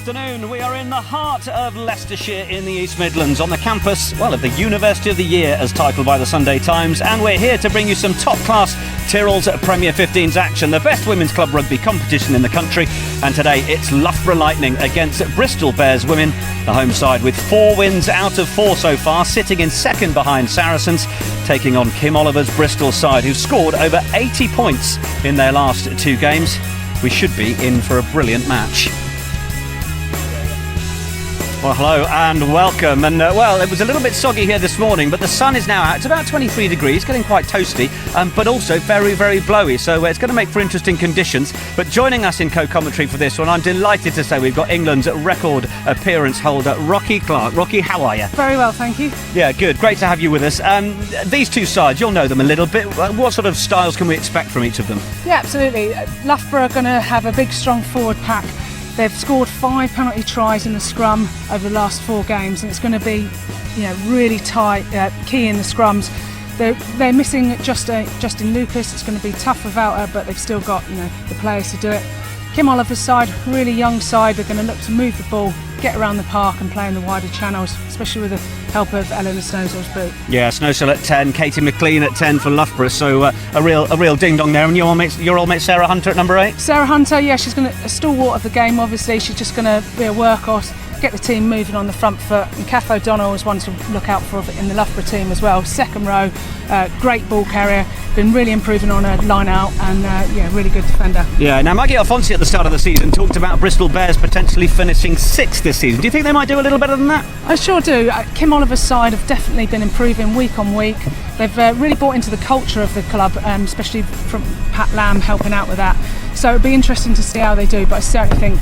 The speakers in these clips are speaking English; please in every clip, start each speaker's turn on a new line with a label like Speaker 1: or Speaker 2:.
Speaker 1: afternoon. We are in the heart of Leicestershire in the East Midlands on the campus, of the University of the Year as titled by the Sunday Times, and we're here to bring you some top-class Tyrrells Premier 15s action, the best women's club rugby competition in the country, and today it's Loughborough Lightning against Bristol Bears women, the home side with 4 wins out of 4 so far, sitting in second behind Saracens, taking on Kim Oliver's Bristol side, who've scored over 80 points in their last 2 games. We should be in for a brilliant match. Well, hello and welcome. And it was a little bit soggy here this morning, but the sun is now out. It's about 23 degrees, getting quite toasty, but also very, very blowy. So it's going to make for interesting conditions. But joining us in co-commentary for this one, I'm delighted to say we've got England's record appearance holder, Rocky Clark. Rocky, how are you?
Speaker 2: Very well, thank you.
Speaker 1: Yeah, good. Great to have you with us. These two sides, you'll know them a little bit. What sort of styles can we expect from each of them?
Speaker 2: Yeah, absolutely. Loughborough are going to have a big, strong forward pack. They've scored 5 penalty tries in the scrum over the last 4 games, and it's going to be, really tight, key in the scrums. They're missing Justin Lucas. It's going to be tough without her, but they've still got the players to do it. Kim Oliver's side, really young side. They're going to look to move the ball, get around the park and play in the wider channels, especially with the help of Eleanor Snowsill's boot. Yeah,
Speaker 1: Snowsill at 10, Katie McLean at 10 for Loughborough, so a real ding-dong there. And your old mate Sarah Hunter at number 8?
Speaker 2: Sarah Hunter, yeah, she's going to a stalwart of the game, obviously. She's just going to be a workhorse, get the team moving on the front foot. And Kath O'Donnell is one to look out for in the Loughborough team as well. Second row, great ball carrier, been really improving on her line out, and really good defender. Yeah, now Maggie Alfonsi at the start of the season talked about Bristol Bears potentially finishing 6th this season. Do you think they might do a little better than that? I sure do. Kim Oliver's side have definitely been improving week on week. They've really bought into the culture of the club, especially from Pat Lamb helping out with that. So it'll be interesting to see how they do, but I certainly think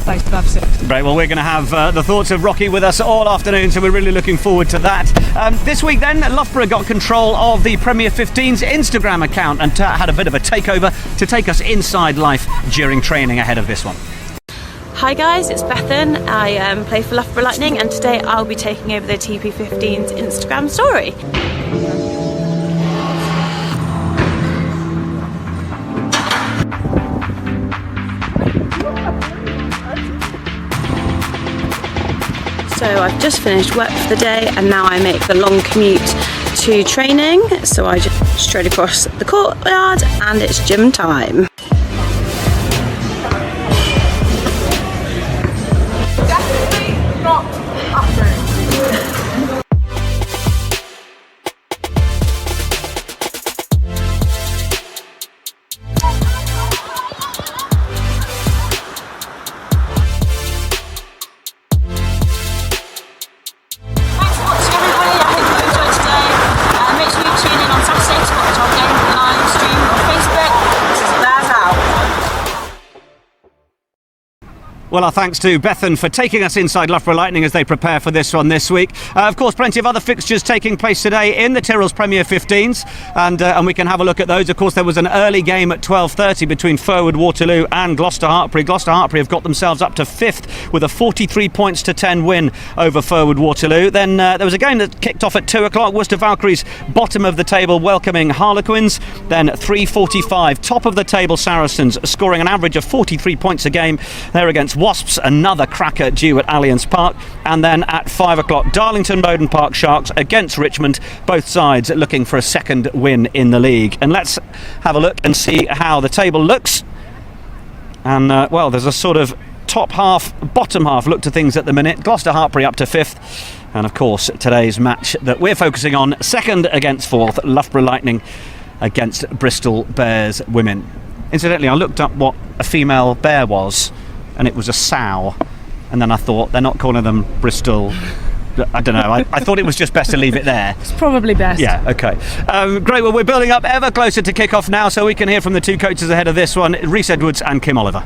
Speaker 2: place above 6th. Right, well, we're going to have the thoughts of Rocky with us all afternoon, so we're really looking forward to that. This week then, Loughborough got control of the Premier 15's Instagram account and had a bit of a takeover to take us inside life during training ahead of this one.
Speaker 3: Hi guys, it's Bethan. I play for Loughborough Lightning, and today I'll be taking over the TP15's Instagram story. So I've just finished work for the day, and now I make the long commute to training. So I just straight across the courtyard, and it's gym time.
Speaker 2: Definitely not after.
Speaker 1: Well, our thanks to Bethan for taking us inside Loughborough Lightning as they prepare for this one this week. Of course, plenty of other fixtures taking place today in the Tyrrells Premier 15s, and we can have a look at those. Of course, there was an early game at 12:30 between Furwood Waterloo and Gloucester Hartpury. Gloucester Hartpury have got themselves up to 5th with a 43 points to 10 win over Furwood Waterloo. Then there was a game that kicked off at 2 o'clock. Worcester Valkyries, bottom of the table, welcoming Harlequins. Then 3:45, top of the table Saracens, scoring an average of 43 points a game. They're against Wasps, another cracker due at Allianz Park. And then at 5 o'clock, Darlington Bowden Park Sharks against Richmond, both sides looking for a second win in the league. And let's have a look and see how the table looks. And there's a sort of top half, bottom half look to things at the minute. Gloucester Hartpury up to 5th, and of course today's match that we're focusing on, 2nd against 4th, Loughborough Lightning against Bristol Bears women. Incidentally, I looked up what a female bear was, and it was a sow, and then I thought, they're not calling them Bristol. I don't know, I thought it was just best to leave it there.
Speaker 2: It's probably best.
Speaker 1: Yeah, okay. Great, well, we're building up ever closer to kick-off now, so we can hear from the 2 coaches ahead of this one, Rhys Edwards and Kim Oliver.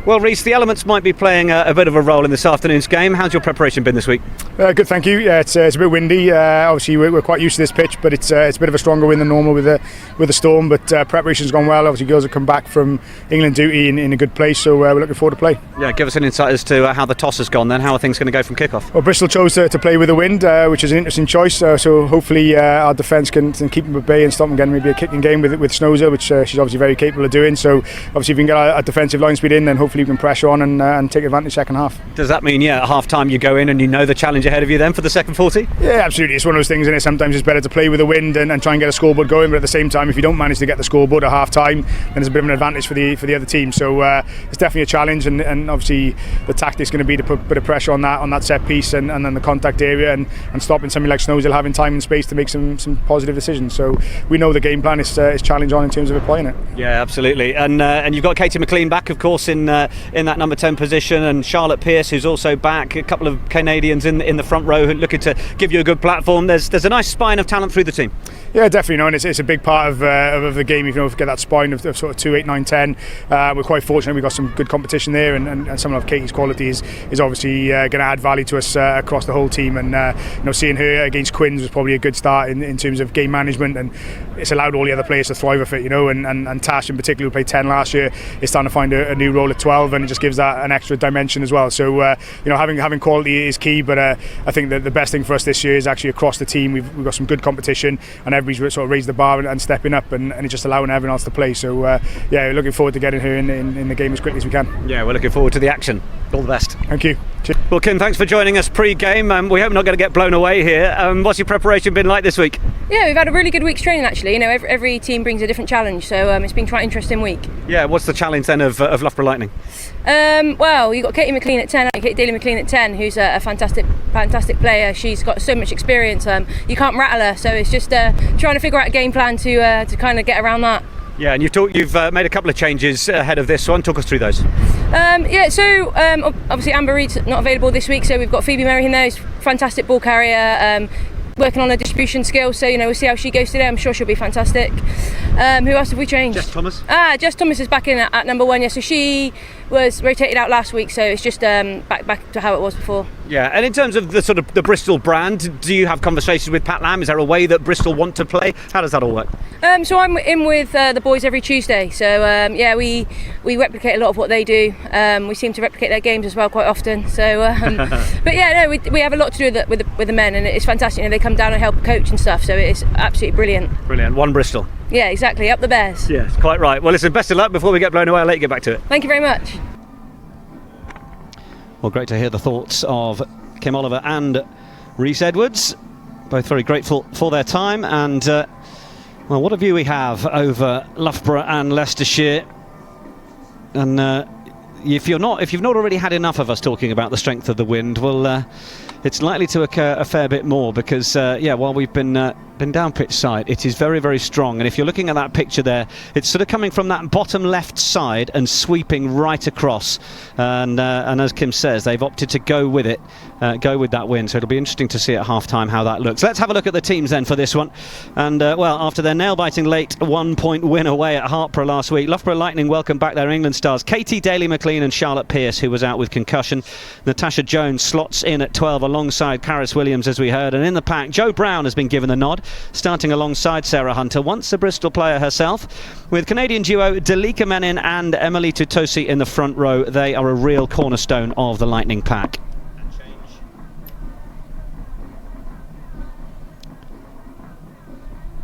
Speaker 1: Well, Rhys, the elements might be playing a bit of a role in this afternoon's game. How's your preparation been this week?
Speaker 4: Good, thank you. Yeah, it's a bit windy. Obviously, we're quite used to this pitch, but it's a bit of a stronger wind than normal with the storm. But preparation's gone well. Obviously, girls have come back from England duty in a good place, so we're looking forward to play.
Speaker 1: Yeah, give us an insight as to how the toss has gone. Then, how are things going to go from kickoff?
Speaker 4: Well, Bristol chose to play with the wind, which is an interesting choice. So hopefully, our defence can keep them at bay and stop them getting maybe a kicking game with Snowsill, which she's obviously very capable of doing. So obviously, if we can get our defensive line speed in, then hopefully hopefully we can pressure on and take advantage second half.
Speaker 1: Does that mean, at half time you go in and you know the challenge ahead of you then for the second 40?
Speaker 4: Yeah, absolutely. It's one of those things, and sometimes it's better to play with the wind and try and get a scoreboard going, but at the same time, if you don't manage to get the scoreboard at half time, then there's a bit of an advantage for the other team. So it's definitely a challenge, and obviously the tactic's going to be to put a bit of pressure on that set piece and then the contact area and stopping somebody like Snowshill having time and space to make some positive decisions. So we know the game plan is challenge on in terms of applying it.
Speaker 1: Yeah, absolutely. And you've got Katie McLean back, of course, in that number 10 position, and Charlotte Pearce, who's also back. A couple of Canadians in the front row looking to give you a good platform. There's a nice spine of talent through the team.
Speaker 4: Yeah, definitely. And it's a big part of the game. If you get that spine of sort of 2, 8, 9, 10. We're quite fortunate. We've got some good competition there, and someone of Katie's quality is obviously going to add value to us across the whole team. And seeing her against Quins was probably a good start in terms of game management, and it's allowed all the other players to thrive with it. And Tash in particular, who played 10 last year, is starting to find a new role at 12, and it just gives that an extra dimension as well. So having quality is key, but I think that the best thing for us this year is actually across the team we've got some good competition, and everybody's sort of raised the bar and stepping up, and it's just allowing everyone else to play. So looking forward to getting her in the game as quickly as we can.
Speaker 1: Yeah, we're looking forward to the action. All the best.
Speaker 4: Thank you. Cheers.
Speaker 1: Well, Kim, thanks for joining us pre-game. We hope we're not going to get blown away here. What's your preparation been like this week?
Speaker 5: Yeah, we've had a really good week's training actually. Every team brings a different challenge, so it's been quite an interesting week.
Speaker 1: Yeah, what's the challenge then of Loughborough Lightning?
Speaker 5: Well, you've got Katie McLean at 10, Katie Daly McLean at 10, who's a fantastic player. She's got so much experience. You can't rattle her, so it's just trying to figure out a game plan to kind of get around that.
Speaker 1: Yeah, and you've made a couple of changes ahead of this one. Talk us through those.
Speaker 5: Obviously Amber Reid's not available this week, so we've got Phoebe Merrihan there, who's a fantastic ball carrier, working on her distribution skills, so we'll see how she goes today. I'm sure she'll be fantastic. Who else have we changed?
Speaker 1: Jess Thomas.
Speaker 5: Jess Thomas is back in at number 1, so she was rotated out last week, so it's just back to how it was before.
Speaker 1: Yeah, and in terms of the Bristol brand, do you have conversations with Pat Lamb? Is there a way that Bristol want to play? How does that all work?
Speaker 5: So I'm in with the boys every Tuesday, so we replicate a lot of what they do. We seem to replicate their games as well quite often, so we have a lot to do with the men, and it's fantastic. They come down and help coach and stuff, so it's absolutely brilliant.
Speaker 1: One Bristol.
Speaker 5: Yeah, exactly, up the Bears.
Speaker 1: Yes, quite right. Well, listen, best of luck. Before we get blown away, I'll let you get back to it.
Speaker 5: Thank you very much.
Speaker 1: Well, great to hear the thoughts of Kim Oliver and Rhys Edwards. Both very grateful for their time, and what a view we have over Loughborough and Leicestershire. And if you've not already had enough of us talking about the strength of the wind, well, it's likely to occur a fair bit more, because while we've been down pitch side, it is very, very strong. And if you're looking at that picture there, it's sort of coming from that bottom left side and sweeping right across. And as Kim says, they've opted to go with it, go with that wind. So it'll be interesting to see at half-time how that looks. Let's have a look at the teams then for this one. And after their nail-biting late 1-point win away at Hartpury last week, Loughborough Lightning welcomed back their England stars Katie Daly McLean and Charlotte Pearce, who was out with concussion. Natasha Jones slots in at 12 alongside Caris Williams, as we heard. And in the pack, Jo Brown has been given the nod, starting alongside Sarah Hunter, once a Bristol player herself. With Canadian duo Delika Menin and Emily Tutosi in the front row, they are a real cornerstone of the Lightning pack.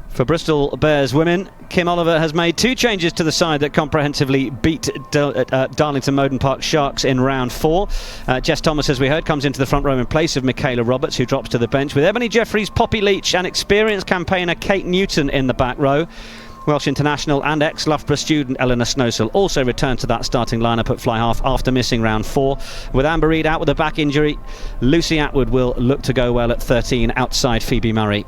Speaker 1: For Bristol Bears women, Kim Oliver has made 2 changes to the side that comprehensively beat Darlington Moden Park Sharks in round 4. Jess Thomas, as we heard, comes into the front row in place of Michaela Roberts, who drops to the bench, with Ebony Jeffries, Poppy Leach and experienced campaigner Kate Newton in the back row. Welsh international and ex-Loughborough student Eleanor Snowshill also returned to that starting lineup at fly half after missing round 4. With Amber Reid out with a back injury, Lucy Atwood will look to go well at 13 outside Phoebe Murray.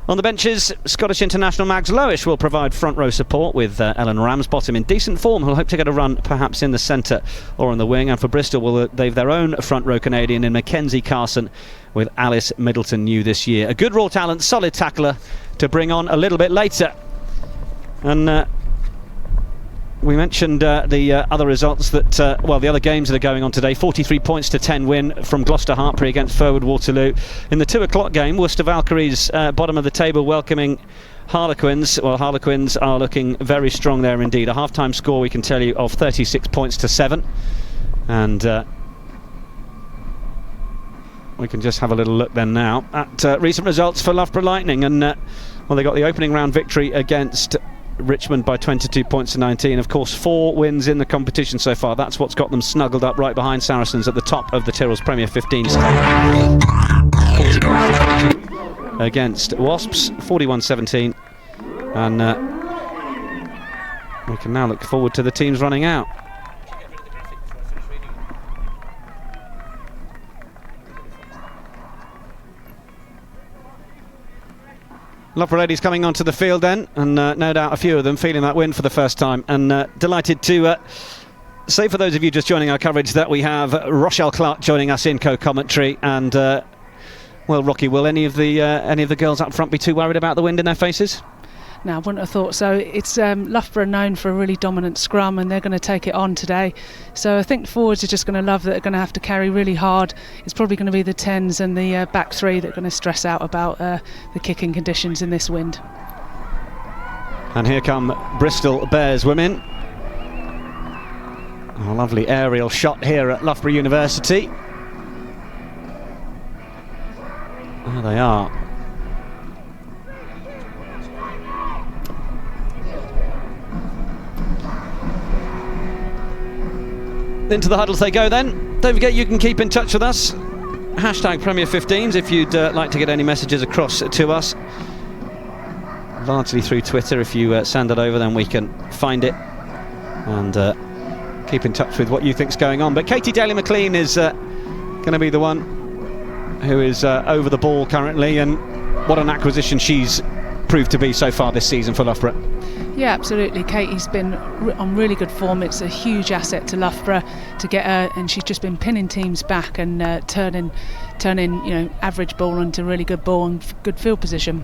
Speaker 1: On the benches, Scottish international Mags Lowish will provide front row support, with Ellen Ramsbottom in decent form, who'll hope to get a run perhaps in the centre or on the wing. And for Bristol, they've their own front row Canadian in Mackenzie Carson, with Alice Middleton new this year. A good raw talent, solid tackler to bring on a little bit later. And we mentioned the other results that, the other games that are going on today. 43 points to 10 win from Gloucester Hartpury against Furwood Waterloo. In the 2 o'clock game, Worcester Valkyries bottom of the table welcoming Harlequins. Well, Harlequins are looking very strong there indeed. A half-time score, we can tell you, of 36 points to 7. And we can just have a little look then now at recent results for Loughborough Lightning. And they got the opening round victory against Richmond by 22 points to 19. Of course, 4 wins in the competition so far. That's what's got them snuggled up right behind Saracens at the top of the Tyrrells Premier 15s. Against Wasps, 41-17. And we can now look forward to the teams running out. Loughborough ladies coming onto the field then, and no doubt a few of them feeling that win for the first time, and delighted to say for those of you just joining our coverage that we have Rochelle Clark joining us in co-commentary. And well, Rocky, will any of the girls up front be too worried about the wind in their faces?
Speaker 2: No, I wouldn't have thought so. It's Loughborough known for a really dominant scrum, and they're going to take it on today. So I think forwards are just going to love that they're going to have to carry really hard. It's probably going to be the 10s and the back 3 that are going to stress out about the kicking conditions in this wind.
Speaker 1: And here come Bristol Bears women. A lovely aerial shot here at Loughborough University. There they are. Into the huddles they go then. Don't forget you can keep in touch with us. Hashtag Premier 15s if you'd like to get any messages across to us. Largely through Twitter. If you send it over, then we can find it and keep in touch with what you think's going on. But Katie Daly-McLean is going to be the one who is over the ball currently, and what an acquisition she's proved to be so far this season for Loughborough.
Speaker 2: Yeah, absolutely. Katie's been on really good form. It's a huge asset to Loughborough to get her, and she's just been pinning teams back and turning average ball into really good ball and good field position.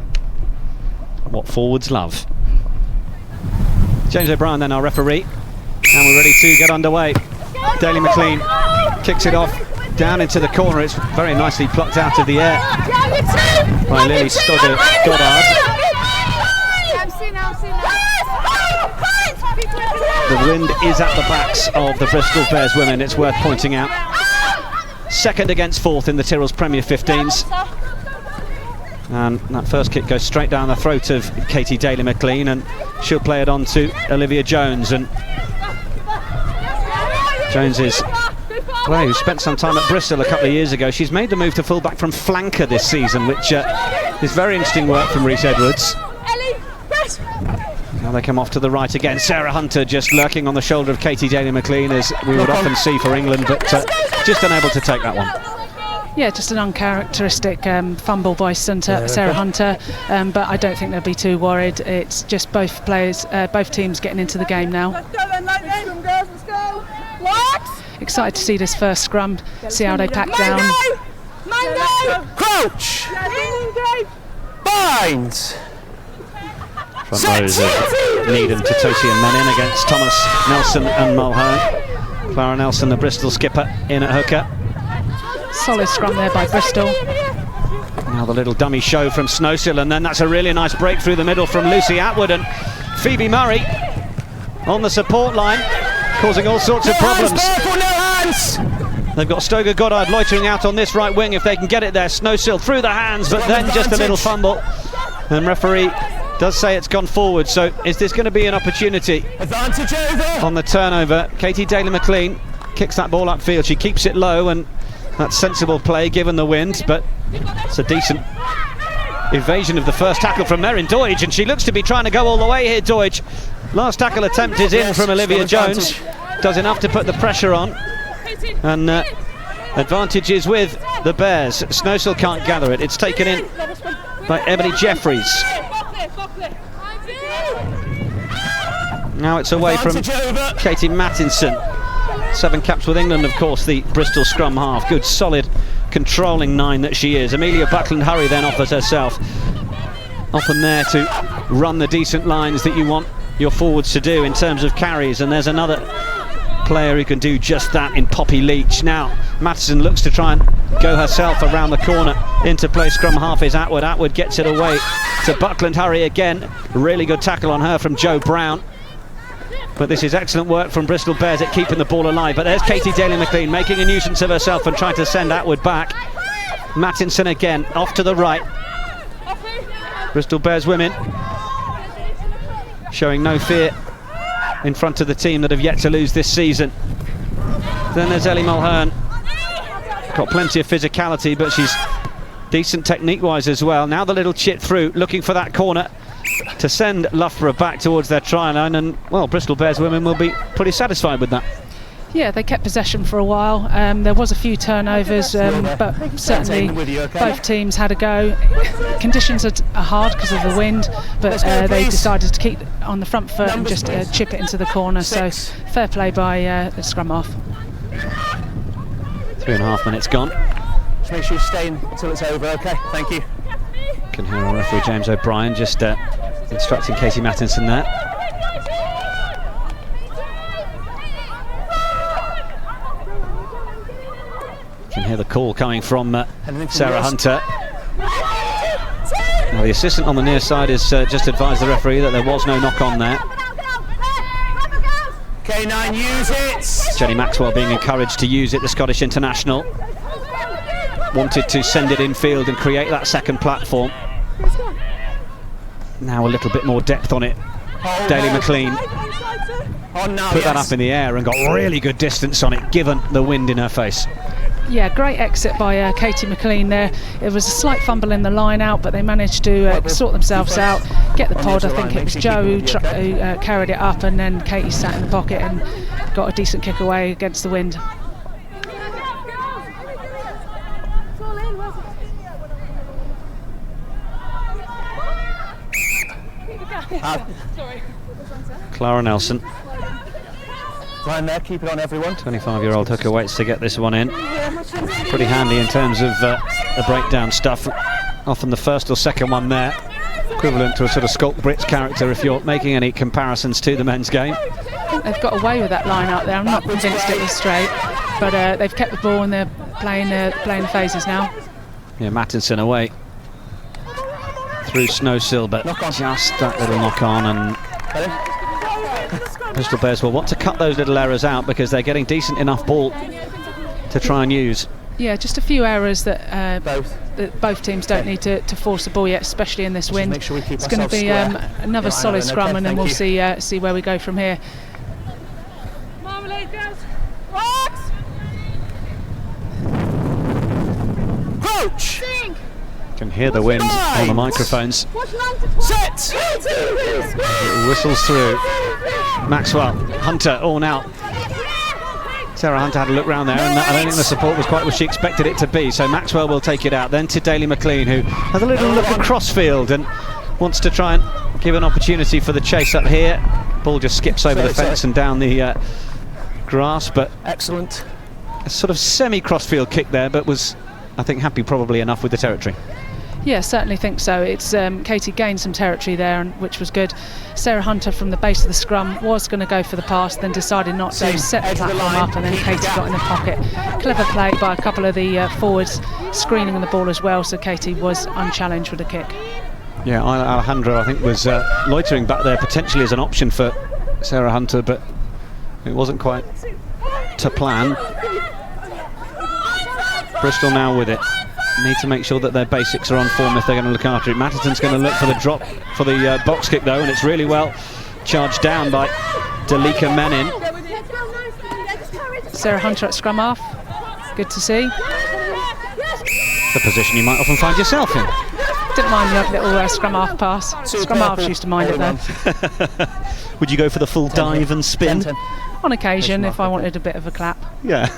Speaker 1: What forwards love. James O'Brien then our referee, and we're ready to get underway. Daly-McLean kicks it off down into the corner. It's very nicely plucked out of the air by Lily Stoddard-Goddard. The wind is at the backs of the Bristol Bears women, it's worth pointing out. Second against fourth in the Tyrrells Premier 15s. And that first kick goes straight down the throat of Katie Daly-McLean, and she'll play it on to Olivia Jones. And Jones is, well, who spent some time at Bristol a couple of years ago. She's made the move to fullback from flanker this season, which is very interesting work from Reece Edwards. Now they come off to the right again. Sarah Hunter just lurking on the shoulder of Katie Daly-McLean, as we would often see for England, but just unable to take that one.
Speaker 2: Yeah, just an uncharacteristic fumble by Sarah Hunter, but I don't think they'll be too worried. It's just both teams getting into the game now.
Speaker 6: Let's go then, Lightning. Let's go. What?
Speaker 2: Excited to see this first scrum, see how they pack down.
Speaker 6: Mango!
Speaker 7: Crouch! Binds!
Speaker 1: Front rows of Needham, Totosi and Menin against Thomas, Nelson and Mulhern. Clara Nelson, the Bristol skipper, in at hooker.
Speaker 2: Solid scrum there by Bristol.
Speaker 1: Now the little dummy show from Snowsill, and then that's a really nice break through the middle from Lucy Atwood, and Phoebe Murray on the support line, causing all sorts of problems. They've got Stoddard-Goddard loitering out on this right wing if they can get it there. Snowsill through the hands, but then just a little fumble, and referee does say it's gone forward. So is this going to be an opportunity on the turnover? Katie Daly-McLean kicks that ball upfield. She keeps it low, and that's sensible play given the wind, but it's a decent evasion of the first tackle from Merrin Doidge, and she looks to be trying to go all the way here, Doidge. Last tackle attempt is in from Olivia Jones. Does enough to put the pressure on, and advantage is with the Bears. Snowsill can't gather it. It's taken in by Emily Jeffries. Now it's away from Katie Mattinson. 7 caps with England, of course, the Bristol scrum half. Good, solid, controlling 9 that she is. Amelia Buckland-Hurry then offers herself. Often there to run the decent lines that you want your forwards to do in terms of carries. And there's another player who can do just that in Poppy Leach. Now Mattison looks to try and go herself around the corner. Into play scrum half is Atwood. Atwood gets it away to Buckland-Hurry again. Really good tackle on her from Jo Brown. But this is excellent work from Bristol Bears at keeping the ball alive. But there's Katie Daly-McLean making a nuisance of herself and trying to send Atwood back. Mattinson again off to the right. Bristol Bears women showing no fear in front of the team that have yet to lose this season. Then there's Ellie Mulhern. Got plenty of physicality, but she's decent technique-wise as well. Now the little chit through, looking for that corner to send Loughborough back towards their try line, and well, Bristol Bears women will be pretty satisfied with that.
Speaker 2: Yeah, they kept possession for a while. There was a few turnovers, but certainly both teams had a go. Conditions are hard because of the wind, but they decided to keep on the front foot and just chip it into the corner. So fair play by the scrum half.
Speaker 1: 3.5 minutes gone.
Speaker 7: Just make sure you stay until it's over, okay? Thank you.
Speaker 1: Can hear our referee James O'Brien just instructing Katie Mattinson there. Can hear the call coming from Sarah Hunter. Now the assistant on the near side has just advised the referee that there was no knock on there.
Speaker 7: K9, use it!
Speaker 1: Jenny Maxwell being encouraged to use it, the Scottish international. Wanted to send it infield and create that second platform. Now a little bit more depth on it. Daly McLean put that up in the air and got really good distance on it, given the wind in her face.
Speaker 2: Yeah, great exit by Katie McLean there. It was a slight fumble in the line out, but they managed to sort themselves out, get the pod. I think it was Joe who carried it up, and then Katie sat in the pocket and got a decent kick away against the wind.
Speaker 1: Clara Nelson.
Speaker 7: Line there, keep it on everyone.
Speaker 1: 25-year-old hooker waits to get this one in. Pretty handy in terms of the breakdown stuff. Often the first or second one there, equivalent to a sort of Sculpt Brits character if you're making any comparisons to the men's game.
Speaker 2: I think they've got away with that line out there. I'm not convinced it was straight, but they've kept the ball and they're playing the phases now.
Speaker 1: Yeah, Mattinson away through Snowsill, but just that little knock on, and Bristol Bears will want to cut those little errors out because they're getting decent enough ball to try and use.
Speaker 2: Yeah, just a few errors that both teams don't need to force the ball yet, especially in this wind.
Speaker 7: Sure
Speaker 2: it's going to be another solid scrum, and then we'll see where we go from here.
Speaker 6: Marmalade girls. Rocks.
Speaker 7: Approach!
Speaker 1: Can hear the wind on the microphones.
Speaker 7: Set!
Speaker 1: It whistles through. Maxwell, Hunter, all out. Sarah Hunter had a look round there, and I don't think the support was quite what she expected it to be, so Maxwell will take it out. Then to Daly McLean, who has a little look across field and wants to try and give an opportunity for the chase up here. Ball just skips over the fence and down the grass, but
Speaker 7: excellent.
Speaker 1: A sort of semi-crossfield kick there, but was, I think, happy probably enough with the territory.
Speaker 2: Yeah, certainly think so. It's Katie gained some territory there, which was good. Sarah Hunter from the base of the scrum was going to go for the pass, then decided not to, set the platform up, and then Katie got in the pocket. Clever play by a couple of the forwards screening the ball as well, so Katie was unchallenged with a kick.
Speaker 1: Yeah, Alejandro I think was loitering back there potentially as an option for Sarah Hunter, but it wasn't quite to plan. Bristol now with it. Need to make sure that their basics are on form if they're going to look after it. Mattison's going to look for the drop for the box kick though, and it's really well charged down by Dalika Menin.
Speaker 2: Sarah Hunter at scrum half. Good to see.
Speaker 1: The position you might often find yourself in.
Speaker 2: Didn't mind the little scrum half pass. Scrum halves used to mind it though.
Speaker 1: Would you go for the full dive and spin?
Speaker 2: On occasion, if I wanted a bit of a clap.
Speaker 1: Yeah.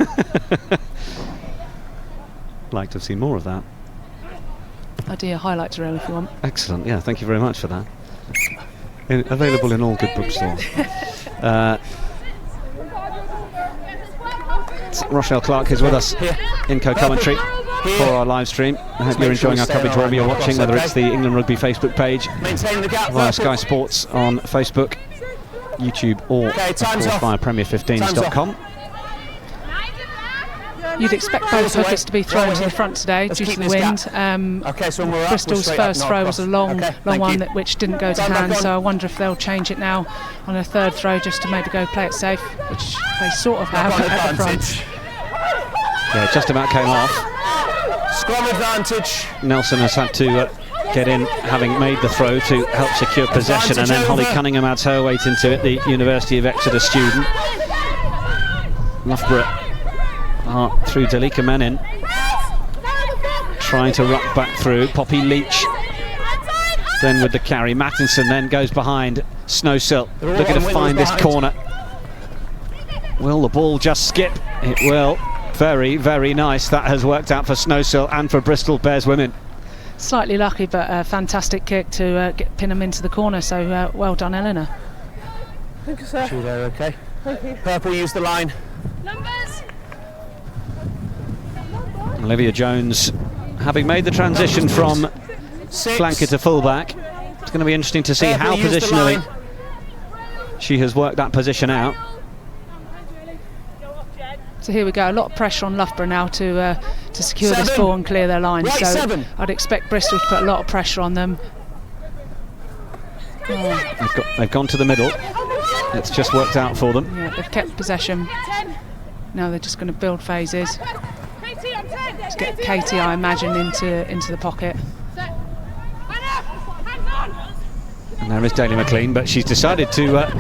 Speaker 1: Like to have seen more of that.
Speaker 2: I do a highlights reel if you want.
Speaker 1: Excellent, yeah, thank you very much for that. Available in all good bookstores. Rochelle Clark is with us in co-commentary for our live stream. I hope you're enjoying our coverage wherever you're watching, whether it's the England Rugby Facebook page, via Sky Sports on Facebook, YouTube, or of course via Premier15s.com.
Speaker 2: You'd expect both hookers to be thrown to the front today due to the wind. Bristol's first throw was a long one which didn't go to hand, so I wonder if they'll change it now on a third throw just to maybe go play it safe, which they sort of have at the front.
Speaker 1: Yeah, just about came off.
Speaker 7: Scrum advantage.
Speaker 1: Nelson has had to get in, having made the throw to help secure possession, and then Holly Cunningham adds her weight into it, the University of Exeter student. Loughborough through Dalika Menin, trying to ruck back through. Poppy Leach then with the carry. Mattinson then goes behind. Snowsill looking to find this corner. Will the ball just skip? It will. Very, very nice. That has worked out for Snowsill and for Bristol Bears women.
Speaker 2: Slightly lucky, but a fantastic kick to pin them into the corner, so well done, Eleanor.
Speaker 6: Thank you, sir.
Speaker 7: Sure, they're okay.
Speaker 6: Thank you.
Speaker 7: Purple, use the line.
Speaker 6: Numbers.
Speaker 1: Olivia Jones, having made the transition from flanker to fullback, it's going to be interesting to see how positionally she has worked that position out.
Speaker 2: So here we go, a lot of pressure on Loughborough now to secure this ball and clear their line.
Speaker 7: Right,
Speaker 2: so I'd expect Bristol to put a lot of pressure on them.
Speaker 1: They've gone to the middle. It's just worked out for them.
Speaker 2: Yeah, they've kept possession. Now they're just going to build phases. Let's get Katie, I imagine, into the pocket.
Speaker 1: And there is Daly McLean, but she's decided to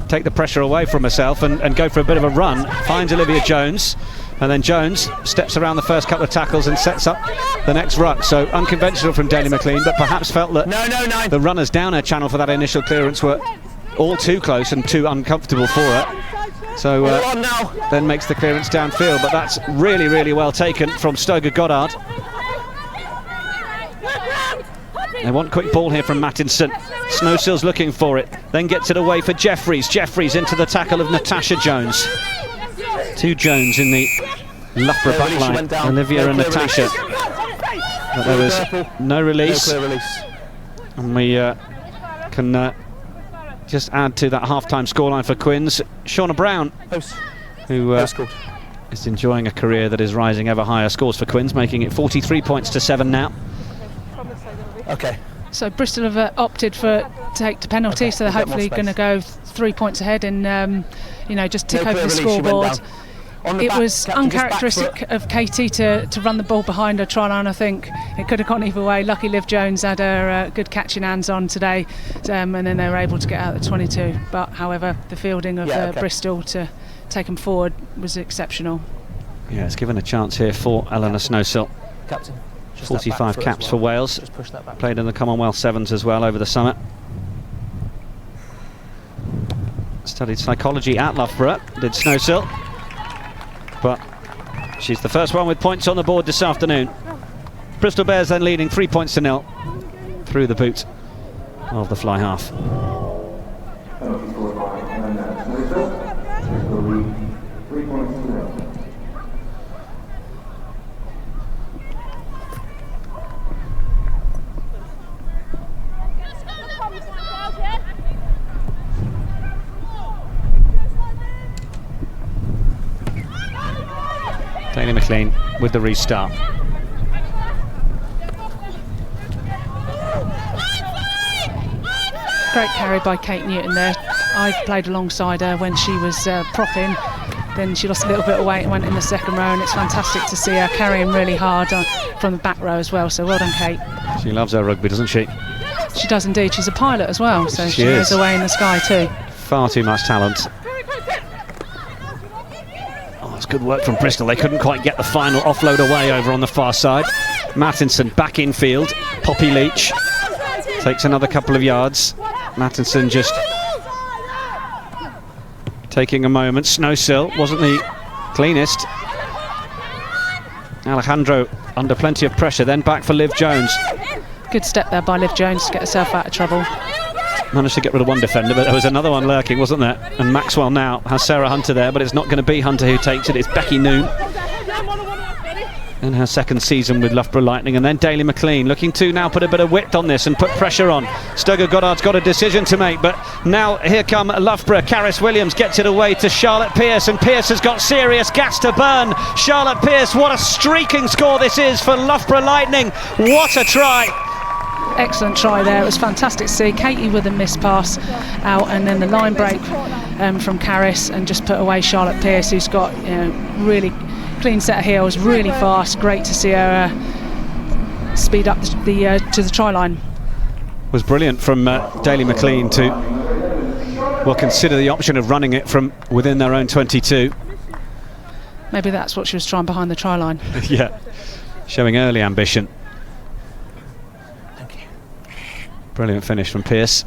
Speaker 1: take the pressure away from herself and go for a bit of a run. Finds Olivia Jones, and then Jones steps around the first couple of tackles and sets up the next ruck. So unconventional from Daly McLean, but perhaps felt that the runners down her channel for that initial clearance were all too close and too uncomfortable for her. So then makes the clearance downfield, but that's really, really well taken from Stoker Goddard. They want quick ball here from Mattinson. Snowsill's looking for it, then gets it away for Jeffries. Jeffries into the tackle of Natasha Jones. Two Jones in the Loughborough back line, Olivia and Natasha. But there was no release. And we can just add to that half-time scoreline for Quins. Shauna Brown, who is enjoying a career that is rising ever higher, scores for Quins, making it 43 points to 7 now.
Speaker 7: Okay.
Speaker 2: So Bristol have opted to take to penalty, so they're hopefully going to go 3 points ahead and just tick over the scoreboard. It was uncharacteristic of Katie to run the ball behind her try line. I think it could have gone either way. Lucky Liv Jones had her good catching hands on today, and then they were able to get out the 22. But however, the fielding of Bristol to take them forward was exceptional.
Speaker 1: Yeah, it's given a chance here for Eleanor Snowsill.
Speaker 7: Captain.
Speaker 1: 45 caps for Wales. Played in the Commonwealth Sevens as well over the summer. Studied psychology at Loughborough, did Snowsill. But she's the first one with points on the board this afternoon. Bristol Bears then leading 3 points to 0 through the boot of the fly half. Daly McLean with the restart.
Speaker 2: Great carry by Kate Newton there. I played alongside her when she was propping. Then she lost a little bit of weight and went in the second row, and it's fantastic to see her carrying really hard from the back row as well. So well done, Kate.
Speaker 1: She loves her rugby, doesn't she?
Speaker 2: She does indeed. She's a pilot as well, so she is away in the sky too.
Speaker 1: Far too much talent. It's good work from Bristol. They couldn't quite get the final offload away over on the far side. Mattinson back in field. Poppy Leach takes another couple of yards. Mattinson just taking a moment. Snowsill wasn't the cleanest. Alejandro under plenty of pressure, then back for Liv Jones.
Speaker 2: Good step there by Liv Jones to get herself out of trouble.
Speaker 1: Managed to get rid of one defender, but there was another one lurking, wasn't there? And Maxwell now has Sarah Hunter there, but it's not going to be Hunter who takes it. It's Becky Noon in her second season with Loughborough Lightning. And then Daly McLean looking to now put a bit of width on this and put pressure on. Stoker Goddard's got a decision to make, but now here come Loughborough. Caris Williams gets it away to Charlotte Pearce, and Pearce has got serious gas to burn. Charlotte Pearce, what a streaking score this is for Loughborough Lightning. What a try.
Speaker 2: Excellent try there. It was fantastic to see Katie with a missed pass out, and then the line break from Caris, and just put away Charlotte Pearce, who's got really clean set of heels, really fast. Great to see her speed up to the try line.
Speaker 1: Was brilliant from Daly McLean to, well, consider the option of running it from within their own 22.
Speaker 2: Maybe that's what she was trying behind the try line.
Speaker 1: Yeah, showing early ambition.
Speaker 7: Thank you.
Speaker 1: Brilliant finish from Pearce.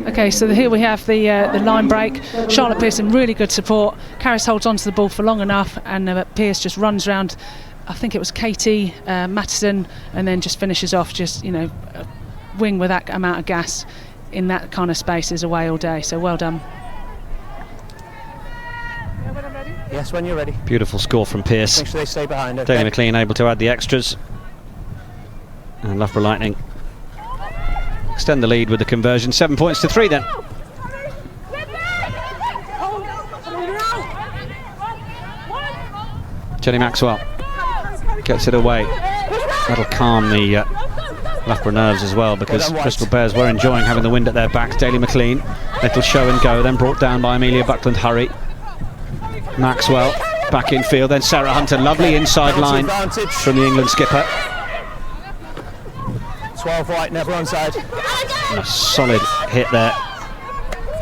Speaker 2: Okay, so here we have the line break. Charlotte Pearce in really good support. Carys holds onto the ball for long enough, and Pearce just runs round. I think it was Katie Mattison, and then just finishes off. Just, you know, a wing with that amount of gas in that kind of space is away all day. So well done.
Speaker 7: Yes, when you're ready.
Speaker 1: Beautiful score from Pearce.
Speaker 7: Make sure they stay behind. Okay.
Speaker 1: Daly McLean able to add the extras, and Loughborough Lightning extend the lead with the conversion. 7 points to 3 then. Jenny Maxwell gets it away. That'll calm the Loughborough nerves as well, because Bristol Bears were enjoying having the wind at their backs. Daly McLean, little show and go, then brought down by Amelia Buckland-Hurry. Maxwell back in field, then Sarah Hunter, lovely inside line from the England skipper.
Speaker 7: 12 right, never onside.
Speaker 1: And a solid hit there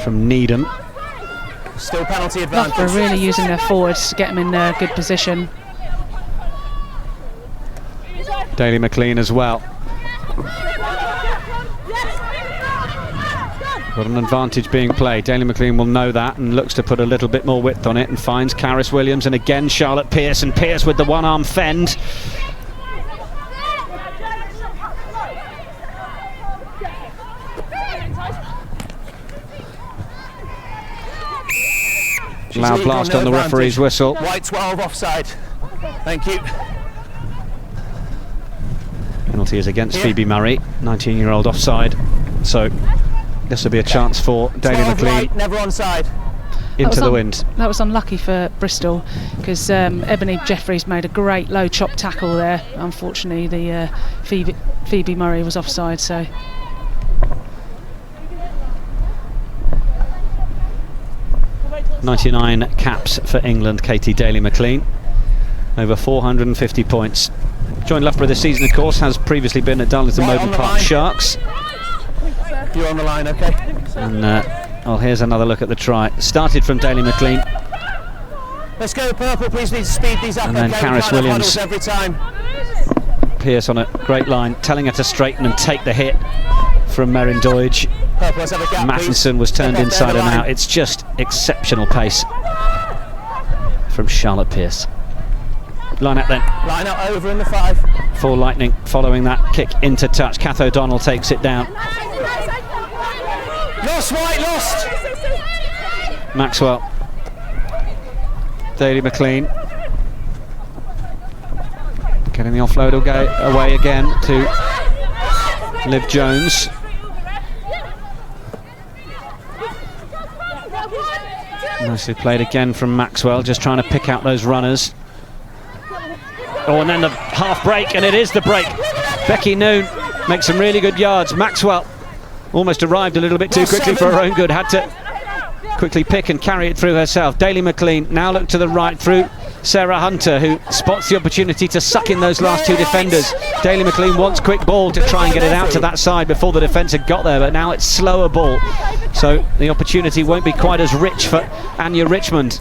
Speaker 1: from Needham.
Speaker 7: Still penalty advantage.
Speaker 2: Loughborough really using their forwards to get them in a good position.
Speaker 1: Daly McLean as well. Got an advantage being played. Daly McLean will know that and looks to put a little bit more width on it, and finds Carys Williams, and again Charlotte Pearce, and Pearce with the one-arm fend. Loud blast on the referee's whistle.
Speaker 7: White 12 offside. Thank you.
Speaker 1: Penalty is against Phoebe Murray, 19-year-old offside. So this will be a chance for Daly McLean.
Speaker 7: Right, never onside.
Speaker 1: Into the wind.
Speaker 2: That was unlucky for Bristol, because Ebony Jeffries made a great low chop tackle there. Unfortunately, the Phoebe Murray was offside. So.
Speaker 1: 99 caps for England, Katie Daly McLean. Over 450 points. Joined Loughborough this season, of course, has previously been at Darlington Mowbray Park Sharks.
Speaker 7: You're on the line, okay.
Speaker 1: And well, here's another look at the try. Started from Daly McLean.
Speaker 7: Let's go purple, please need to speed these up.
Speaker 1: And then Carys Williams.
Speaker 7: Every time.
Speaker 1: Pearce on a great line, telling her to straighten and take the hit from Merrin Doidge.
Speaker 7: Purple, let's have a gap,
Speaker 1: Matheson was turned inside and out. It's just exceptional pace from Charlotte Pearce. Line up then.
Speaker 7: Line up over in the 5.
Speaker 1: For Lightning, following that kick into touch. Kath O'Donnell takes it down.
Speaker 7: Lost, White, lost.
Speaker 1: Maxwell. Daly McLean. Getting the offload away again to Liv Jones. Nicely played again from Maxwell, just trying to pick out those runners. Oh, and then the half break, and it is the break. Becky Noon makes some really good yards. Maxwell almost arrived a little bit too quickly for her own good, had to quickly pick and carry it through herself. Daly McLean now look to the right through Sarah Hunter, who spots the opportunity to suck in those last 2 defenders. Daly McLean wants quick ball to try and get it out to that side before the defence had got there, but now it's slower ball, so the opportunity won't be quite as rich for Anya Richmond.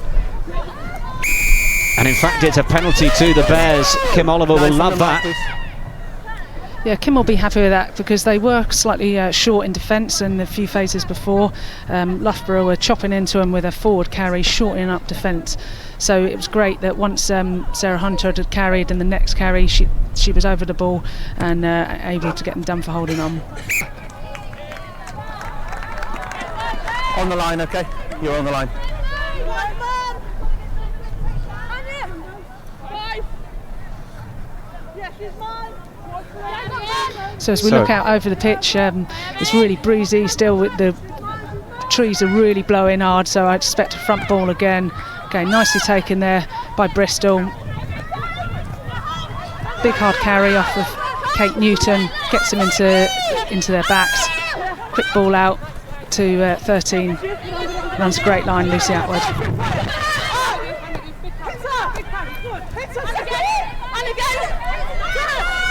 Speaker 1: And in fact, it's a penalty to the Bears. Kim Oliver will love that.
Speaker 2: Yeah, Kim will be happy with that, because they were slightly short in defence in the few phases before. Loughborough were chopping into them with a forward carry, shortening up defence. So it was great that once Sarah Hunter had carried, and the next carry she was over the ball and able to get them done for holding on.
Speaker 7: On the line, okay. You're on the line.
Speaker 2: So as we look out over the pitch, it's really breezy still. With the trees are really blowing hard, so I expect a front ball again. Okay, nicely taken there by Bristol. Big hard carry off of Kate Newton gets them into their backs. Quick ball out to 13. Runs a great line, Lucy Atwood.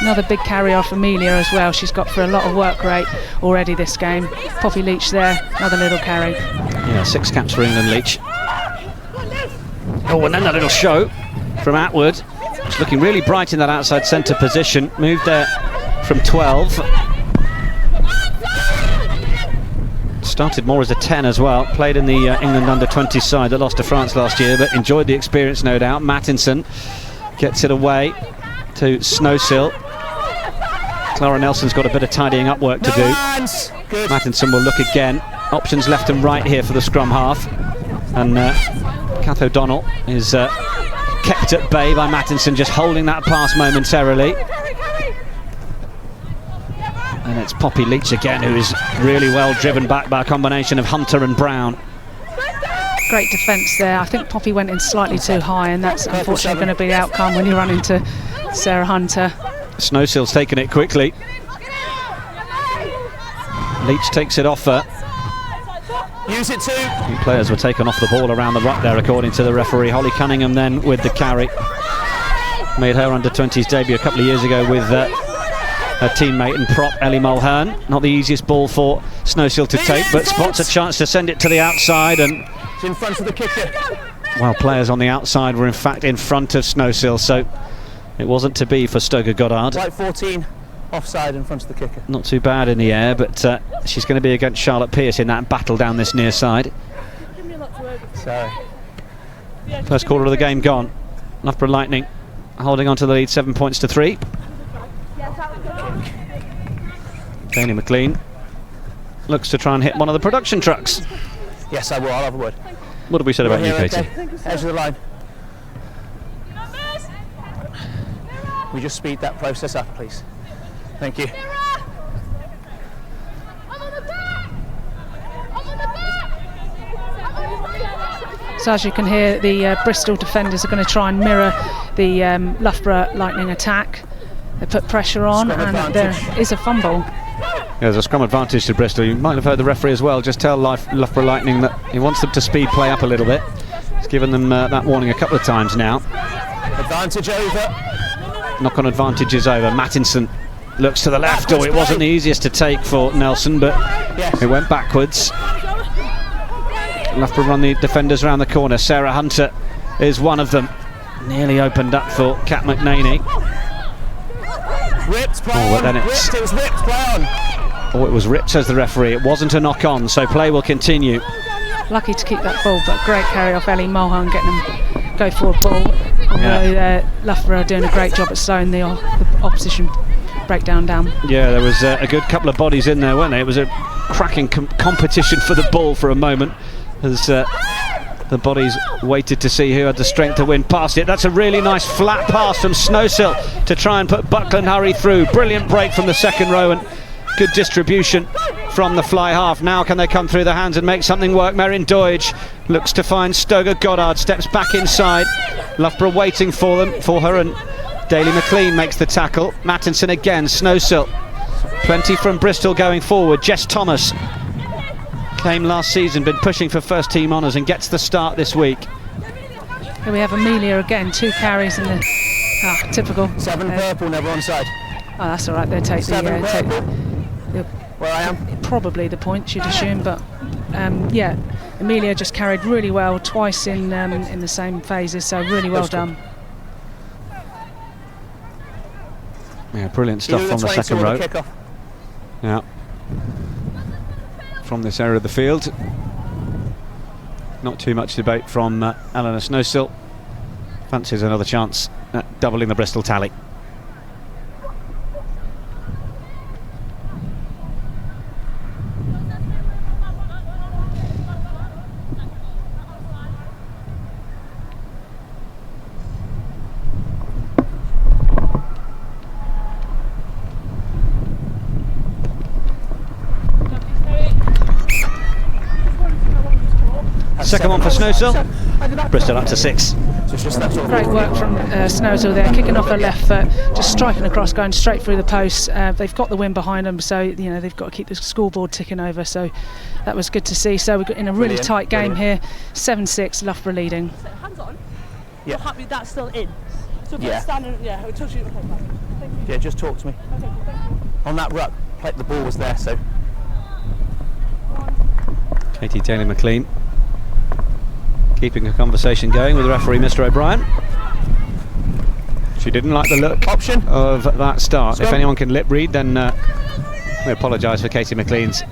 Speaker 2: Another big carry off Amelia as well. She's got for a lot of work rate already this game. Poppy Leach there, another little carry.
Speaker 1: Yeah, 6 caps for England, Leach. Oh, and then that little show from Atwood. She's looking really bright in that outside centre position. Moved there from 12. Started more as a 10 as well. Played in the England under-20 side that lost to France last year, but enjoyed the experience, no doubt. Mattinson gets it away to Snowsill. Clara Nelson's got a bit of tidying up work to do. Mattinson will look again. Options left and right here for the scrum half. And Kath O'Donnell is kept at bay by Mattinson, just holding that pass momentarily. And it's Poppy Leach again, who is really well driven back by a combination of Hunter and Brown.
Speaker 2: Great defence there. I think Poppy went in slightly too high, and that's unfortunately going to be the outcome when you run into Sarah Hunter.
Speaker 1: Snowsill's taken it quickly. Leach takes it off her.
Speaker 7: Use it too.
Speaker 1: A few players were taken off the ball around the ruck there, according to the referee. Holly Cunningham then with the carry. Made her under-20s debut a couple of years ago with her teammate and prop Ellie Mulhern. Not the easiest ball for Snowsill to take, but spots a chance to send it to the outside, and
Speaker 7: It's in front of the kicker.
Speaker 1: well, players on the outside were in fact in front of Snowsill, so it wasn't to be for Stoker Goddard.
Speaker 7: White 14 offside in front of the kicker.
Speaker 1: Not too bad in the air, but she's going to be against Charlotte Pearce in that battle down this near side.
Speaker 7: Sorry.
Speaker 1: First quarter of the game gone. Loughborough Lightning holding on to the lead 7 points to 3. Danny McLean looks to try and hit one of the production trucks.
Speaker 7: Yes, I will. I'll have a word.
Speaker 1: What have we said about you, Katie?
Speaker 7: Okay. Edge of the line. We just speed that process up, please. Thank you.
Speaker 2: So as you can hear, the Bristol defenders are going to try and mirror the Loughborough Lightning attack. They put pressure on, and there is a fumble.
Speaker 1: Yeah, there's a scrum advantage to Bristol. You might have heard the referee as well just tell Loughborough Lightning that he wants them to speed play up a little bit. He's given them that warning a couple of times now.
Speaker 7: Advantage over.
Speaker 1: Knock-on advantage is over. Mattinson looks to the left. Oh, it wasn't the easiest to take for Nelson, but it went backwards. Loughborough run the defenders around the corner. Sarah Hunter is one of them. Nearly opened up for Kat McNaney.
Speaker 7: Ripped, play
Speaker 1: Oh, but
Speaker 7: on.
Speaker 1: then it's-
Speaker 7: Ripped, it was ripped, play on.
Speaker 1: Oh, it was ripped, says the referee. It wasn't a knock-on, so play will continue.
Speaker 2: Lucky to keep that ball, but great carry off Ellie Mulhern, getting them go forward ball. Although Loughborough are doing a great job at slowing the opposition breakdown down.
Speaker 1: Yeah, there was a good couple of bodies in there, weren't there? It was a cracking competition for the ball for a moment, as the bodies waited to see who had the strength to win past it. That's a really nice flat pass from Snowsill to try and put Buckland Hurry through. Brilliant break from the second row and good distribution from the fly half. Now can they come through the hands and make something work? Merrin Doidge looks to find Stoker Goddard, steps back inside. Loughborough waiting for her, and Daly McLean makes the tackle. Mattinson again, Snowsill. Plenty from Bristol going forward. Jess Thomas came last season, been pushing for first team honours and gets the start this week.
Speaker 2: Here we have Amelia again, 2 carries in the typical.
Speaker 7: 7 purple, never onside.
Speaker 2: Oh, that's all right. They take
Speaker 7: Seven
Speaker 2: the
Speaker 7: purple. Where I am.
Speaker 2: probably the point, you'd assume, but yeah, Amelia just carried really well twice in the same phases, so really well done.
Speaker 1: Yeah, brilliant stuff from the second row.
Speaker 7: Kickoff.
Speaker 1: Yeah. From this area of the field. Not too much debate from Eleanor Snowsill. Fancies another chance at doubling the Bristol tally. Second one for Snowsill. Bristol up to 6.
Speaker 7: So it's just that sort of
Speaker 2: Great work from Snowshill there, kicking off her left foot, just striking across, going straight through the post. They've got the win behind them, so they've got to keep the scoreboard ticking over. So that was good to see. So we've got in a really tight game here, 7-6, Loughborough leading.
Speaker 6: Hands on.
Speaker 7: Yeah.
Speaker 6: You're happy that's still in. So
Speaker 7: Yeah.
Speaker 6: standing, yeah, I'll touch you. Okay, fine. Thank you.
Speaker 7: Yeah, just talk to me.
Speaker 6: Okay, thank you.
Speaker 7: On that ruck, the ball was there, so
Speaker 1: Katie Daly-McLean keeping a conversation going with referee Mr. O'Brien. She didn't like the look
Speaker 7: option
Speaker 1: of that start.
Speaker 7: Scrum.
Speaker 1: If anyone can lip read, then we apologise for Katie McLean's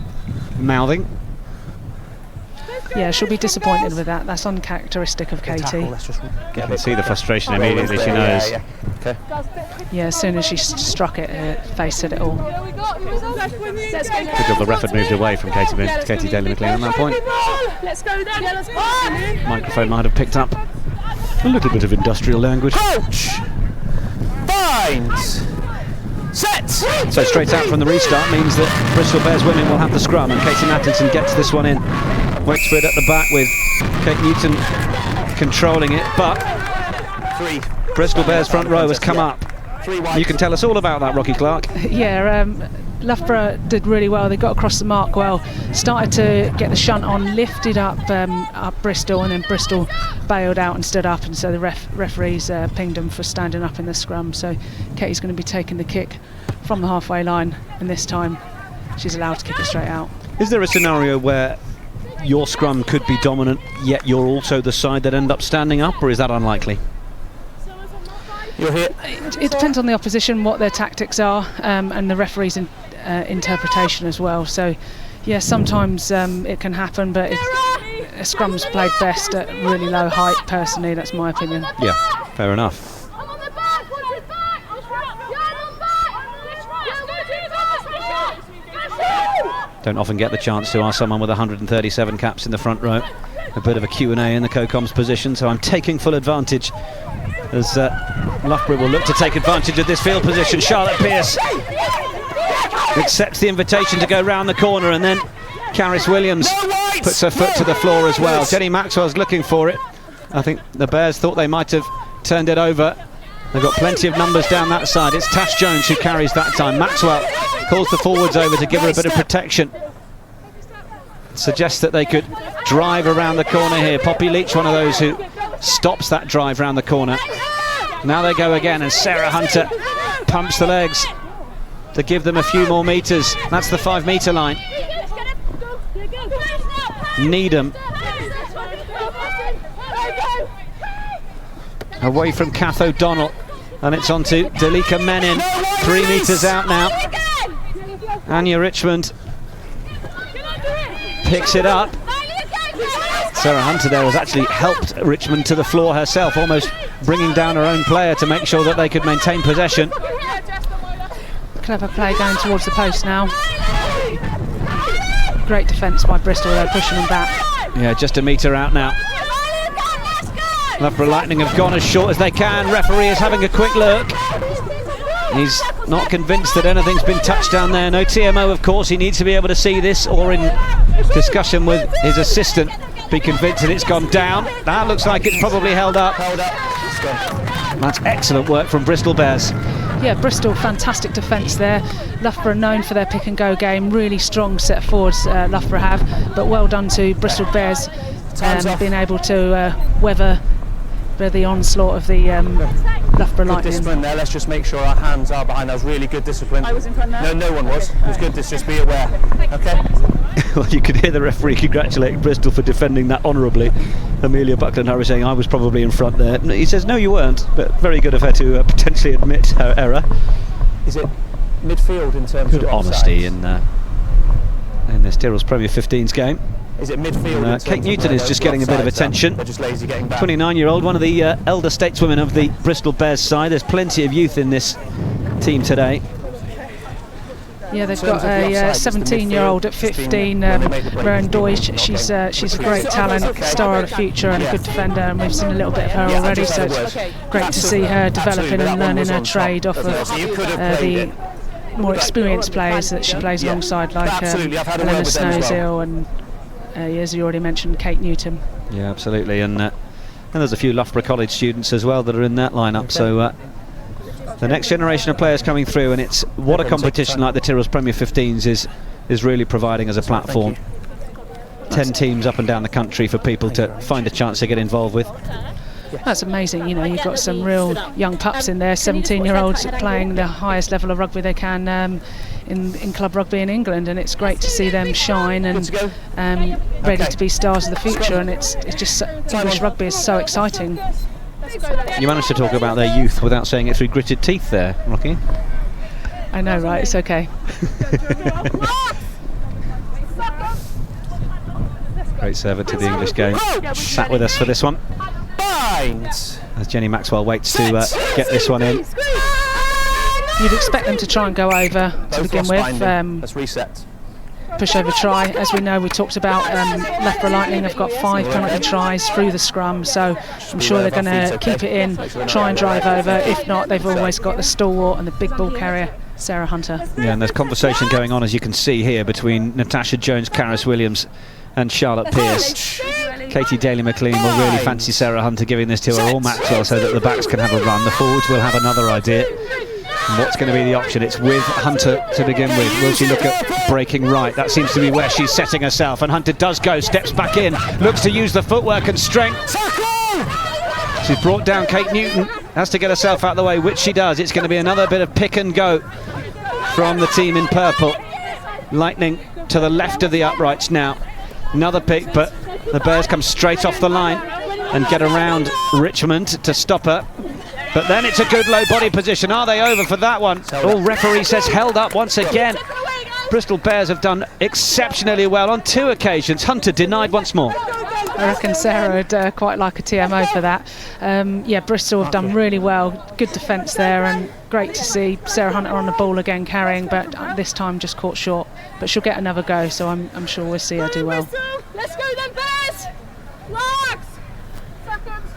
Speaker 1: mouthing.
Speaker 2: Yeah, she'll be disappointed with that. That's uncharacteristic of Katie.
Speaker 7: tackle, let's just
Speaker 1: You can see the frustration immediately. She knows.
Speaker 7: Yeah, okay.
Speaker 2: Yeah, as soon as she struck it, her face said it all.
Speaker 1: Good job the ref had moved away from Katie Daly-McLean at that point.
Speaker 6: Let's go then. Yeah, let's go.
Speaker 1: Microphone might have picked up a little bit of industrial language.
Speaker 7: Coach finds set.
Speaker 1: So straight out from the restart means that Bristol Bears women will have the scrum, and Katie Mattinson gets this one in. Waits for it at the back with Kate Newton controlling it, but Bristol Bears front row has come up. You can tell us all about that, Rocky Clark.
Speaker 2: Yeah, Loughborough did really well. They got across the mark well, started to get the shunt on, lifted up Bristol, and then Bristol bailed out and stood up, and so the referees pinged them for standing up in the scrum. So Katie's going to be taking the kick from the halfway line, and this time she's allowed to kick it straight out.
Speaker 1: Is there a scenario where your scrum could be dominant, yet you're also the side that end up standing up, or is that unlikely?
Speaker 7: You're here.
Speaker 2: It depends on the opposition, what their tactics are, and the referee's interpretation as well. So, yeah, sometimes it can happen, but a scrum's played best at really low height. Personally, that's my opinion.
Speaker 1: Yeah, fair enough. Don't often get the chance to ask someone with 137 caps in the front row a bit of a Q&A in the co-coms position, so I'm taking full advantage as Loughborough will look to take advantage of this field position. Charlotte Pearce accepts the invitation to go round the corner, and then Caris Williams puts her foot to the floor as well. Jenny Maxwell's looking for it. I think the Bears thought they might have turned it over. They've got plenty of numbers down that side. It's Tash Jones who carries that time. Maxwell calls the forwards over to give her a bit of protection. Suggests that they could drive around the corner here. Poppy Leach, one of those who stops that drive round the corner. Now they go again, and Sarah Hunter pumps the legs to give them a few more metres. That's the 5 metre line. Needham away from Kath O'Donnell, and it's on to Dalika Menin. 3 metres out now. Anya Richmond picks it up. Sarah Hunter there has actually helped Richmond to the floor herself, almost bringing down her own player to make sure that they could maintain possession.
Speaker 2: Clever play going towards the post now. Great defence by Bristol, they're pushing them back.
Speaker 1: Yeah, just a metre out now. Loughborough Lightning have gone as short as they can. Referee is having a quick look. He's not convinced that anything's been touched down there. No TMO, of course. He needs to be able to see this, or in discussion with his assistant, be convinced that it's gone down. That looks like it's probably held up. That's excellent work from Bristol Bears.
Speaker 2: Yeah, Bristol, fantastic defence there. Loughborough known for their pick and go game, really strong set of forwards Loughborough have, but well done to Bristol Bears being able to weather the onslaught of the Loughborough Lightning.
Speaker 7: Discipline there. Let's just make sure our hands are behind. That was really good discipline.
Speaker 6: I was in front there.
Speaker 7: No one was. It was good. Just be aware. Okay.
Speaker 1: Well, you could hear the referee congratulating Bristol for defending that honourably. Amelia Buckland-Harris saying, I was probably in front there. He says, no, you weren't, but very good of her to potentially admit her error.
Speaker 7: Is it midfield in terms
Speaker 1: Good
Speaker 7: of
Speaker 1: honesty
Speaker 7: offsides?
Speaker 1: in this Tyrrells Premier 15s game.
Speaker 7: Is it midfield?
Speaker 1: And, Kate Newton is just getting a bit of attention.
Speaker 7: They're just lazy getting back.
Speaker 1: 29-year-old, one of the elder stateswomen of the Bristol Bears side. There's plenty of youth in this team today.
Speaker 2: Yeah, they've got a 17-year-old at 15, Rowan Deutsch. She's a great talent, star of the future, and a good defender, and we've seen a little bit of her already, so it's great to see her developing and learning her trade off of the more experienced players that she plays alongside, like Elena Snowshill and, as you already mentioned, Kate Newton.
Speaker 1: Yeah, absolutely, and And there's a few Loughborough College students as well that are in that lineup. So the next generation of players coming through, and it's what a competition like the Tyrrells Premier 15s is really providing as a platform. 10 teams up and down the country for people to find a chance to get involved with.
Speaker 2: That's amazing. You know, you've got some real young pups in there, 17-year-olds playing the highest level of rugby they can in club rugby in England, and it's great to see them shine and ready to be stars of the future. And it's just English rugby is so exciting.
Speaker 1: You managed to talk about their youth without saying it through gritted teeth there, Rocky.
Speaker 2: I know, right? It's okay.
Speaker 1: Great servant to the English game. Sat with us for this one. As Jenny Maxwell waits to get this one in.
Speaker 2: You'd expect them to try and go over to begin with.
Speaker 7: Let's reset.
Speaker 2: Push over try. As we know, we talked about Loughborough Lightning have got 5 penalty tries through the scrum, so I'm sure they're going to keep it in, try and drive over. If not, they've always got the stalwart and the big ball carrier, Sarah Hunter.
Speaker 1: Yeah, and there's conversation going on, as you can see here, between Natasha Jones, Karis Williams and Charlotte Pearce. Katie Daly-McLean will really fancy Sarah Hunter giving this to her or Maxwell so that the backs can have a run. The forwards will have another idea. And what's going to be the option? It's with Hunter to begin with. Will she look at breaking right? That seems to be where she's setting herself, and Hunter does go, steps back in, looks to use the footwork and strength. She's brought down Kate Newton, has to get herself out of the way, which she does. It's going to be another bit of pick and go from the team in purple. Lightning to the left of the uprights now. Another pick, but the Bears come straight off the line and get around Richmond to stop her. But then it's a good low body position. Are they over for that one? Oh, referee says held up once again. Bristol Bears have done exceptionally well on 2 occasions. Hunter denied once more.
Speaker 2: I reckon Sarah would quite like a TMO for that. Yeah, Bristol have done really well. Good defence there, and great to see Sarah Hunter on the ball again carrying, but this time just caught short. But she'll get another go, so I'm sure we'll see her do well.
Speaker 6: Let's go then, Bears! Relax! Seconds.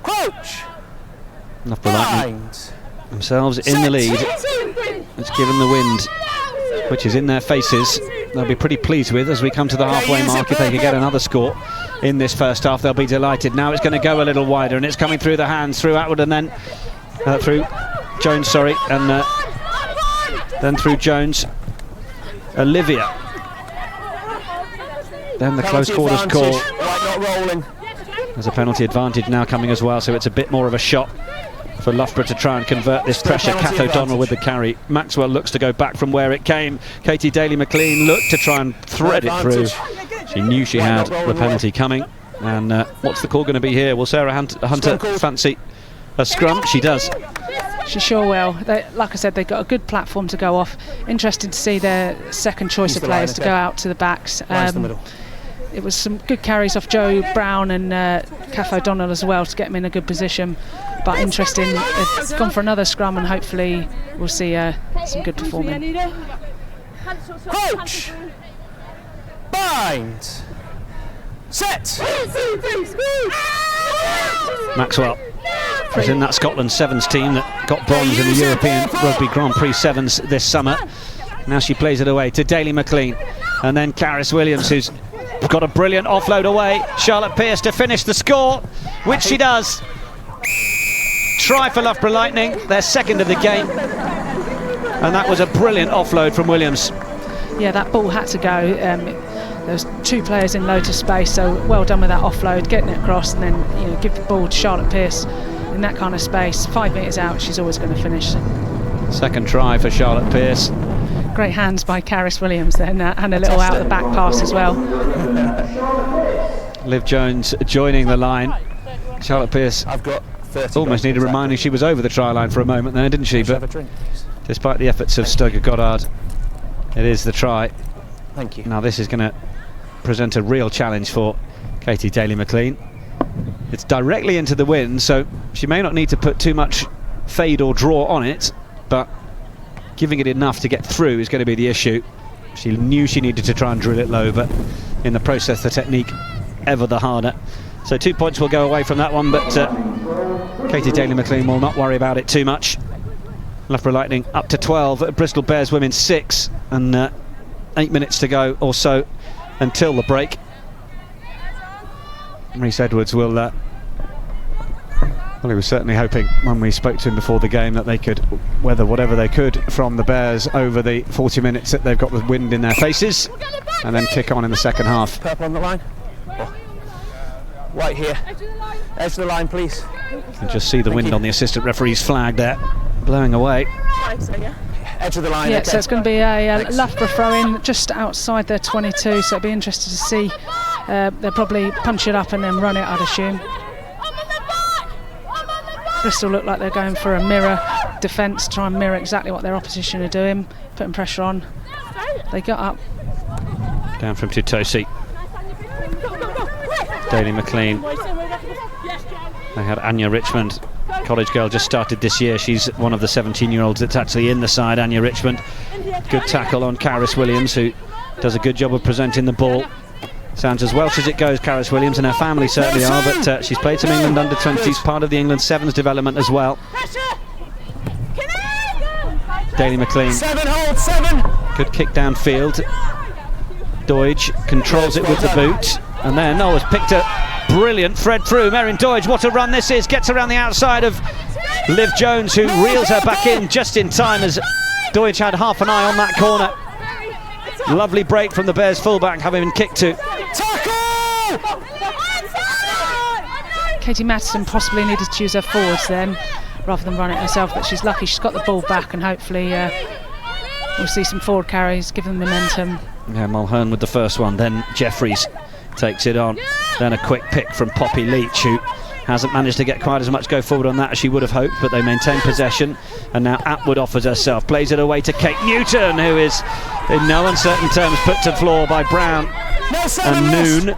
Speaker 7: Coach!
Speaker 1: Loughborough Lightning themselves in the lead. It's given the wind, which is in their faces. They'll be pretty pleased with as we come to the halfway mark. If they can get another score in this first half, they'll be delighted. Now it's going to go a little wider, and it's coming through the hands, through Atwood, and then through Jones, sorry, and then through Jones. Olivia. Then the close quarters call. There's a penalty advantage now coming as well, so it's a bit more of a shot for Loughborough to try and convert this pressure. Kath O'Donnell with the carry. Maxwell looks to go back from where it came. Katie Daly-McLean looked to try and thread it through. She knew she had the penalty coming. And what's the call going to be here? Will Sarah Hunter fancy a scrum? She does.
Speaker 2: She sure will. Like I said, they've got a good platform to go off. Interesting to see their second choice of players to go out to the backs. It was some good carries off Joe Brown and Kath O'Donnell as well to get them in a good position. But interesting, they've gone for another scrum, and hopefully we'll see some good performing.
Speaker 7: Coach! Bind! Set!
Speaker 1: Maxwell is in that Scotland Sevens team that got bronze in the European Rugby Grand Prix Sevens this summer. Now she plays it away to Daly-McLean, and then Karis Williams, who's got a brilliant offload away. Charlotte Pearce to finish the score, which she does. Try for Loughborough Lightning, their second of the game, and that was a brilliant offload from Williams.
Speaker 2: Yeah, that ball had to go. There was 2 players in loads of space, so well done with that offload, getting it across, and then give the ball to Charlotte Pearce in that kind of space. 5 metres out, she's always going to finish.
Speaker 1: Second try for Charlotte Pearce.
Speaker 2: Great hands by Karis Williams then, and a little out the back pass as well.
Speaker 1: Liv Jones joining the line. Charlotte Pearce almost needed reminding she was over the try line for a moment there, didn't she? But despite the efforts of Stoker Goddard, it is the try.
Speaker 7: Thank you.
Speaker 1: Now this is going to present a real challenge for Katie Daly-McLean. It's directly into the wind, so she may not need to put too much fade or draw on it, but giving it enough to get through is going to be the issue. She knew she needed to try and drill it low, but in the process the technique ever the harder. So 2 points will go away from that one, but Katie Daly-McLean will not worry about it too much. Loughborough Lightning up to 12, Bristol Bears women 6, and 8 minutes to go or so until the break. Rhys Edwards will well, he was certainly hoping when we spoke to him before the game that they could weather whatever they could from the Bears over the 40 minutes that they've got the wind in their faces, and then kick on in the second half.
Speaker 7: Purple on the line. Oh. White here. Edge of the line, please.
Speaker 1: You can just see the wind on the assistant referee's flag there, blowing away.
Speaker 7: Edge of the line.
Speaker 2: Yeah,
Speaker 7: okay.
Speaker 2: so it's going to be a Loughborough throw-in just outside their 22, so it'll be interesting to see. They'll probably punch it up and then run it, I'd assume. Bristol look like they're going for a mirror defence, try and mirror exactly what their opposition are doing, putting pressure on. They got up.
Speaker 1: Down from Tutosi. Daly McLean. They had Anya Richmond, college girl, just started this year. She's one of the 17-year-olds that's actually in the side, Anya Richmond. Good tackle on Karis Williams, who does a good job of presenting the ball. Sounds as Welsh as it goes, Karis Williams, and her family certainly are, but she's played some England under-20s, part of the England Sevens development as well. Daly McLean.
Speaker 7: 7, hold, 7.
Speaker 1: Good kick downfield. Doidge controls it with the boot, and then has picked a brilliant thread through. Merrin Doidge, what a run this is, gets around the outside of Liv Jones, who reels her back in just in time as Doidge had half an eye on that corner. Lovely break from the Bears fullback, having been kicked to.
Speaker 2: Katie Mattison possibly needed to use her forwards then rather than run it herself, but she's lucky she's got the ball back, and hopefully we'll see some forward carries, give them momentum.
Speaker 1: Yeah, Mulhern with the first one, then Jeffries takes it on, then a quick pick from Poppy Leach, who hasn't managed to get quite as much go forward on that as she would have hoped, but they maintain possession, and now Atwood offers herself, plays it away to Kate Newton, who is in no uncertain terms put to the floor by Brown and Noon.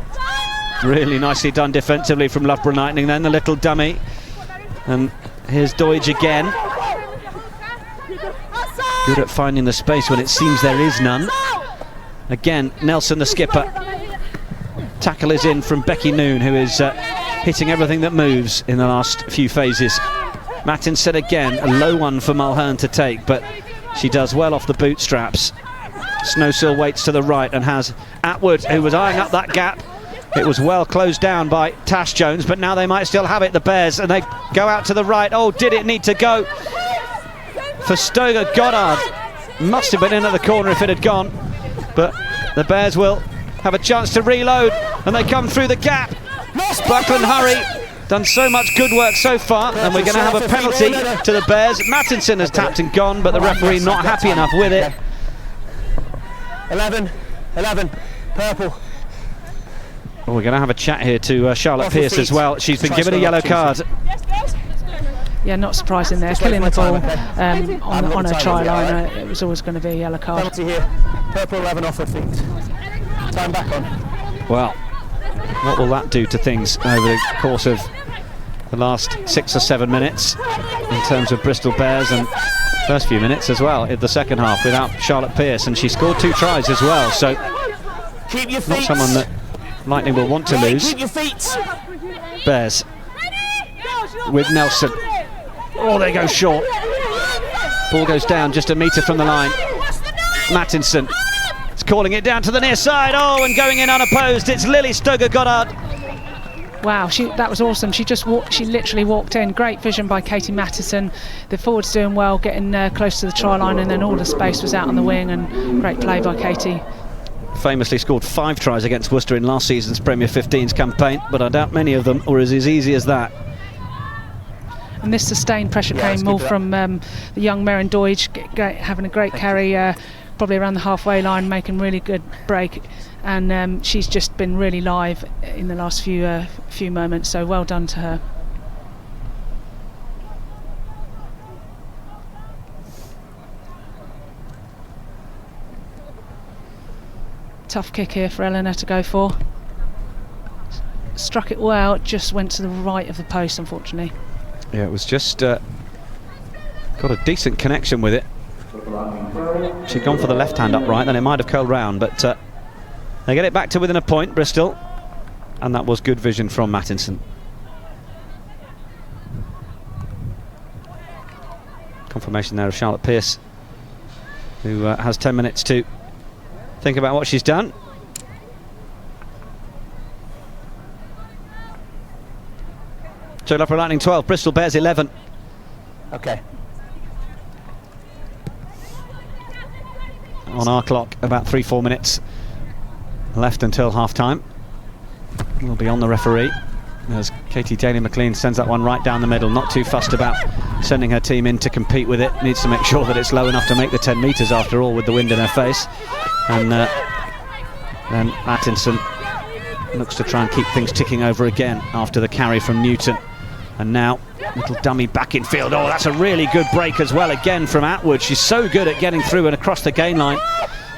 Speaker 1: Really nicely done defensively from Loughborough Lightning. Then the little dummy, and here's Doidge again, good at finding the space when it seems there is none. Again, Nelson the skipper. Tackle is in from Becky Noon, who is hitting everything that moves in the last few phases. Mattinson again, a low one for Mulhern to take, but she does well off the bootstraps. Snowsill waits to the right and has Atwood, who was eyeing up that gap. It was well closed down by Tash Jones, but now they might still have it, the Bears, and they go out to the right. Oh, did it need to go for Stoger Goddard? Must have been in at the corner if it had gone, but the Bears will have a chance to reload, and they come through the gap. Buckland Hurry done so much good work so far, and we're going to have a penalty to the Bears. Mattinson has tapped and gone, but the referee not happy enough with it.
Speaker 7: 11, purple.
Speaker 1: Well, we're going to have a chat here to Charlotte Pearce as well. She's been given a yellow card.
Speaker 2: Yeah, not surprising there, killing the ball on her try line. It was always going to be a yellow card.
Speaker 7: Penalty here, purple 11 off her feet. Time back on.
Speaker 1: Well, what will that do to things over the course of the last 6 or 7 minutes in terms of Bristol Bears, and first few minutes as well in the second half without Charlotte Pearce, and she scored 2 tries as well, so not someone that Lightning will want to lose.
Speaker 7: Keep your feet.
Speaker 1: Bears with Nelson. Oh, they go short. Ball goes down just a metre from the line. Mattinson is calling it down to the near side. Oh, and going in unopposed, it's Lily Stoger Goddard.
Speaker 2: Wow, that was awesome. She literally walked in. Great vision by Katie Mattison. The forwards doing well, getting close to the try line, and then all the space was out on the wing, and great play by Katie.
Speaker 1: Famously scored 5 tries against Worcester in last season's Premier 15s campaign, but I doubt many of them were as easy as that.
Speaker 2: And this sustained pressure came more from the young Merrin Doidge, having a great carry, probably around the halfway line, making really good break, and she's just been really live in the last few moments, so well done to her. Tough kick here for Eleanor to go for. Struck it well, just went to the right of the post, unfortunately.
Speaker 1: Yeah, it was just got a decent connection with it. She'd gone for the left hand upright, then it might have curled round, but they get it back to within a point, Bristol, and that was good vision from Mattinson. Confirmation there of Charlotte Pearce, who has 10 minutes to think about what she's done. So Loughborough Lightning 12, Bristol Bears 11.
Speaker 7: Okay.
Speaker 1: On our clock, about 3-4 minutes left until half-time. We'll be on the referee as Katie Daly-McLean sends that one right down the middle, not too fussed about sending her team in to compete with it. Needs to make sure that it's low enough to make the 10 metres after all, with the wind in her face. And then Atkinson looks to try and keep things ticking over again after the carry from Newton. And now, little dummy back in field. Oh, that's a really good break as well, again from Atwood. She's so good at getting through and across the gain line.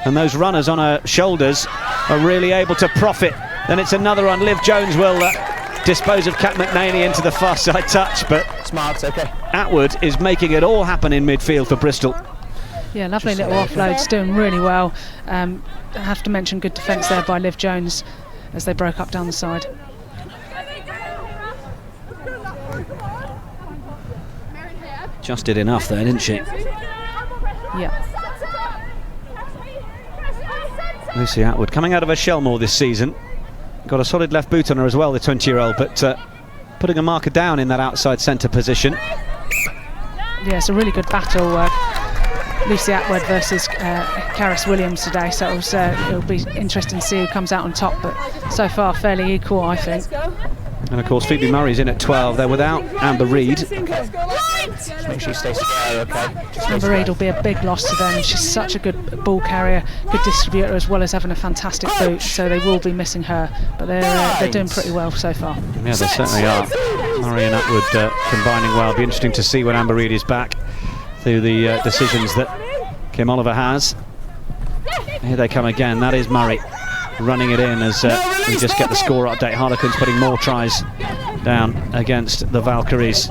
Speaker 1: And those runners on her shoulders are really able to profit. Then it's another one. Liv Jones will dispose of Kat McNaney into the far side touch, but
Speaker 7: Smart, okay.
Speaker 1: Atwood is making it all happen in midfield for Bristol.
Speaker 2: Yeah, lovely little offloads, doing really well. I have to mention good defence there by Liv Jones as they broke up down the side.
Speaker 1: Just did enough there, didn't she?
Speaker 2: Yeah.
Speaker 1: Lucy Atwood coming out of her shell more this season. Got a solid left boot on her as well, the 20-year-old, but putting a marker down in that outside centre position.
Speaker 2: Yeah, it's a really good battle, Lucy Atwood versus Karis Williams today, so it'll be interesting to see who comes out on top, but so far fairly equal, I think.
Speaker 1: And of course Phoebe Murray's in at 12. They're without Amber Reid.
Speaker 7: Just make sure she stays together, okay?
Speaker 2: Amber Reid will be a big loss to them. She's such a good ball carrier, good distributor, as well as having a fantastic boot, so they will be missing her, but they're doing pretty well so far.
Speaker 1: Yeah, they certainly are. Murray and Atwood combining well. Be interesting to see when Amber Reid is back through the decisions that Kim Oliver has. Here they come again. That is Murray running it in as we just get the score update. Harlequins putting more tries down against the Valkyries.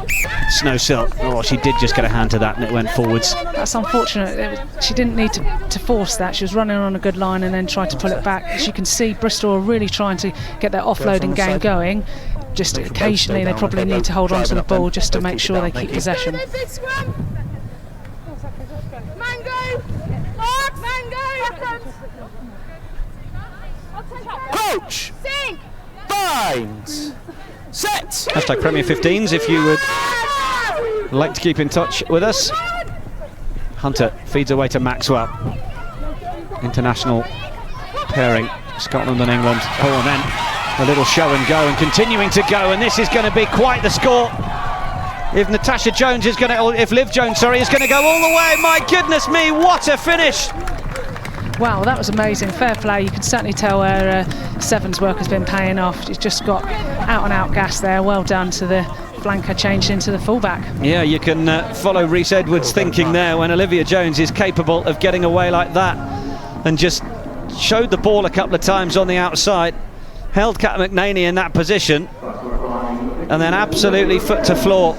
Speaker 1: Snow Silk, oh, she did just get a hand to that and it went forwards.
Speaker 2: That's unfortunate. She didn't need to force that. She was running on a good line and then tried to pull it back. As you can see, Bristol are really trying to get their offloading game going. Just occasionally they probably need to hold on to the ball just to make sure they keep possession.
Speaker 7: Coach! Binds! Set!
Speaker 1: Hashtag Premier 15s if you would like to keep in touch with us. Hunter feeds away to Maxwell. International pairing, Scotland and England. Oh, and then a little show and go and continuing to go, and this is going to be quite the score. If Natasha Jones is going to, or if Liv Jones, sorry, is going to go all the way. My goodness me, what a finish!
Speaker 2: Wow, that was amazing. Fair play. You can certainly tell her Sevens work has been paying off. She's just got out-and-out gas there. Well done to the flanker, changed into the fullback. Yeah, you can follow Rhys Edwards' thinking there when Olivia Jones is capable of getting away like that, and just showed the ball a couple of times on the outside, held Kat McNaney in that position, and then absolutely foot to floor,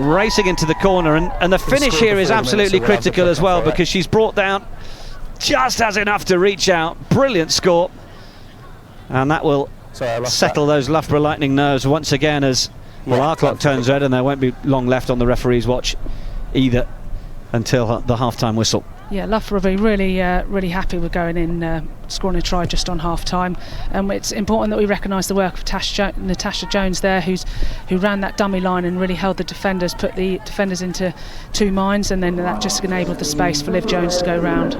Speaker 2: racing into the corner. And the finish here is absolutely critical as well, because she's brought down just has enough to reach out. Brilliant score, and that will settle those Loughborough Lightning nerves once again as well. Our clock turns red and there won't be long left on the referee's watch either until the half-time whistle. Yeah, Loughborough will be really happy with going in, scoring a try just on half-time. It's important that we recognise the work of Natasha Jones there, who ran that dummy line and really held the defenders, put the defenders into two minds, and then that just enabled the space for Liv Jones to go round.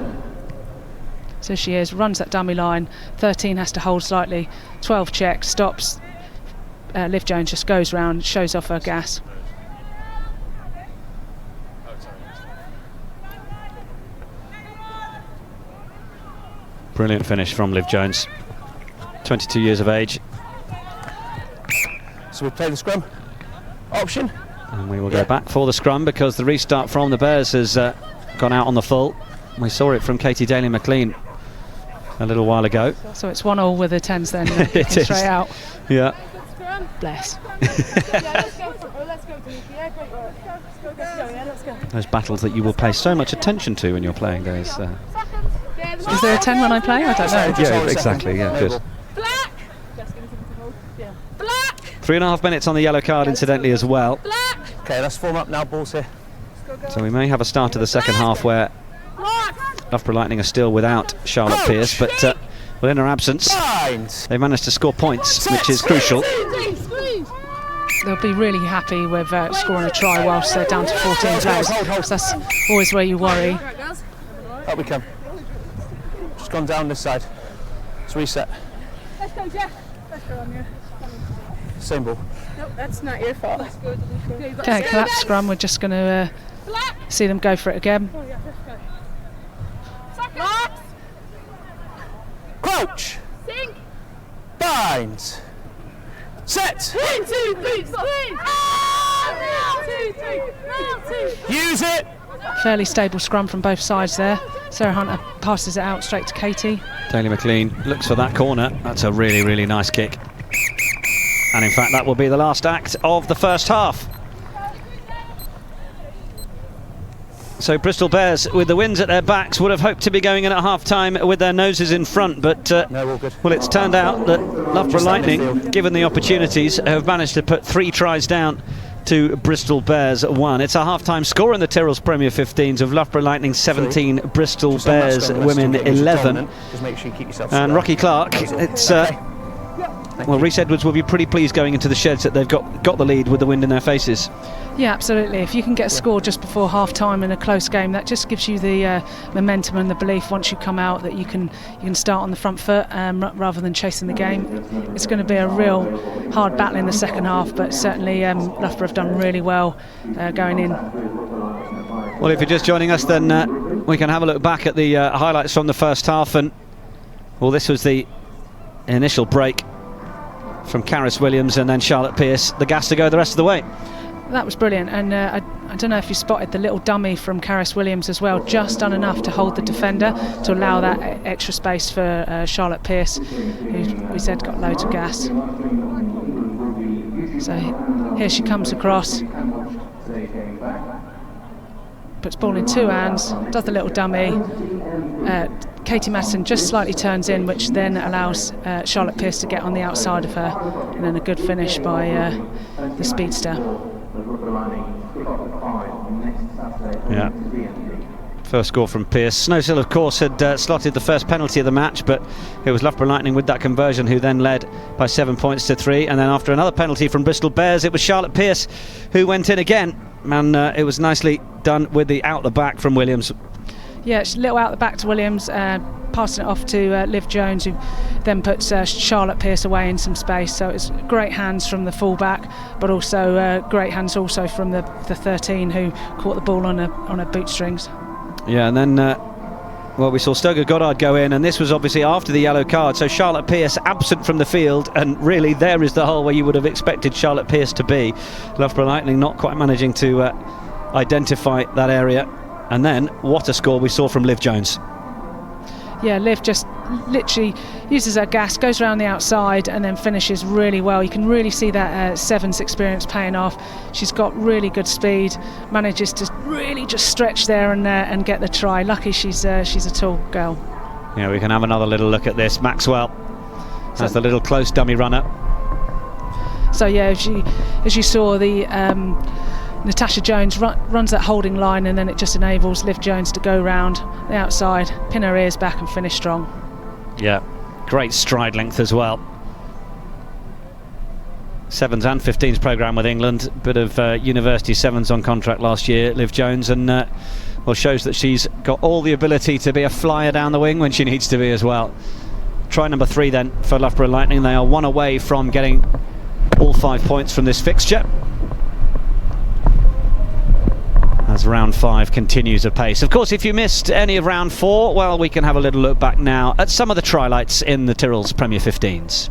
Speaker 2: So she is, runs that dummy line, 13 has to hold slightly, 12 checks, stops, Liv Jones just goes round, shows off her gas. Brilliant finish from Liv Jones, 22 years of age.
Speaker 7: So we play the scrum option,
Speaker 1: and we will go back for the scrum because the restart from the Bears has gone out on the full. We saw it from Katie Daly-McLean a little while ago. So it's 1-1 with the 10s then, it is. Straight out. Yeah. Bless. Those battles that you will pay so much attention to when you're playing those. Is there a 10 when I play? I don't know. Yeah, exactly. Yeah, good. Black. 3.5 minutes on the yellow card, incidentally, as well.
Speaker 7: Okay, let's form up now. Balls here.
Speaker 1: So we may have a start to the second half where Loughborough Lightning are still without Charlotte Pearce, but within her absence, they managed to score points, which is crucial.
Speaker 2: they'll be really happy with scoring a try whilst they're down to 14 players. So that's always where you worry.
Speaker 7: Up we come. Just gone down this side. Let's reset.
Speaker 6: Let's go, Jeff. Let's go on you.
Speaker 7: Same ball.
Speaker 6: Nope, that's not your fault. That's good.
Speaker 2: Okay, collapse scrum. We're just going to see them go for it again.
Speaker 6: Oh, yeah, let's go. Seconds.
Speaker 7: Crouch.
Speaker 6: Sink.
Speaker 7: Binds. Set.
Speaker 6: 1, 2, 3, stop. 1, 2, 3. 1, 2.
Speaker 7: Use it.
Speaker 2: Fairly stable scrum from both sides there. Sarah Hunter passes it out straight to Katie.
Speaker 1: Daly McLean looks for that corner. That's a really, really nice kick. And in fact, that will be the last act of the first half. So Bristol Bears, with the winds at their backs, would have hoped to be going in at half-time with their noses in front, but
Speaker 7: No, all good.
Speaker 1: well, it's turned out that Loughborough Lightning, given the opportunities, have managed to put 3 tries down to Bristol Bears 1. It's a half-time score in the Tyrrells Premier 15s of Loughborough Lightning 17, Bristol
Speaker 7: Just on that
Speaker 1: Bears
Speaker 7: scrum,
Speaker 1: women
Speaker 7: let's do it.
Speaker 1: 11.
Speaker 7: Dominant. Just make sure you keep yourself
Speaker 1: And
Speaker 7: square.
Speaker 1: Rocky Clark, it's well, Rhys Edwards will be pretty pleased going into the sheds that they've got the lead with the wind in their faces.
Speaker 2: Yeah, absolutely. If you can get a score just before half-time in a close game, that just gives you the momentum and the belief once you come out that you can start on the front foot rather than chasing the game. It's going to be a real hard battle in the second half, but certainly Loughborough have done really well going in.
Speaker 1: Well, if you're just joining us, then we can have a look back at the highlights from the first half. And well, this was the initial break from Caris Williams and then Charlotte Pearce, the gas to go the rest of the way.
Speaker 2: That was brilliant, and I don't know if you spotted the little dummy from Caris Williams as well, just done enough to hold the defender to allow that extra space for Charlotte Pearce, who we said got loads of gas. So here she comes across, puts ball in 2 hands, does the little dummy. Katie Madison just slightly turns in, which then allows Charlotte Pearce to get on the outside of her, and then a good finish by the speedster.
Speaker 1: Yeah. First score from Pearce. Snowsill, of course, had slotted the first penalty of the match, but it was Loughborough Lightning with that conversion who then led by 7 points to 3. And then after another penalty from Bristol Bears, it was Charlotte Pearce who went in again. And it was nicely done with the out the back from Williams.
Speaker 2: Yeah, it's a little out the back to Williams, passing it off to Liv Jones, who then puts Charlotte Pearce away in some space. So it's great hands from the fullback, but also great hands also from the 13 who caught the ball on her bootstrings. Yeah,
Speaker 1: and then well, we saw Stoker Goddard go in, and this was obviously after the yellow card. So Charlotte Pearce absent from the field, and really there is the hole where you would have expected Charlotte Pearce to be. Loughborough Lightning not quite managing to identify that area. And then what a score we saw from Liv Jones.
Speaker 2: Yeah, Liv just literally uses her gas, goes around the outside and then finishes really well. You can really see that sevens experience paying off. She's got really good speed, manages to really just stretch there and get the try. Lucky she's a tall girl.
Speaker 1: Yeah, we can have another little look at this. Maxwell has the little close dummy runner.
Speaker 2: So yeah, as you saw, the Natasha Jones runs that holding line, and then it just enables Liv Jones to go round the outside, pin her ears back and finish strong.
Speaker 1: Yeah, great stride length as well. 7s and 15s programme with England, bit of university 7s on contract last year, Liv Jones, and well, shows that she's got all the ability to be a flyer down the wing when she needs to be as well. Try number 3 then for Loughborough Lightning. They are 1 away from getting all 5 points from this fixture, as round 5 continues apace. Of course, if you missed any of round 4, well, we can have a little look back now at some of the try-lights in the Tyrrells Premier 15s.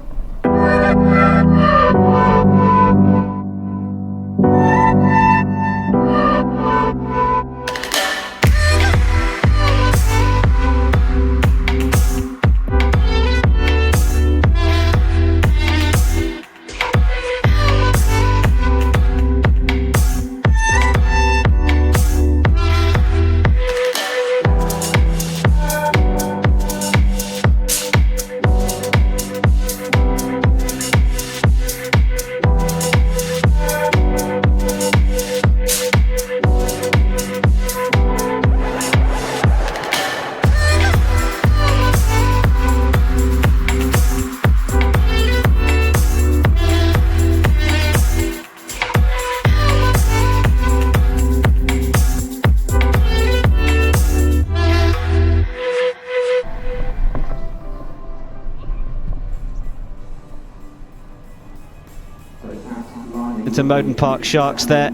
Speaker 1: Moden Park Sharks there.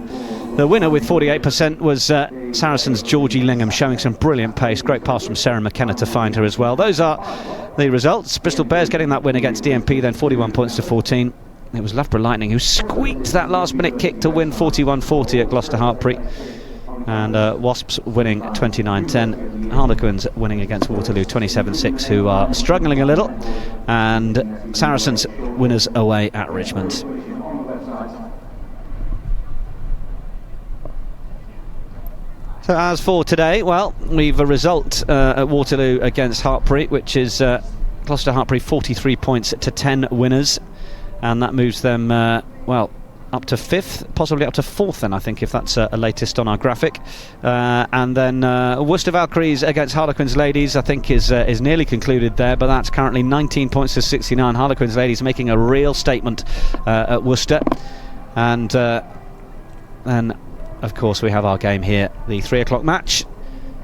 Speaker 1: The winner with 48% was Saracens' Georgie Lingham, showing some brilliant pace. Great pass from Sarah McKenna to find her as well. Those are the results. Bristol Bears getting that win against DMP, then 41 points to 14. It was Loughborough Lightning who squeaked that last-minute kick to win 41-40 at Gloucester Hartpury. And Wasps winning 29-10. Harlequins winning against Waterloo 27-6, who are struggling a little. And Saracens winners away at Richmond. So as for today, well, we've a result at Waterloo against Hartpury, which is Gloucester Hartpury 43 points to 10 winners, and that moves them well up to 5th, possibly up to 4th then, I think, if that's a latest on our graphic. And then Worcester Valkyries against Harlequins Ladies, I think is nearly concluded there, but that's currently 19 points to 69. Harlequins Ladies making a real statement at Worcester. And then of course we have our game here, the 3 o'clock match,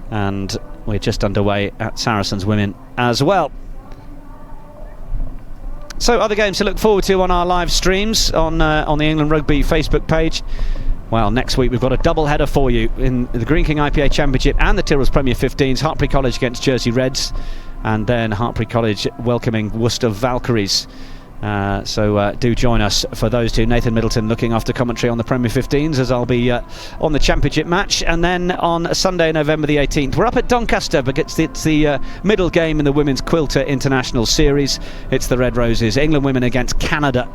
Speaker 1: and we're just underway at Saracens Women as well. So other games to look forward to on our live streams on the England Rugby Facebook page. Well, next week we've got a double header for you in the Green King IPA Championship and the Tyrrells Premier 15s. Hartpury College against Jersey Reds, and then Hartpury College welcoming Worcester Valkyries. So do join us for those two. Nathan Middleton looking after commentary on the Premier 15s, as I'll be on the Championship match. And then on Sunday, November the 18th, we're up at Doncaster, but it's the middle game in the Women's Quilter International Series. It's the Red Roses, England women against Canada.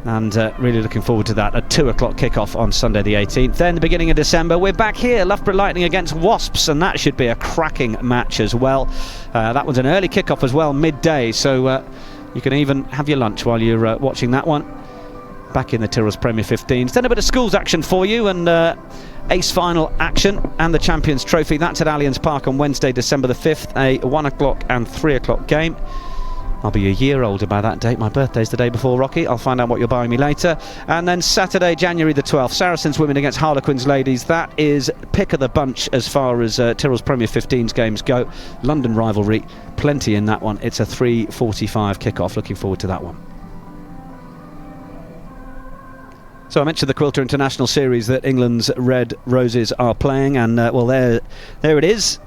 Speaker 1: And really looking forward to that. A 2 o'clock kickoff on Sunday the 18th. Then the beginning of December, we're back here, Loughborough Lightning against Wasps, and that should be a cracking match as well. That one's an early kickoff as well, midday, so you can even have your lunch while you're watching that one. Back in the Tyrrells Premier 15s. Then a bit of schools action for you, and ace final action and the Champions Trophy. That's at Allianz Park on Wednesday, December the 5th, a 1 o'clock and 3 o'clock game. I'll be a year older by that date. My birthday's the day before, Rocky. I'll find out what you're buying me later. And then Saturday, January the 12th, Saracens Women against Harlequins Ladies. That is pick of the bunch as far as Tyrrells Premier 15s games go. London rivalry, plenty in that one. It's a 3:45 kickoff. Looking forward to that one. So I mentioned the Quilter International Series that England's Red Roses are playing, and well, there it is.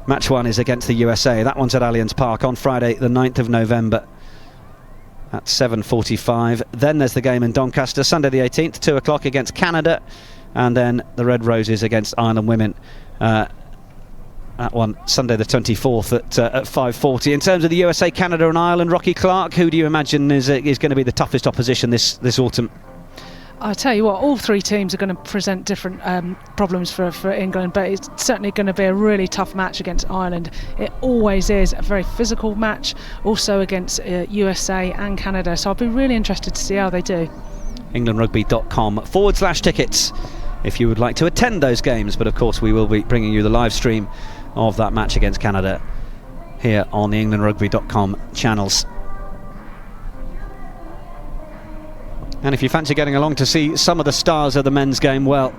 Speaker 1: Match 1 is against the USA. That one's at Allianz Park on Friday the 9th of November at 7:45. Then there's the game in Doncaster, Sunday the 18th, 2 o'clock against Canada. And then the Red Roses against Ireland Women. That one, Sunday the 24th at 5:40. In terms of the USA, Canada and Ireland, Rocky Clark, who do you imagine is going to be the toughest opposition this autumn?
Speaker 2: I tell you what, all three teams are going to present different problems for England, but it's certainly going to be a really tough match against Ireland. It always is a very physical match, also against USA and Canada, so I'll be really interested to see how they do. englandrugby.com/tickets if you would like to attend those games, but of course we will be bringing you the live stream of that match against Canada here on the englandrugby.com channels. And if you fancy getting along to see some of the stars of the men's game, well,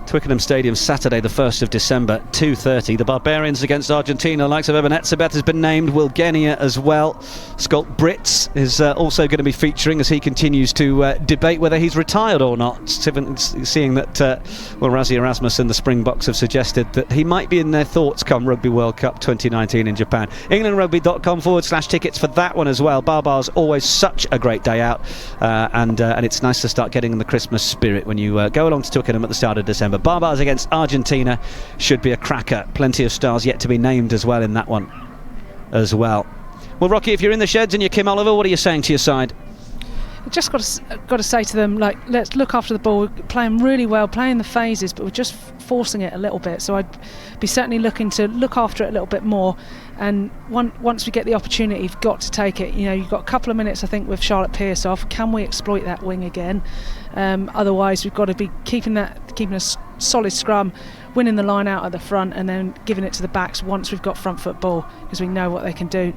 Speaker 2: Twickenham Stadium, Saturday the 1st of December, 2:30. The Barbarians against Argentina. Likes of Evan Etzebeth has been named, Will Genia as well. Scott Brits is also going to be featuring as he continues to debate whether he's retired or not, seeing that well, Razzie Erasmus and the Springboks have suggested that he might be in their thoughts come Rugby World Cup 2019 in Japan. englandrugby.com/tickets for that one as well. Barbar's always such a great day out, and it's nice to start getting in the Christmas spirit when you go along to Twickenham at the start of December. Barbars against Argentina should be a cracker. Plenty of stars yet to be named as well in that one as well. Well, Rocky, if you're in the sheds and you're Kim Oliver, what are you saying to your side? Just got to say to them, like, let's look after the ball. We're playing really well, playing the phases, but we're just forcing it a little bit. So I'd be certainly looking to look after it a little bit more. And once we get the opportunity, you've got to take it. You know, you've got a couple of minutes, I think, with Charlotte Pearce off. Can we exploit that wing again? Otherwise, we've got to be keeping a solid scrum, winning the line out at the front, and then giving it to the backs once we've got front foot ball, because we know what they can do.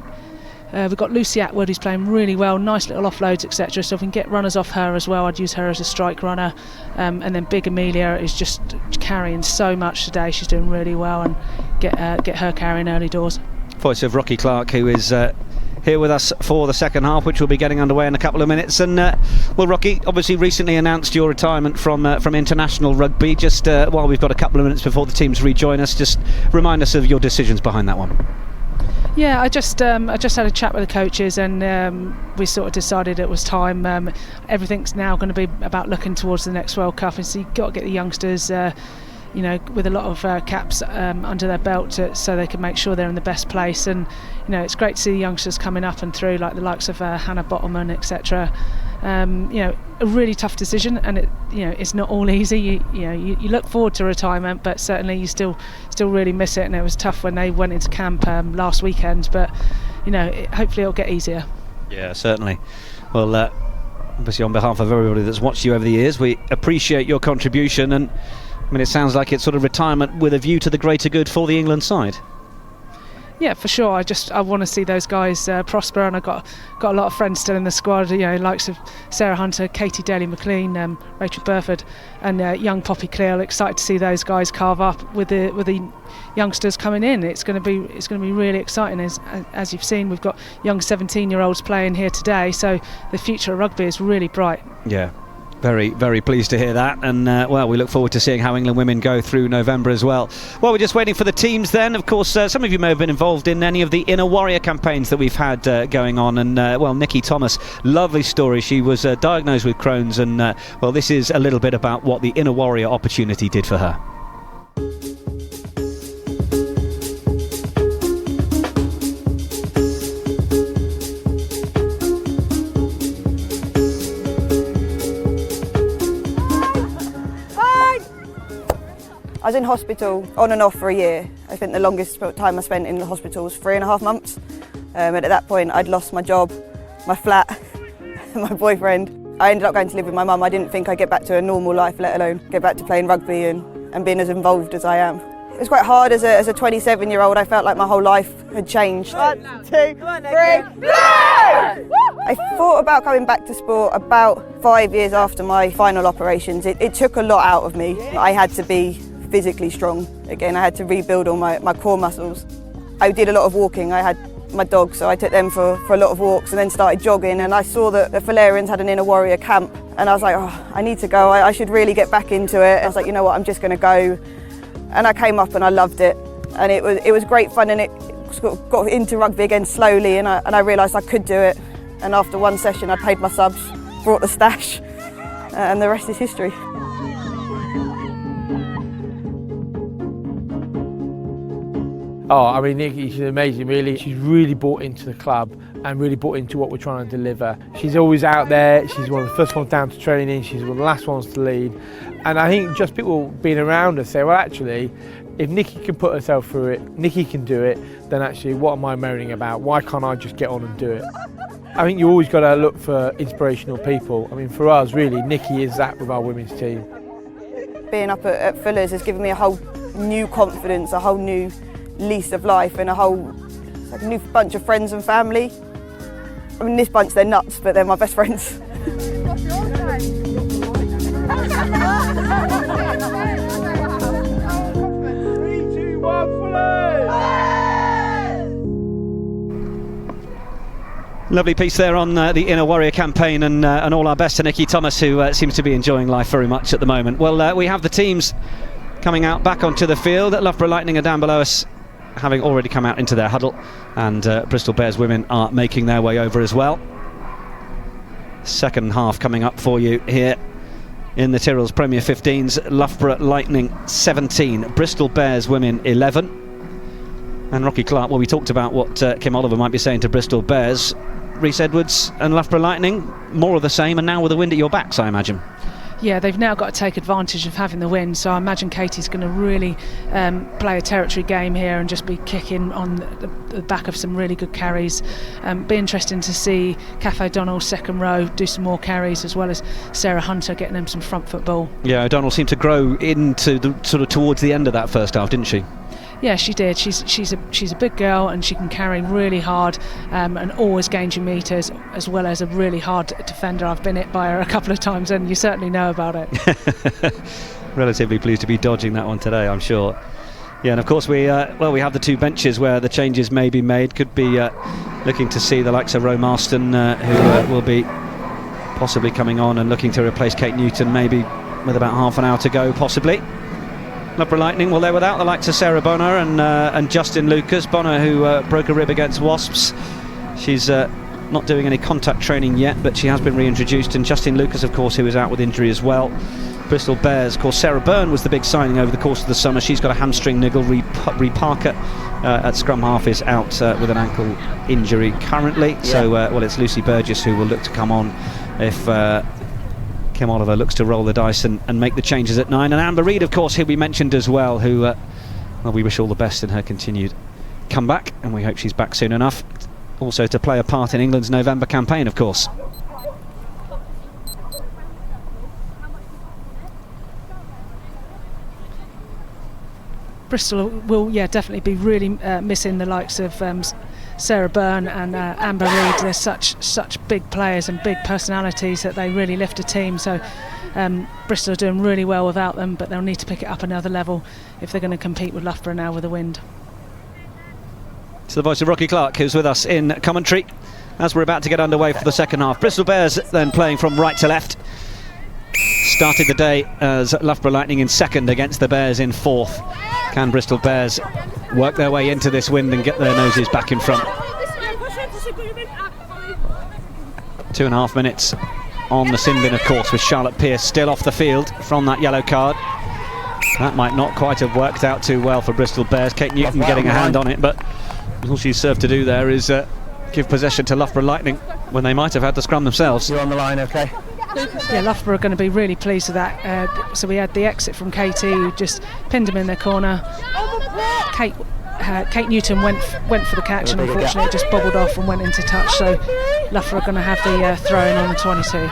Speaker 2: We've got Lucy Atwood, who's playing really well, nice little offloads, etc. So if we can get runners off her as well, I'd use her as a strike runner. And then Big Amelia is just carrying so much today. She's doing really well, and get her carrying early doors.
Speaker 1: Voice of Rocky Clark, who is here with us for the second half, which will be getting underway in a couple of minutes. And well, Rocky, obviously recently announced your retirement from international rugby. Just while we've got a couple of minutes before the teams rejoin us, just remind us of your decisions behind that one.
Speaker 2: Yeah, I just had a chat with the coaches, and we sort of decided it was time. Everything's now going to be about looking towards the next World Cup, and so you've got to get the youngsters with a lot of caps under their belt so they can make sure they're in the best place. And it's great to see the youngsters coming up and through, like the likes of Hannah Bottomman, etc. A really tough decision, and it's not all easy. You look forward to retirement, but certainly you still really miss it. And it was tough when they went into camp last weekend, but hopefully it'll get easier.
Speaker 1: Yeah, certainly. Well, obviously on behalf of everybody that's watched you over the years, we appreciate your contribution. And I mean, it sounds like it's sort of retirement with a view to the greater good for the England side.
Speaker 2: Yeah, for sure. I want to see those guys prosper, and I've got a lot of friends still in the squad. Likes of Sarah Hunter, Katie Daly-McLean, Rachel Burford, and young Poppy Clear. Excited to see those guys carve up with the youngsters coming in. It's going to be really exciting. As you've seen, we've got young 17-year-olds playing here today, so the future of rugby is really bright.
Speaker 1: Yeah. Very, very pleased to hear that, and well, we look forward to seeing how England women go through November as well. Well, we're just waiting for the teams then. Of course, some of you may have been involved in any of the Inner Warrior campaigns that we've had going on, and well, Nikki Thomas, lovely story. She was diagnosed with Crohn's, and well, this is a little bit about what the Inner Warrior opportunity did for her.
Speaker 8: I was in hospital on and off for a year. I think the longest time I spent in the hospital was 3.5 months. And at that point I'd lost my job, my flat, my boyfriend. I ended up going to live with my mum. I didn't think I'd get back to a normal life, let alone get back to playing rugby and being as involved as I am. It was quite hard as a 27-year-old. I felt like my whole life had changed. 1, 2, 3, I thought about coming back to sport about 5 years after my final operations. It took a lot out of me. I had to be physically strong again. I had to rebuild all my core muscles. I did a lot of walking. I had my dogs, so I took them for a lot of walks, and then started jogging, and I saw that the Falerians had an Inner Warrior camp, and I was like, oh, I need to go. I should really get back into it. I was like, you know what, I'm just going to go. And I came up and I loved it, and it was great fun, and it got into rugby again slowly, and I realised I could do it. And after one session I paid my subs, brought the stash, and the rest is history.
Speaker 9: Oh, I mean, Nikki, she's amazing, really. She's really bought into the club and really bought into what we're trying to deliver. She's always out there. She's one of the first ones down to training. She's one of the last ones to lead. And I think just people being around her say, well, actually, if Nikki can put herself through it, Nikki can do it, then actually, what am I moaning about? Why can't I just get on and do it? I think you always got to look for inspirational people. I mean, for us, really, Nikki is that with our women's team.
Speaker 8: Being up at Fuller's has given me a whole new confidence, a whole new lease of life, and a new bunch of friends and family. I mean, this bunch, they're nuts, but they're my best friends.
Speaker 1: Lovely piece there on the Inner Warrior campaign, and all our best to Nikki Thomas, who seems to be enjoying life very much at the moment. Well, we have the teams coming out back onto the field. Loughborough Lightning are down below us, having already come out into their huddle, and Bristol Bears women are making their way over as well. Second half coming up for you here in the Tyrrells Premier 15s. Loughborough Lightning 17, Bristol Bears women 11. And Rocky Clark, well, we talked about what Kim Oliver might be saying to Bristol Bears. Rhys Edwards and Loughborough Lightning, more of the same, and now with the wind at your backs, I imagine.
Speaker 2: Yeah, they've now got to take advantage of having the win, so I imagine Katie's going to really play a territory game here and just be kicking on the back of some really good carries. Be interesting to see Kath O'Donnell, second row, do some more carries, as well as Sarah Hunter getting them some front foot ball. Yeah,
Speaker 1: O'Donnell seemed to grow into the sort of towards the end of that first half, didn't she?
Speaker 2: Yeah, she did. She's a big girl, and she can carry really hard and always gains you meters, as well as a really hard defender. I've been hit by her a couple of times, and you certainly know about it.
Speaker 1: Relatively pleased to be dodging that one today, I'm sure. Yeah, and of course we have the two benches where the changes may be made. Could be looking to see the likes of Roe Marston, who will be possibly coming on and looking to replace Kate Newton, maybe with about half an hour to go, possibly. Loughborough Lightning, well, they're without the likes of Sarah Bonner and Justin Lucas. Bonner, who broke a rib against Wasps. She's not doing any contact training yet, but she has been reintroduced. And Justin Lucas, of course, who is out with injury as well. Bristol Bears, of course, Sarah Byrne was the big signing over the course of the summer. She's got a hamstring niggle. Ree Parker at scrum half is out with an ankle injury currently. Yeah. So, well, it's Lucy Burgess who will look to come on if Kim Oliver looks to roll the dice and make the changes at 9. And Amber Reid, of course, who we mentioned as well, who, well, we wish all the best in her continued comeback, and we hope she's back soon enough. Also to play a part in England's November campaign, of course.
Speaker 2: Bristol will, definitely be really missing the likes of Sarah Byrne and Amber Reid. They're such big players and big personalities that they really lift a team. So Bristol are doing really well without them, but they'll need to pick it up another level if they're going to compete with Loughborough now with the wind.
Speaker 1: To the voice of Rocky Clark, who's with us in commentary as we're about to get underway for the second half. Bristol Bears then playing from right to left. Started the day as Loughborough Lightning in second against the Bears in fourth. Can Bristol Bears work their way into this wind and get their noses back in front? 2.5 minutes on the sin bin, of course, with Charlotte Pearce still off the field from that yellow card. That might not quite have worked out too well for Bristol Bears. Kate Newton getting a hand on it, but all she's served to do there is give possession to Loughborough Lightning when they might have had the scrum themselves.
Speaker 7: You're on the line, okay?
Speaker 2: Yeah, Loughborough are going to be really pleased with that. So we had the exit from Katie, who just pinned him in their corner. Kate Newton went for the catch, and unfortunately it just bobbled off and went into touch. So Loughborough are going to have the throw-in on the 22.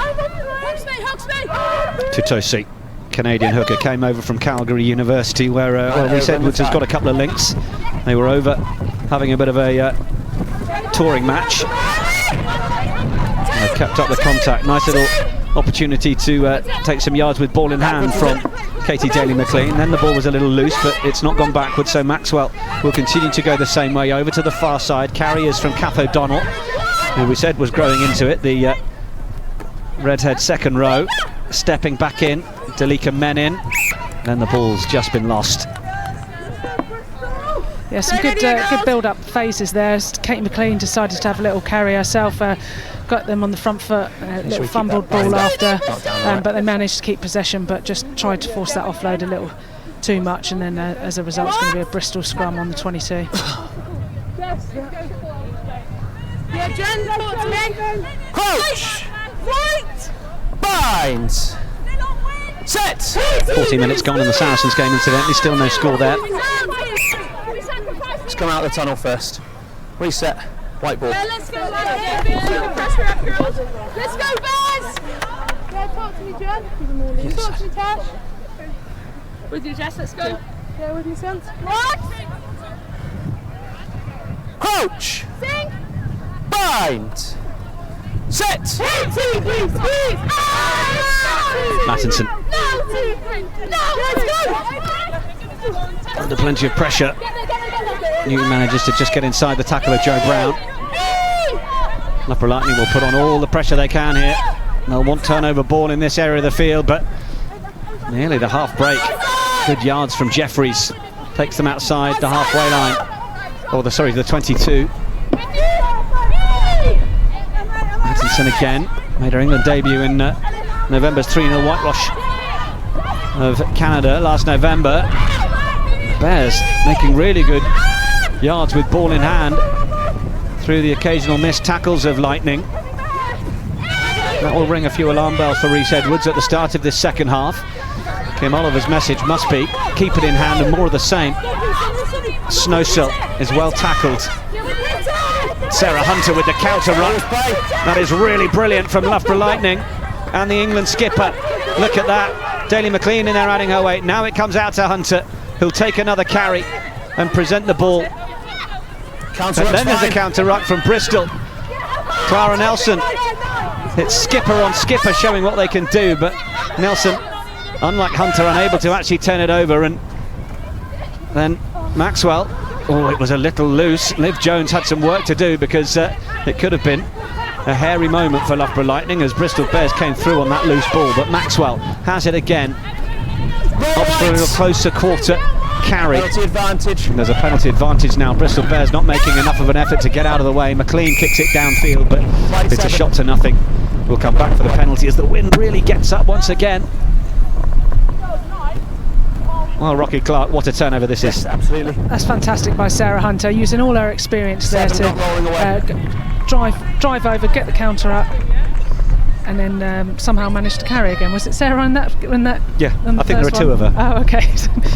Speaker 1: Tutosi, Canadian hooker, came over from Calgary University, where well, Reese Edwards has got a couple of links. They were over having a bit of a touring match. And they've kept up the contact. Nice little opportunity to take some yards with ball in hand from Katie Daly-McLean. Then the ball was a little loose, but it's not gone backwards, so Maxwell will continue to go the same way over to the far side. Carriers from Kath O'Donnell, who we said was growing into it, the redhead second row, stepping back in. Dalika Menin, then the ball's just been lost.
Speaker 2: Yeah, some good build-up phases there. Katie McLean decided to have a little carry herself, got them on the front foot, little fumbled ball after, but they managed to keep possession, but just tried to force that offload a little too much, and then as a result it's going to be a Bristol scrum on the 22.
Speaker 6: Yeah, Jen, talk to me.
Speaker 7: Coach!
Speaker 6: Right!
Speaker 7: Binds! Set!
Speaker 1: 40 minutes gone in the Saracens game, incidentally, still no score there.
Speaker 7: Let's come out of the tunnel first. Reset. White ball.
Speaker 6: Yeah, let's go, pressure up, girls. Let's go, Bears! Yeah, talk to me, Jen. Yes. Talk to me, Tash. With you, Jess, let's go. Yeah, with you, son. Right!
Speaker 7: Coach!
Speaker 6: Sing!
Speaker 7: Bind! Set!
Speaker 6: 1, 2, 3, squeeze!
Speaker 1: Mattinson.
Speaker 6: 1, 2, 3, no, let's go!
Speaker 1: Under plenty of pressure. Newton manages to just get inside the tackle of Joe Brown. Loughborough Lightning will put on all the pressure they can here. They'll want turnover ball in this area of the field, but nearly the half break. Good yards from Jeffries. Takes them outside the halfway line. Or the 22. Mattinson again. Made her England debut in November's 3-0 whitewash of Canada last November. Bears making really good yards with ball in hand through the occasional missed tackles of Lightning. That will ring a few alarm bells for Reese Edwards at the start of this second half. Kim Oliver's message must be keep it in hand and more of the same. Snowsill is well tackled. Sarah Hunter with the counter ruck. That is really brilliant from Loughborough Lightning and the England skipper. Look at that. Daly-McLean in there adding her weight. Now it comes out to Hunter, who'll take another carry and present the ball. And then there's a counter ruck from Bristol. Clara Nelson. It's skipper on skipper showing what they can do, but Nelson, unlike Hunter, unable to actually turn it over, and then Maxwell Oh, it was a little loose. Liv Jones had some work to do because it could have been a hairy moment for Loughborough Lightning as Bristol Bears came through on that loose ball. But Maxwell has it again. Opts for a little closer quarter carry.
Speaker 7: Penalty advantage.
Speaker 1: There's a penalty advantage now. Bristol Bears not making enough of an effort to get out of the way. McLean kicks it downfield, but it's a shot to nothing. We'll come back for the penalty as the wind really gets up once again. Well, Rocky Clark, what a turnover this is.
Speaker 7: Absolutely.
Speaker 2: That's fantastic by Sarah Hunter, using all her experience there to drive over, get the counter up, and then somehow manage to carry again. Was it Sarah in that?
Speaker 1: Yeah, I think there are two of her.
Speaker 2: Oh, okay.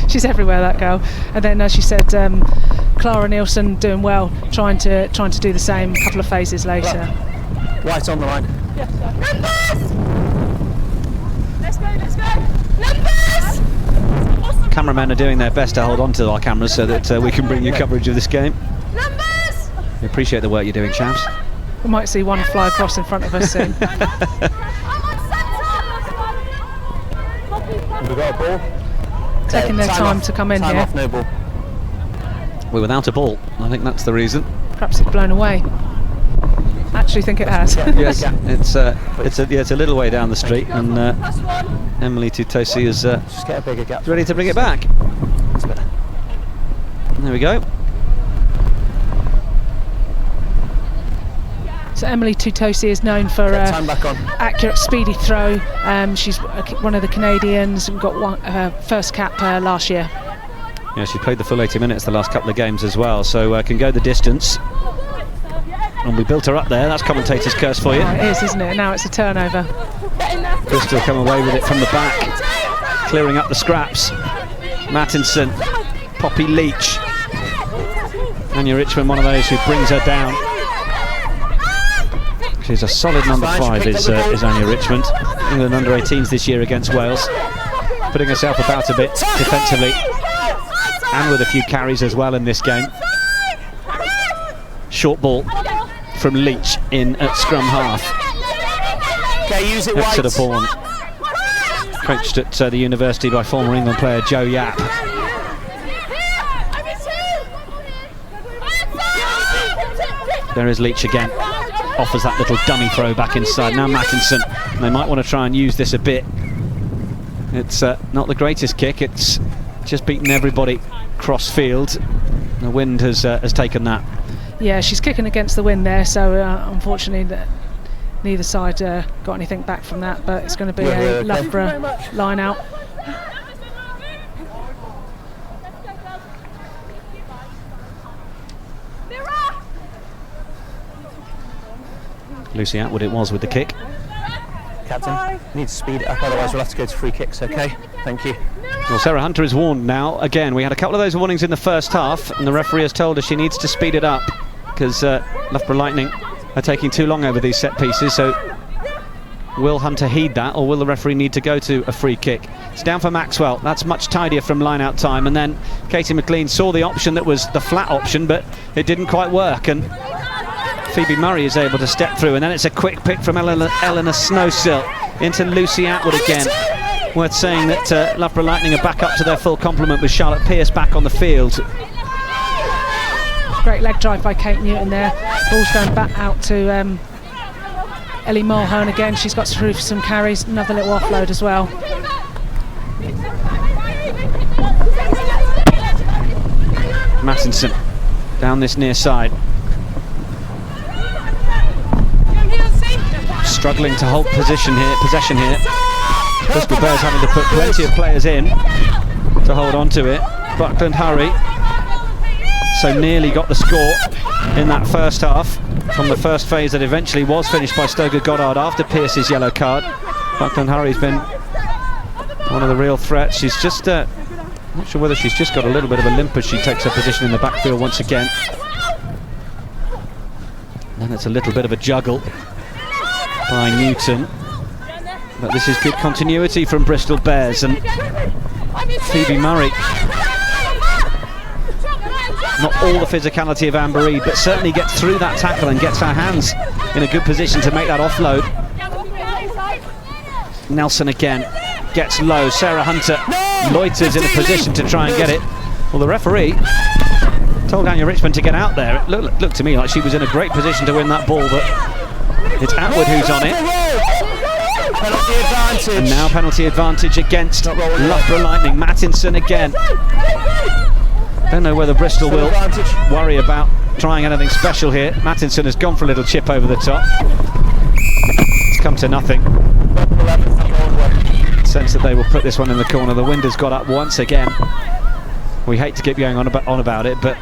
Speaker 2: She's everywhere, that girl. And then, as she said, Clara Nielsen doing well, trying to do the same a couple of phases later.
Speaker 7: White on the line.
Speaker 6: Yes, numbers! Let's go! Numbers!
Speaker 1: Cameramen are doing their best to hold on to our cameras so that we can bring you coverage of this game.
Speaker 6: Numbers!
Speaker 1: We appreciate the work you're doing, chaps.
Speaker 2: We might see one fly across in front of us soon.
Speaker 7: We've got a ball.
Speaker 2: Taking their time to come in
Speaker 7: time
Speaker 2: here.
Speaker 7: Off, no ball.
Speaker 1: We're without a ball. I think that's the reason.
Speaker 2: Perhaps it's blown away. Actually think it has.
Speaker 1: Yes, it's a little way down the street, and Emily Tutosi is
Speaker 7: Just get a bigger gap.
Speaker 1: ready to bring it back. There we go.
Speaker 2: So Emily Tutosi is known for
Speaker 7: Time back on.
Speaker 2: accurate, speedy throw. She's one of the Canadians and got her first cap last year.
Speaker 1: Yeah, she played the full 80 minutes the last couple of games as well, so can go the distance. And we built her up there. That's commentator's curse for you.
Speaker 2: Oh, it is, isn't it? Now it's a turnover.
Speaker 1: Bristol come away with it from the back, clearing up the scraps. Mattinson, Poppy Leach. Anya Richmond, one of those who brings her down. She's a solid number 5, is Anya Richmond. England under-18s this year against Wales. Putting herself about a bit defensively. And with a few carries as well in this game. Short ball from Leach in at scrum half.
Speaker 7: Okay, use it
Speaker 1: Exeter born. Coached at the university by former England player Joe Yapp. There is Leach again. Offers that little dummy throw back inside. Now Mattinson. They might want to try and use this a bit. It's not the greatest kick. It's just beaten everybody cross field. The wind has taken that.
Speaker 2: Yeah, she's kicking against the wind there, so unfortunately neither side got anything back from that, but it's going to be a Loughborough line out.
Speaker 1: Lucy Atwood it was with the kick.
Speaker 7: Captain, need to speed it up, otherwise we'll have to go to free kicks, okay? Thank you.
Speaker 1: Well, Sarah Hunter is warned now. Again, we had a couple of those warnings in the first half, and the referee has told her she needs to speed it up because Loughborough Lightning are taking too long over these set pieces. So will Hunter heed that, or will the referee need to go to a free kick? It's down for Maxwell. That's much tidier from line-out time. And then Katie McLean saw the option that was the flat option, but it didn't quite work. And Phoebe Murray is able to step through, and then it's a quick pick from Eleanor Snowsill into Lucy Atwood again. Worth saying that Loughborough Lightning are back up to their full complement with Charlotte Pearce back on the field.
Speaker 2: Great leg drive by Kate Newton there. Ball's going back out to Ellie Mulhern again. She's got through some carries, another little offload as well.
Speaker 1: Mattinson down this near side. Struggling to hold possession here. Bristol Bears having to put plenty of players in to hold on to it. Buckland Hurry so nearly got the score in that first half from the first phase that eventually was finished by Stoker Goddard after Pearce's yellow card. Buckland Hurry's been one of the real threats. She's just not sure whether she's just got a little bit of a limp as she takes her position in the backfield once again. Then it's a little bit of a juggle by Newton, but this is good continuity from Bristol Bears, and Phoebe Murray, not all the physicality of Amber Reid, but certainly gets through that tackle and gets her hands in a good position to make that offload. Nelson again gets low. Sarah Hunter loiters in a position to try and get it. Well, the referee Told Daniel Richmond to get out there. It looked to me like she was in a great position to win that ball, but it's Atwood who's on it.
Speaker 7: Penalty advantage.
Speaker 1: And now penalty advantage against Loughborough Lightning. Mattinson again. Don't know whether Bristol will worry about trying anything special here. Mattinson has gone for a little chip over the top. It's come to nothing. Sense that they will put this one in the corner. The wind has got up once again. We hate to keep going on about it, but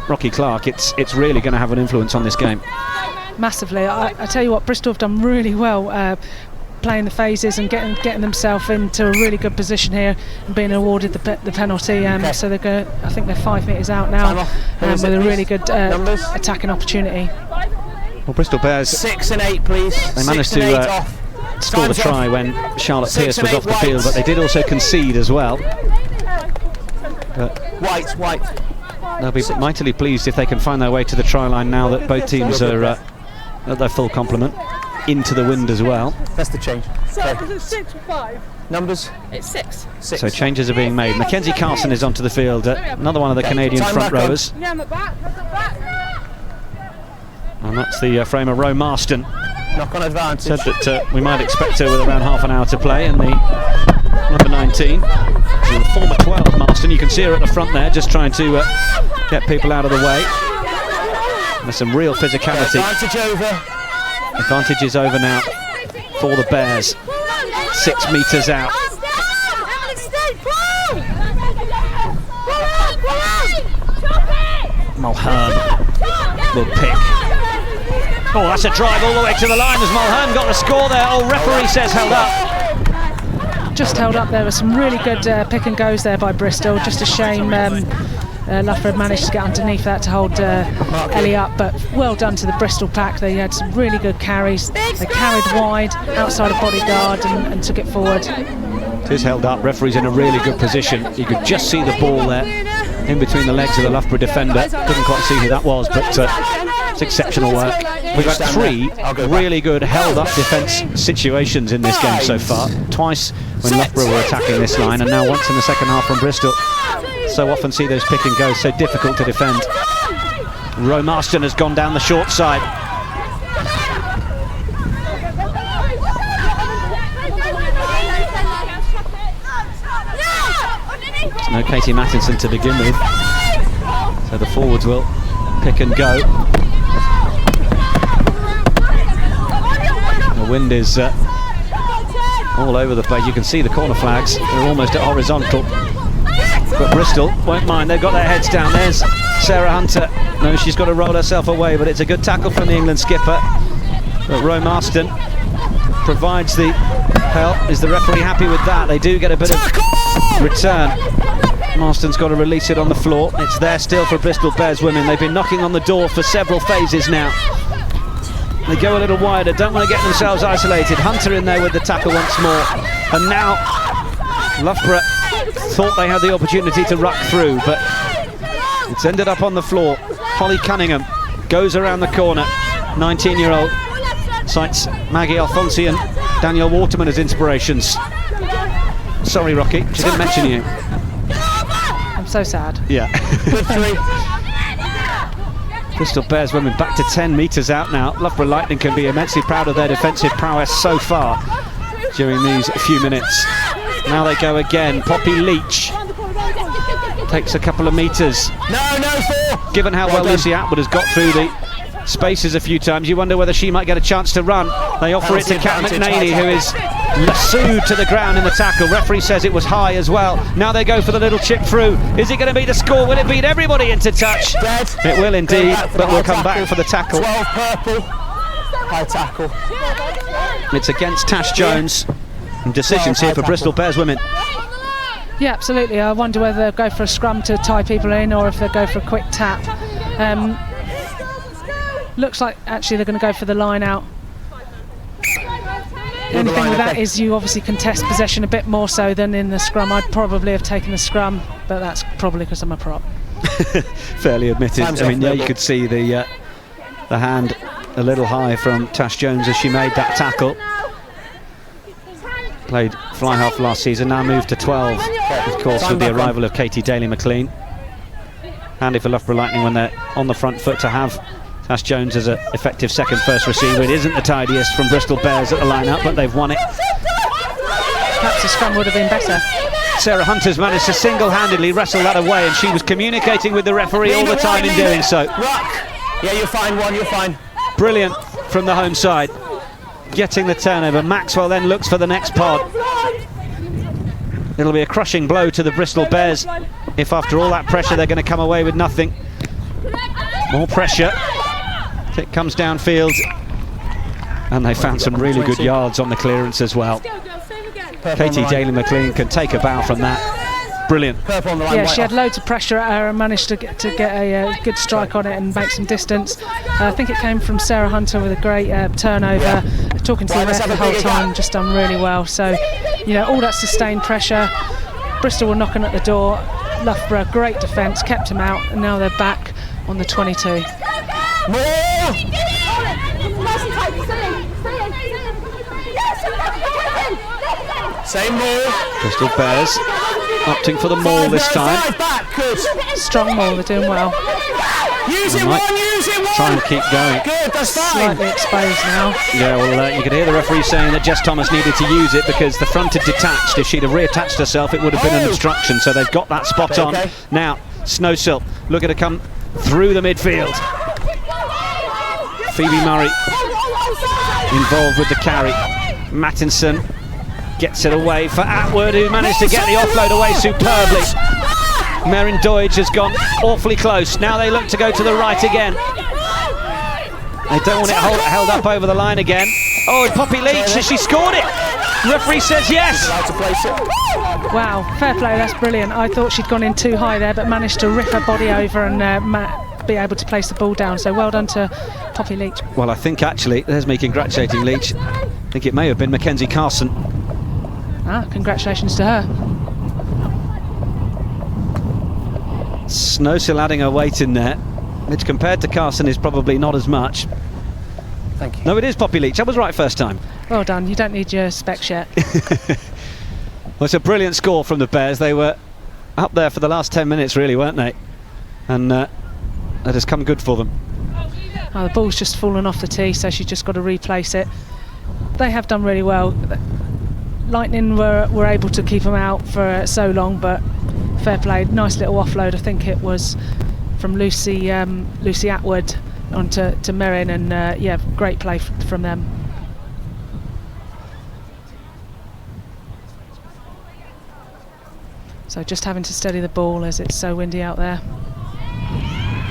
Speaker 1: Rocky Clark, it's really going to have an influence on this game.
Speaker 2: Massively. I tell you what, Bristol have done really well playing the phases and getting themselves into a really good position here and being awarded the penalty. So they're going. I think they're 5 metres out now with a really good attacking opportunity.
Speaker 1: Well, Bristol Bears
Speaker 7: 6 and 8, please.
Speaker 1: They managed to score the try when Charlotte Pearce was off the field, but they did also concede as well.
Speaker 7: White.
Speaker 1: They'll be mightily pleased if they can find their way to the try line now that both teams are at their full complement. Into the wind as well.
Speaker 7: That's the change.
Speaker 6: So, is it 6 or 5?
Speaker 7: Numbers?
Speaker 6: It's 6.
Speaker 1: So changes are being made. Mackenzie Carson is onto the field, another one of the Canadian front rowers.
Speaker 6: Yeah, I'm at back.
Speaker 1: And that's the framer Roe Marston.
Speaker 7: Knock on advantage.
Speaker 1: Said that we might expect her with around half an hour to play, and the number 19, the former 12 Marston, you can see her at the front there just trying to get people out of the way. There's some real physicality. Advantage is over now for the Bears. 6 metres out. Mulhern will pick. Oh, that's a drive all the way to the line as Mulhern got the score there. Oh, referee says held up.
Speaker 2: Just held up. There were some really good pick and goes there by Bristol. Just a shame Loughborough managed to get underneath that to hold Ellie up, but well done to the Bristol pack. They had some really good carries. They carried wide outside of bodyguard and took it forward.
Speaker 1: It is held up. Referee's in a really good position. You could just see the ball there in between the legs of the Loughborough defender. Couldn't quite see who that was, but it's exceptional work. We've had 3 really good held up defence situations in this game so far. Twice when Loughborough were attacking this line, and now once in the second half from Bristol. So often see those pick and goes, so difficult to defend. Roe Marston has gone down the short side. No Katie Mattinson to begin with, so the forwards will pick and go. The wind is all over the place. You can see the corner flags, they're almost at horizontal. But Bristol won't mind, they've got their heads down. There's Sarah Hunter. No, she's got to roll herself away, but it's a good tackle from the England skipper. But Roe Marston provides the help. Is the referee happy with that? They do get a bit of return. Marston's got to release it on the floor. It's there still for Bristol Bears women. They've been knocking on the door for several phases now. They go a little wider, don't want to get themselves isolated. Hunter in there with the tackle once more. And now Loughborough thought they had the opportunity to ruck through, but it's ended up on the floor. Holly Cunningham goes around the corner. 19-year-old cites Maggie Alfonsi and Danielle Waterman as inspirations. Sorry, Rocky, she didn't mention you.
Speaker 2: I'm so sad.
Speaker 1: Yeah. Bristol Bears women back to 10 metres out now. Loughborough Lightning can be immensely proud of their defensive prowess so far during these few minutes. Now they go again. Poppy Leach takes a couple of metres.
Speaker 7: No,
Speaker 1: Given how well Lucy Atwood has got through the spaces a few times, you wonder whether she might get a chance to run. They offer it to Kat McNaney, who is lassoed to the ground in the tackle. Referee says it was high as well. Now they go for the little chip through. Is it going to be the score? Will it beat everybody into touch? It will indeed, but we'll come back for the tackle.
Speaker 7: 12 purple. High tackle.
Speaker 1: It's against Tash Jones. And decisions here for Bristol Bears women.
Speaker 2: Yeah, absolutely. I wonder whether they'll go for a scrum to tie people in or if they'll go for a quick tap. Looks like actually they're going to go for the line out. The only thing with that is you obviously contest possession a bit more so than in the scrum. I'd probably have taken the scrum, but that's probably because I'm a prop.
Speaker 1: Fairly admitted. I mean, yeah, you could see the hand a little high from Tash Jones as she made that tackle. Played fly half last season, now moved to 12, of course, with the arrival of Katie Daly-McLean. handy for Loughborough Lightning when they're on the front foot to have Ash Jones as an effective second first receiver. It isn't the tidiest from Bristol Bears at the line-up, but they've won it.
Speaker 2: Perhaps the scrum would have been better.
Speaker 1: Sarah Hunter's managed to single-handedly wrestle that away, and she was communicating with the referee all the time in doing so.
Speaker 7: Yeah, you're fine, one, you're fine.
Speaker 1: Brilliant from the home side, getting the turnover. Maxwell then looks for the next pod. It'll be a crushing blow to the Bristol Bears if after all that pressure they're going to come away with nothing. More pressure. It comes downfield, and they found some really good yards on the clearance as well. Katie Daly-McLean can take a bow from that. Brilliant.
Speaker 2: Yeah, she had loads of pressure at her and managed to get a good strike on it and make some distance. I think it came from Sarah Hunter with a great turnover. Talking to the ref the whole time, just done really well. So, you know, all that sustained pressure. Bristol were knocking at the door. Loughborough, great defence, kept them out, and now they're back on the 22.
Speaker 7: Same maul.
Speaker 1: Bristol Bears opting for the maul this time.
Speaker 2: Strong maul, they're doing well.
Speaker 7: Use it one.
Speaker 1: Try and keep going.
Speaker 7: Good, that's fine.
Speaker 2: Slightly exposed now.
Speaker 1: Yeah, well, you could hear the referee saying that Jess Thomas needed to use it because the front had detached. If she'd have reattached herself, it would have been an obstruction. So they've got that spot on. Now, Snowsill looking to come through the midfield. Phoebe Murray involved with the carry. Mattinson gets it away for Atwood, who managed to get the offload away superbly. Merrin Doidge has gone awfully close. Now they look to go to the right again. They don't want it held up over the line again. Oh, and Poppy Leach, has she scored it? Referee says yes.
Speaker 2: Wow, fair play, that's brilliant. I thought she'd gone in too high there, but managed to rip her body over and be able to place the ball down. So well done to Poppy Leach.
Speaker 1: Well, I think actually, there's me congratulating Leach. I think it may have been Mackenzie Carson.
Speaker 2: Congratulations to her.
Speaker 1: Snowsill adding her weight in there, which compared to Carson is probably not as much.
Speaker 7: Thank you.
Speaker 1: No, it is Poppy Leach. I was right first time.
Speaker 2: Well done. You don't need your specs yet.
Speaker 1: Well, it's a brilliant score from the Bears. They were up there for the last 10 minutes, really, weren't they? And that has come good for them.
Speaker 2: Oh, the ball's just fallen off the tee, so she's just got to replace it. They have done really well. Lightning were able to keep them out for so long, but fair play. Nice little offload. I think it was from Lucy Atwood onto Merrin, and yeah, great play from them. So just having to steady the ball as it's so windy out there.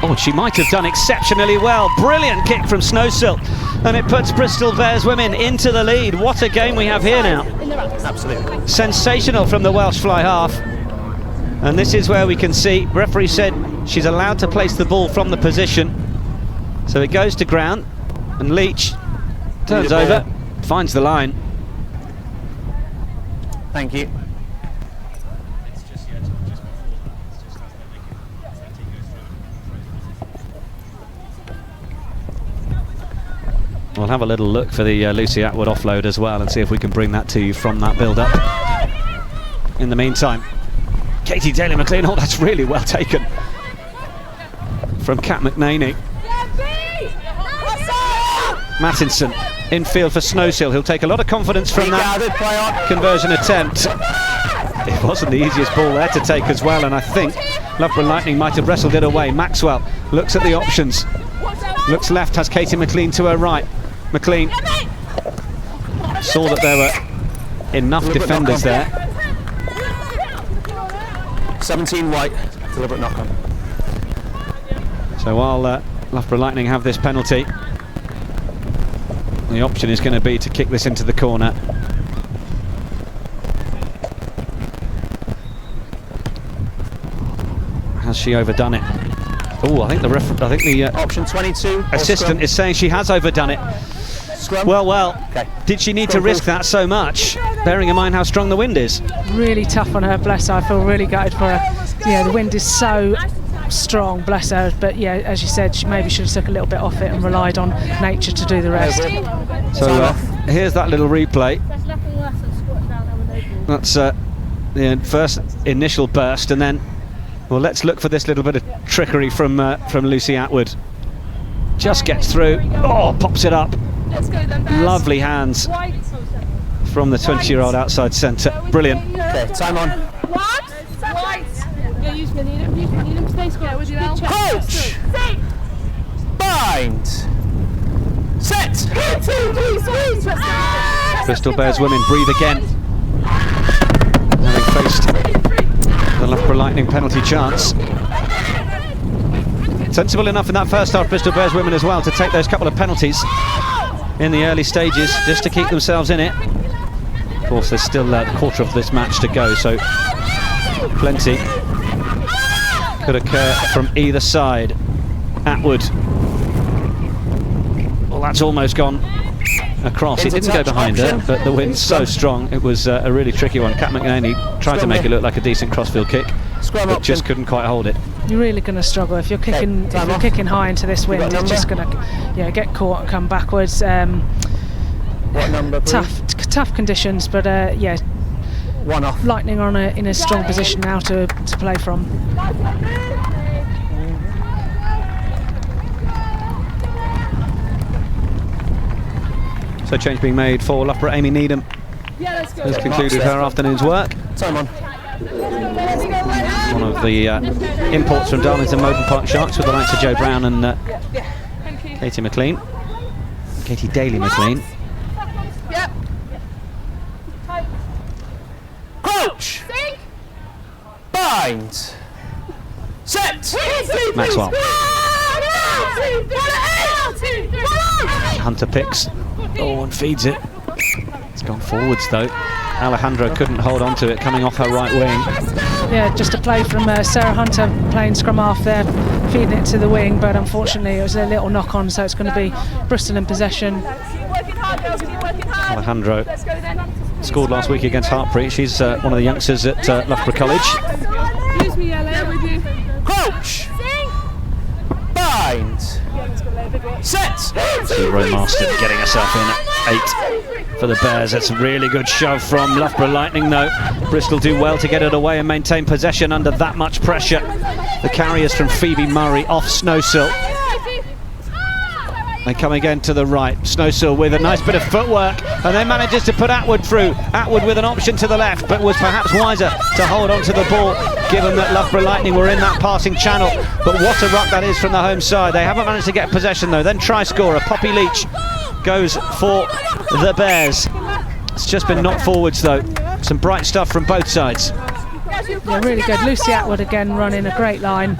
Speaker 1: Oh, she might have done exceptionally well. Brilliant kick from Snowsill, and it puts Bristol Bears women into the lead. What a game we have here now.
Speaker 7: Absolutely.
Speaker 1: Sensational from the Welsh fly half. And this is where we can see, referee said she's allowed to place the ball from the position. So it goes to ground, and Leach turns over, finds the line.
Speaker 7: Thank you.
Speaker 1: We'll have a little look for the Lucy Atwood offload as well and see if we can bring that to you from that build-up. In the meantime, Katie Daly-McLean, oh, that's really well taken from Kat McNaney. Mattinson infield for Snowsill. He'll take a lot of confidence from that conversion attempt. It wasn't the easiest ball there to take as well, and I think Loughborough Lightning might have wrestled it away. Maxwell looks at the options. Looks left, has Katie McLean to her right. McLean saw that there were enough defenders there.
Speaker 7: 17 white, deliberate knock-on.
Speaker 1: So while Loughborough Lightning have this penalty, the option is going to be to kick this into the corner. Has she overdone it? Oh, I think the
Speaker 7: option 22
Speaker 1: assistant is saying she has overdone it.
Speaker 7: Scrum.
Speaker 1: Well,
Speaker 7: okay.
Speaker 1: Did she need to risk that so much, bearing in mind how strong the wind is?
Speaker 2: Really tough on her, bless her. I feel really gutted for her. Yeah, the wind is so strong, bless her. But yeah, as you said, she maybe should have took a little bit off it and relied on nature to do the rest.
Speaker 1: So here's that little replay. That's the first initial burst, and then Well, let's look for this little bit of trickery from Lucy Atwood. Just gets through. Oh, pops it up. Lovely hands from the 20-year-old outside centre. Brilliant.
Speaker 7: Okay, time on. Coach! Bind! Set!
Speaker 1: Bristol Bears women breathe again, having faced the Loughborough Lightning penalty chance. Sensible enough in that first half, Bristol Bears women as well, to take those couple of penalties in the early stages just to keep themselves in it. Of course, there's still a quarter of this match to go, so plenty could occur from either side. Atwood. Well, that's almost gone across. It didn't go behind her, but the wind's so strong. It was a really tricky one. Kat McNaney tried to make it look like a decent crossfield kick, but just couldn't quite hold it.
Speaker 2: You're really going to struggle if you're kicking. If you're kicking high into this wind, it's just going to, get caught and come backwards.
Speaker 7: What number, please?
Speaker 2: Tough conditions, but
Speaker 7: one off.
Speaker 2: Lightning are in a strong position now to play from.
Speaker 1: So change being made for Loughborough. Amy Needham has concluded her afternoon's work.
Speaker 7: Time on.
Speaker 1: One of the imports from Darlington Mowden Park Sharks, with the likes of Joe Brown and Katie McLean. Katie Daly McLean.
Speaker 6: Yep.
Speaker 7: Coach! Bind! Set!
Speaker 1: Maxwell. Hunter picks. Oh, and feeds it. It's gone forwards though. Alejandro couldn't hold on to it, coming off her right wing.
Speaker 2: Yeah, just a play from Sarah Hunter playing scrum half there, feeding it to the wing, but unfortunately it was a little knock on, so it's going to be Bristol in possession.
Speaker 1: Alejandro scored last week against Hartpury. She's one of the youngsters at Loughborough College.
Speaker 7: Coach! Bind! Set!
Speaker 1: See Roe Marston getting herself in at 8 for the Bears. That's a really good shove from Loughborough Lightning though. Bristol do well to get it away and maintain possession under that much pressure. The carriers from Phoebe Murray off Snowsill. They come again to the right. Snowsill with a nice bit of footwork, and then manages to put Atwood through. Atwood with an option to the left, but was perhaps wiser to hold on to the ball, given that Loughborough Lightning were in that passing channel. But what a ruck that is from the home side. They haven't managed to get possession though. Then try scorer Poppy Leach goes for the Bears. It's just been knocked forwards though. Some bright stuff from both sides.
Speaker 2: Yeah, really good. Lucy Atwood again running a great line.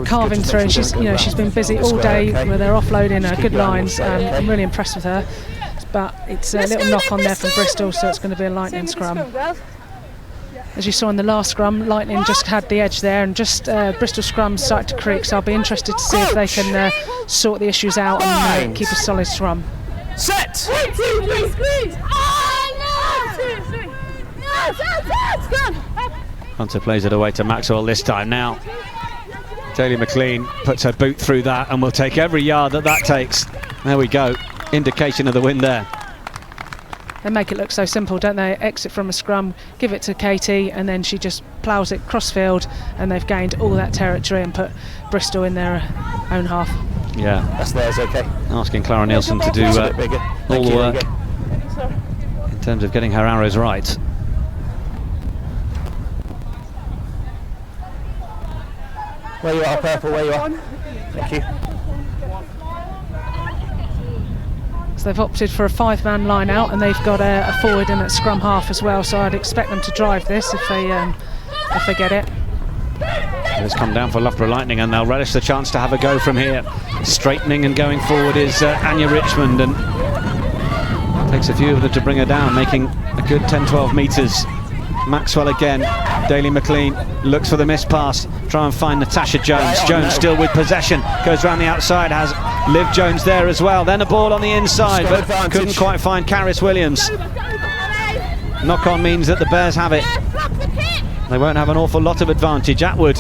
Speaker 2: Carving through, and she's been busy all day with her offloading her good lines. I'm really impressed with her, but it's a little knock on there from Bristol, so it's going to be a Lightning scrum. As you saw in the last scrum, Lightning just had the edge there, and just Bristol scrum started to creak, so I'll be interested to see if they can sort the issues out and keep a solid scrum.
Speaker 7: Set!
Speaker 1: Hunter plays it away to Maxwell this time now. Daly McLean puts her boot through that and will take every yard that takes. There we go. Indication of the win there.
Speaker 2: They make it look so simple, don't they? Exit from a scrum, give it to Katie, and then she just ploughs it crossfield, and they've gained all that territory and put Bristol in their own half.
Speaker 1: Yeah.
Speaker 7: That's theirs, okay.
Speaker 1: Asking Clara Nielsen to do all the work in terms of getting her arrows right.
Speaker 7: Where you are, Purple, where you are. Thank you.
Speaker 2: So they've opted for a 5-man line out, and they've got a forward and a scrum half as well, so I'd expect them to drive this if they get it.
Speaker 1: It's come down for Loughborough Lightning, and they'll relish the chance to have a go from here. Straightening and going forward is Anya Richmond, and takes a few of them to bring her down, making a good 10-12 metres. Maxwell again. Daly McLean looks for the missed pass, try and find Natasha Jones. Jones still with possession, goes round the outside, has Liv Jones there as well. Then a ball on the inside, but couldn't quite find Caris Williams. Knock on means that the Bears have it. They won't have an awful lot of advantage. Atwood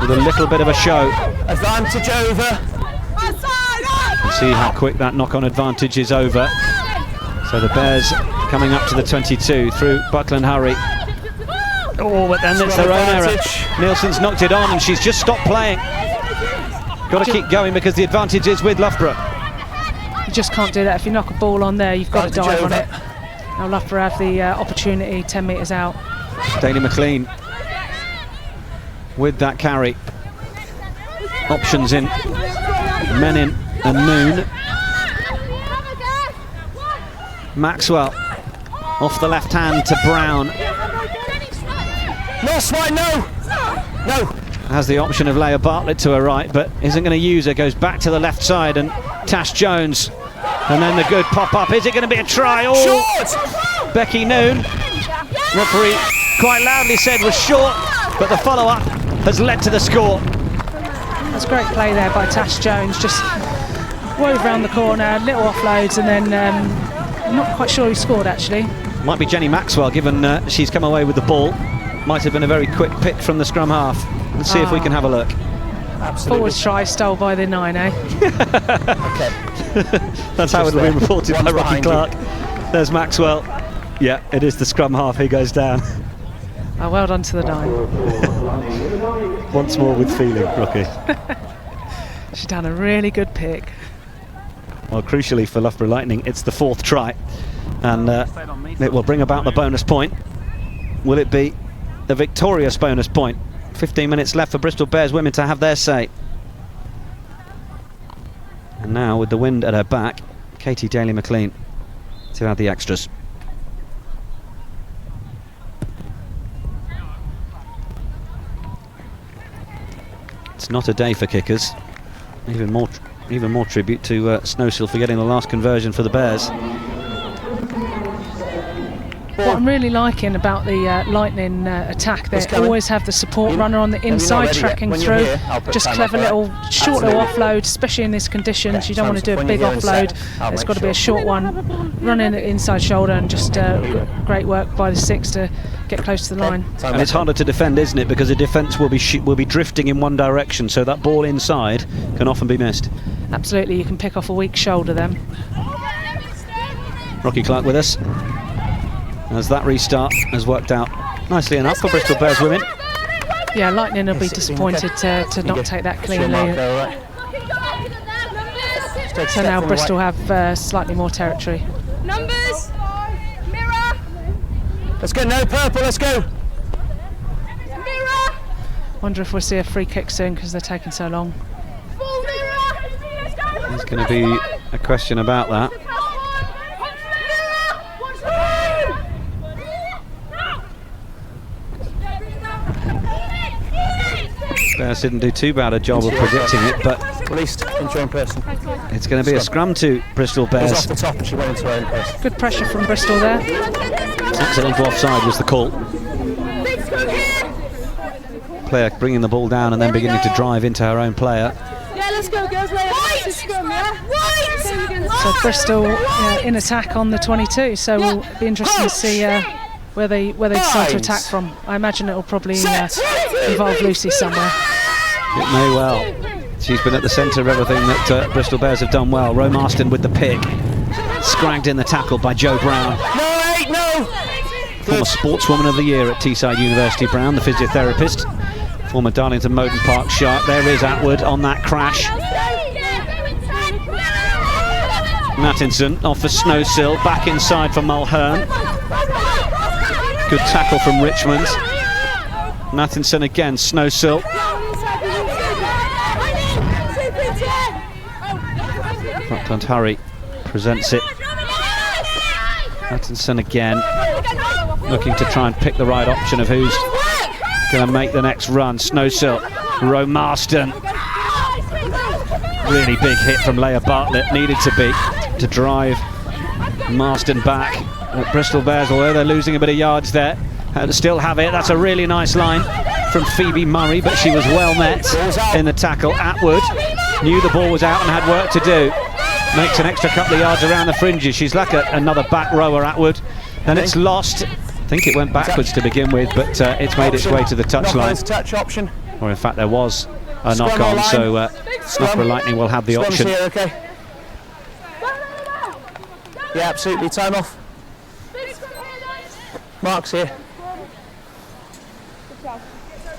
Speaker 1: with a little bit of a show.
Speaker 7: Advantage over.
Speaker 1: We'll see how quick that knock-on advantage is over. So the Bears coming up to the 22 through Buckland Hurry. Oh, but then it's their own error. Nielsen's knocked it on and she's just stopped playing. Got to keep going because the advantage is with Loughborough.
Speaker 2: You just can't do that. If you knock a ball on there, you've got to dive on it. Now Loughborough have the opportunity 10 metres out.
Speaker 1: Daly McLean with that carry. Options in Menin and Noon. Maxwell off the left hand to Brown.
Speaker 7: No, Swine, no! No!
Speaker 1: Has the option of Leah Bartlett to her right, but isn't going to use her. Goes back to the left side and Tash Jones. And then the good pop-up. Is it going to be a try? Oh!
Speaker 7: Short!
Speaker 1: Becky Noon. Referee quite loudly said was short, but the follow-up has led to the score.
Speaker 2: That's great play there by Tash Jones. Just wove around the corner, little offloads, and then I'm not quite sure who scored actually.
Speaker 1: Might be Jenny Maxwell, given she's come away with the ball. Might have been a very quick pick from the scrum half. Let's see if we can have a look.
Speaker 7: Absolutely.
Speaker 2: Forward try stole by the 9, eh?
Speaker 7: Okay.
Speaker 1: That's how it would have been reported by Rocky Clark. There's Maxwell. Yeah, it is the scrum half. He goes down.
Speaker 2: Oh, well done to the 9.
Speaker 1: Once more with feeling, Rocky.
Speaker 2: She's done a really good pick.
Speaker 1: Well, crucially for Loughborough Lightning, it's the 4th try. And it will bring about the bonus point. Will it be the victorious bonus point? 15 minutes left for Bristol Bears women to have their say. And now, with the wind at her back, Katie Daly McLean to add the extras. It's not a day for kickers. Even more tribute to Snowsill for getting the last conversion for the Bears.
Speaker 2: What I'm really liking about the Lightning attack, they always have the support runner on the inside tracking through. Just clever little, short little offload, especially in these conditions. You don't want to do a big offload. It's got to be a short one. Running the inside shoulder and just great work by the 6 to get close to the line.
Speaker 1: And it's harder to defend, isn't it? Because the defence will be drifting in one direction, so that ball inside can often be missed.
Speaker 2: Absolutely, you can pick off a weak shoulder then.
Speaker 1: Rocky Clark with us, as that restart has worked out nicely enough for Bristol Bears women.
Speaker 2: Yeah, Lightning will be disappointed to not take that cleanly. So now Bristol have slightly more territory.
Speaker 6: Numbers! Mirror!
Speaker 7: Let's go, no purple, let's go!
Speaker 6: Mirror!
Speaker 2: Wonder if we'll see a free kick soon because they're taking so long.
Speaker 6: Full mirror!
Speaker 1: There's going to be a question about that. Bears didn't do too bad a job of predicting it, but
Speaker 7: released into her own person.
Speaker 1: It's going to be a scrum to Bristol Bears.
Speaker 7: Off the top and she went into her own person.
Speaker 2: Good pressure from Bristol there.
Speaker 1: Accidental offside was the call. Player bringing the ball down and then beginning to drive into her own player.
Speaker 6: Yeah, let's go, girls. Scrum, yeah?
Speaker 2: So Bristol in attack on the 22. So we'll be interested to see where they decide to attack from. I imagine it'll probably involve Lucy somewhere.
Speaker 1: It may well. She's been at the centre of everything that Bristol Bears have done well. Ro Marston with the pick. Scragged in the tackle by Jo Brown.
Speaker 7: No, 8, no!
Speaker 1: Former Sportswoman of the Year at Teesside University, Brown, the physiotherapist. Former Darlington Moden Park Shark. There is Atwood on that crash. Mattinson off for Snowsill. Back inside for Mulhern. Good tackle from Richmond. Mattinson again, Snowsill. Front Hurry presents it. Mattinson again, looking to try and pick the right option of who's going to make the next run. Snowsill, Ro Marston. Really big hit from Leah Bartlett, needed to be, to drive Marston back. Bristol Bears, although they're losing a bit of yards there, still have it. That's a really nice line from Phoebe Murray, but she was well met in the tackle. Atwood knew the ball was out and had work to do. Makes an extra couple of yards around the fringes. She's like another back rower, Atwood. Then it's lost. I think it went backwards to begin with, but it's made its way to the touchline.
Speaker 7: Touch option.
Speaker 1: Or in fact, there was a knock on, so Loughborough Lightning will have the option.
Speaker 7: Here, okay. Yeah, absolutely. Time off. Mark's here.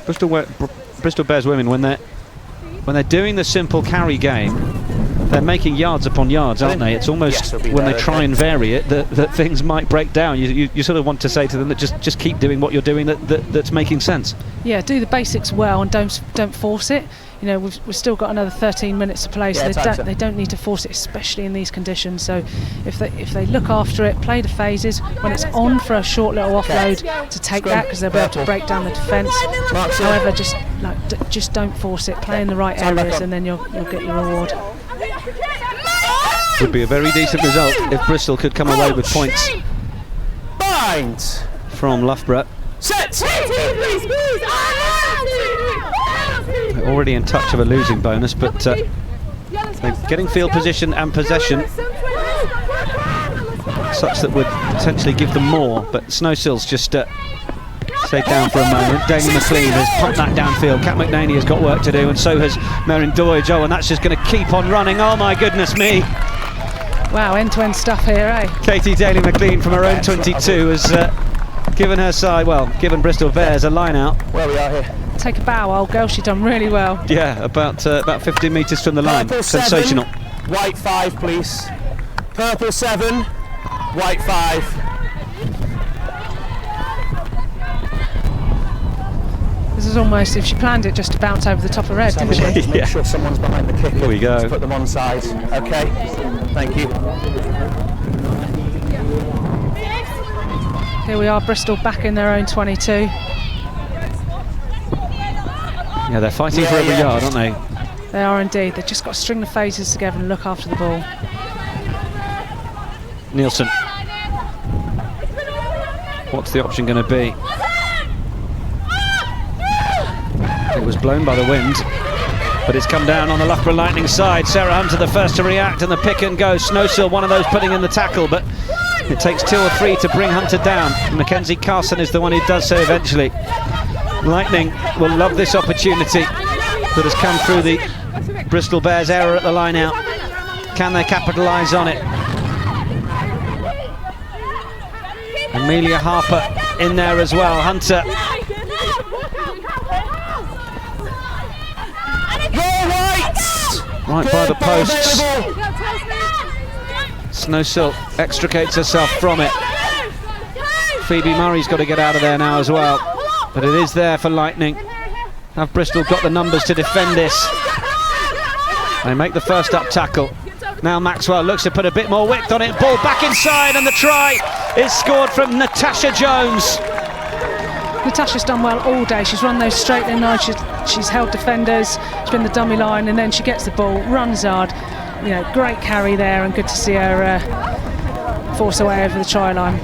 Speaker 1: Bristol Bears women, when they're doing the simple carry game, they're making yards upon yards, aren't they? It's almost when they try and vary it that things might break down. You sort of want to say to them that just keep doing what you're doing that's making sense.
Speaker 2: Yeah, do the basics well and don't force it. You know, we've still got another 13 minutes to play, so they don't need to force it, especially in these conditions. So if they look after it, play the phases, when it's on for a short little offload, to take that, because they'll be able to break down the defence. However, just don't force it. Play in the right areas, and then you'll get your reward.
Speaker 1: Would be a very decent result if Bristol could come away with points from Loughborough. They're already in touch of a losing bonus, but they're getting field position and possession such that would potentially give them more. But Snowsill's just stayed down for a moment. Daly McLean has pumped that downfield. Kat McNaney has got work to do, and so has Merrin Doidge. Oh, and that's just going to keep on running. Oh my goodness me!
Speaker 2: Wow, end-to-end stuff here, eh?
Speaker 1: Katie Daly McLean from her own 22 has given Bristol Bears a line out.
Speaker 7: Where we are here.
Speaker 2: Take a bow, old girl. She's done really well.
Speaker 1: Yeah, about 15 metres from the line.
Speaker 7: Purple
Speaker 1: Sensational.
Speaker 7: 7, white 5, please. Purple 7, white 5.
Speaker 2: This is almost, if she planned it, just to bounce over the top of her head, didn't she?
Speaker 7: Make sure someone's behind the kicker.
Speaker 1: Here we go.
Speaker 7: Put them on side. Okay. Thank you.
Speaker 2: Here we are, Bristol back in their own 22.
Speaker 1: Yeah, they're fighting for every yard, aren't they?
Speaker 2: They are indeed. They've just got to string the phases together and look after the ball.
Speaker 1: Nielsen. What's the option going to be? It was blown by the wind, but it's come down on the Loughborough Lightning side. Sarah Hunter the first to react, and the pick and go. Snowsill, one of those putting in the tackle, but it takes 2 or 3 to bring Hunter down. Mackenzie Carson is the one who does so eventually. Lightning will love this opportunity that has come through the Bristol Bears error at the line out. Can they capitalise on it? Amelia Harper in there as well. Hunter. Right by the posts. Snowsill extricates herself from it. Phoebe Murray's got to get out of there now as well. But it is there for Lightning. Have Bristol got the numbers to defend this? They make the first up tackle. Now Maxwell looks to put a bit more width on it. Ball back inside, and the try is scored from Natasha Jones.
Speaker 2: Natasha's done well all day. She's run those straight in line. She's held defenders. She's been the dummy line, and then she gets the ball, runs hard. You know, great carry there, and good to see her force her way over the try line.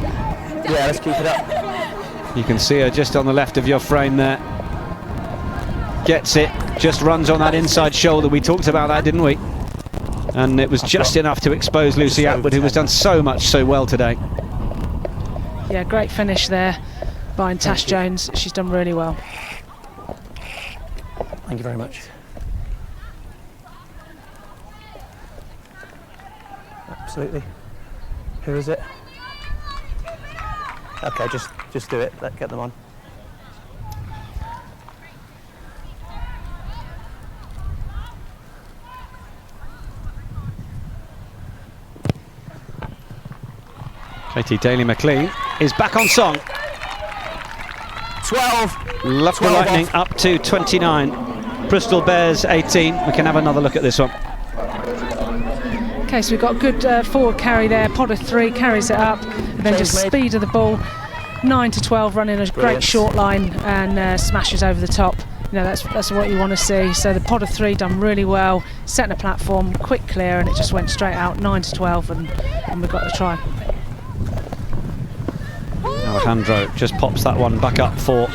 Speaker 7: Yeah, let's keep it up.
Speaker 1: You can see her just on the left of your frame there. Gets it, just runs on that inside shoulder. We talked about that, didn't we? And it was just enough to expose Lucy Atwood, who has done so well today.
Speaker 2: Yeah, great finish there by Tash Jones. She's done really well.
Speaker 7: Thank you very much. Absolutely. Who is it? Okay, just do it. Get them on.
Speaker 1: Katie Daly McLean is back on song.
Speaker 7: 12.
Speaker 1: Loughborough Lightning up to 29. Bristol Bears 18. We can have another look at this one.
Speaker 2: Okay, so we've got a good forward carry there. Potter 3 carries it up, and then just speed of the ball. 9 to 12 running a great short line and smashes over the top. You know, that's what you want to see. So the Potter 3 done really well, setting a platform, quick clear, and it just went straight out. 9 to 12, and we got the try.
Speaker 1: Alejandro just pops that one back up for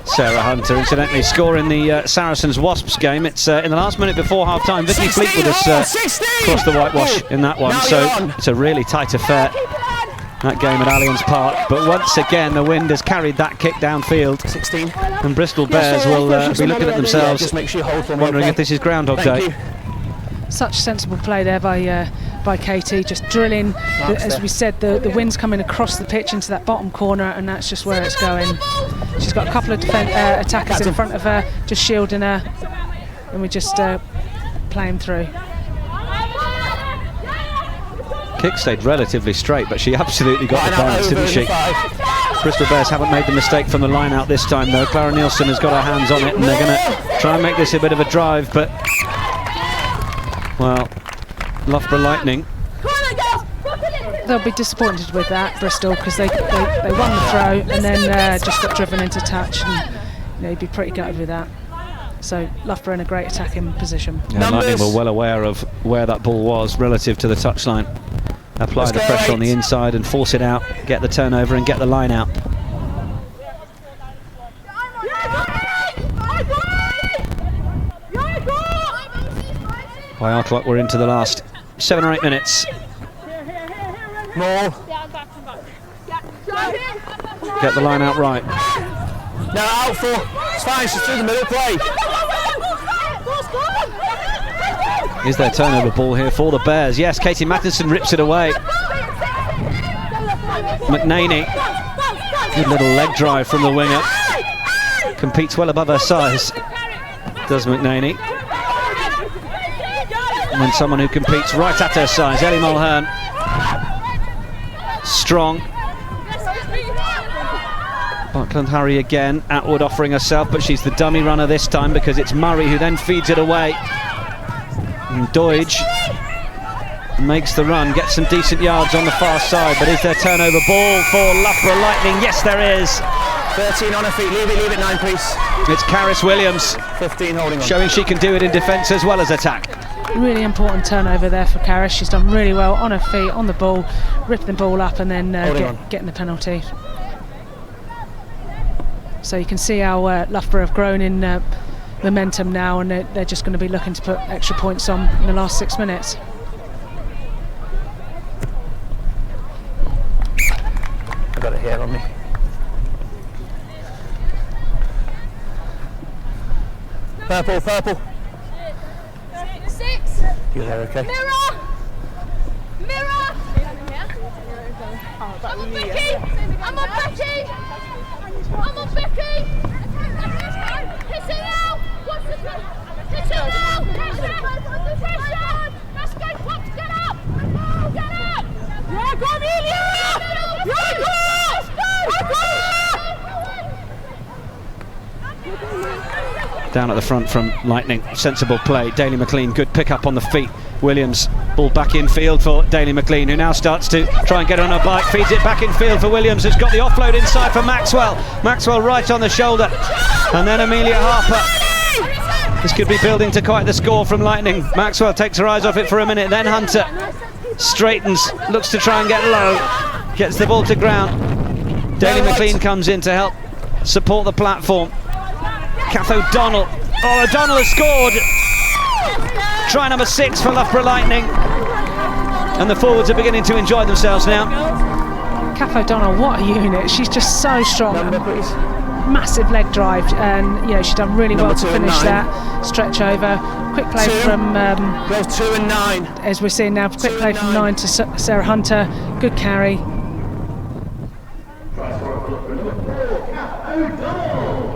Speaker 1: Sarah Hunter, incidentally scoring the Saracens Wasps game. It's in the last minute before half time. Vicky Fleetwood has crossed the whitewash in that one, so it's a really tight affair, that game at Allianz Park. But once again the wind has carried that kick downfield,
Speaker 7: 16.
Speaker 1: and Bristol Bears will be looking at themselves, wondering if this is Groundhog Day.
Speaker 2: Such sensible play there by by Katie, just drilling, as we said, the wind's coming across the pitch into that bottom corner, and that's just where it's going. She's got a couple of attackers in front of her, just shielding her, and we just play him through.
Speaker 1: Kick stayed relatively straight, but she absolutely got the balance, didn't she? Bristol Bears haven't made the mistake from the line out this time, though. Clara Nielsen has got her hands on it, and they're going to try and make this a bit of a drive, but, well, Loughborough Lightning.
Speaker 2: They'll be disappointed with that, Bristol, because they won the throw and then just got driven into touch, and you'd be pretty gutted with that. So Loughborough in a great attacking position.
Speaker 1: Yeah, Lightning were well aware of where that ball was relative to the touchline. Apply the pressure on the inside and force it out, get the turnover and get the line out. By our clock, we're into the last 7 or 8 minutes.
Speaker 7: More.
Speaker 1: Get the line out right.
Speaker 7: No, out for. It's fine, she's through the middle play.
Speaker 1: Is there turnover ball here for the Bears? Yes, Katie Matheson rips it away. McNaney, good little leg drive from the winger. Competes well above her size, does McNaney. And then someone who competes right at her size, Ellie Mulhern. Strong. Buckland Harry again, Atwood offering herself, but she's the dummy runner this time because it's Murray who then feeds it away. And Doidge makes the run, gets some decent yards on the far side, but is there turnover ball for Loughborough Lightning? Yes, there is.
Speaker 7: 13 on her feet, leave it 9 please.
Speaker 1: It's Caris Williams
Speaker 7: 15 holding on.
Speaker 1: showing she can do it in defence as well as attack.
Speaker 2: Really important turnover there for Caris. She's done really well on her feet, on the ball, ripping the ball up and then getting the penalty. So you can see how Loughborough have grown in momentum now, and they're just going to be looking to put extra points on in the last 6 minutes.
Speaker 7: I got it here on me. Purple.
Speaker 6: 6.
Speaker 7: You're there, okay?
Speaker 6: Mirror. I'm on Becky. I'm on Becky. Hit it out. What's the hit it out. Let's go, Pop. Get up. Get up. Yeah, go, Amelia. Yeah, go.
Speaker 1: Down at the front from Lightning, sensible play. Daly McLean, good pick up on the feet. Williams, ball back in field for Daly McLean, who now starts to try and get on her bike, feeds it back in field for Williams, who's got the offload inside for Maxwell. Maxwell right on the shoulder, and then Amelia Harper. This could be building to quite the score from Lightning. Maxwell takes her eyes off it for a minute, then Hunter straightens, looks to try and get low, gets the ball to ground. Daly McLean comes in to help support the platform. Kath O'Donnell. Oh, O'Donnell has scored. Try number 6 for Loughborough Lightning. And the forwards are beginning to enjoy themselves now.
Speaker 2: Kath O'Donnell, what a unit. She's just so strong. Massive leg drive, and she's done really well to finish that. Stretch over. Quick play from...
Speaker 7: Goes 2 and 9.
Speaker 2: As we're seeing now, quick play from 9 to Sarah Hunter. Good carry.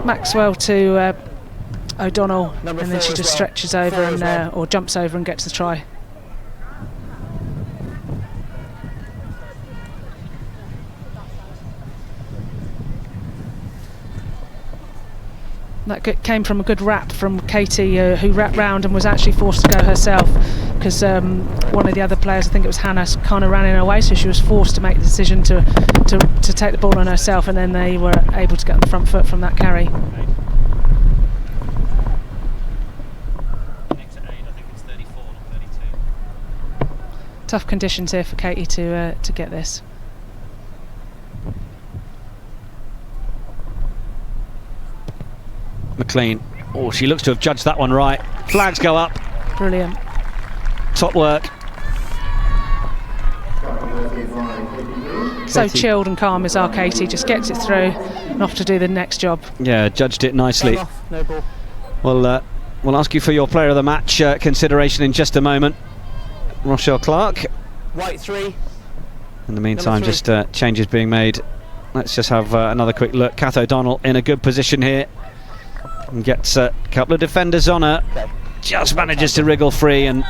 Speaker 2: Maxwell to O'Donnell, and then she just stretches over and or jumps over and gets the try. That came from a good wrap from Katie, who wrapped round and was actually forced to go herself because one of the other players, I think it was Hannah, kind of ran in her way, so she was forced to make the decision to take the ball on herself, and then they were able to get on the front foot from that carry. Tough conditions here for Katie to get this.
Speaker 1: McLean, oh, she looks to have judged that one right. Flags go up.
Speaker 2: Brilliant.
Speaker 1: Top work.
Speaker 2: So chilled and calm is our Katie, just gets it through and off to do the next job.
Speaker 1: Yeah, judged it nicely.
Speaker 7: No ball.
Speaker 1: Well, we'll ask you for your player of the match consideration in just a moment. Rochelle Clark.
Speaker 7: White 3.
Speaker 1: In the meantime,
Speaker 7: Number 3.
Speaker 1: just changes being made. Let's just have another quick look. Kath O'Donnell in a good position here. And gets a couple of defenders on her.
Speaker 7: Okay.
Speaker 1: Just manages to wriggle free and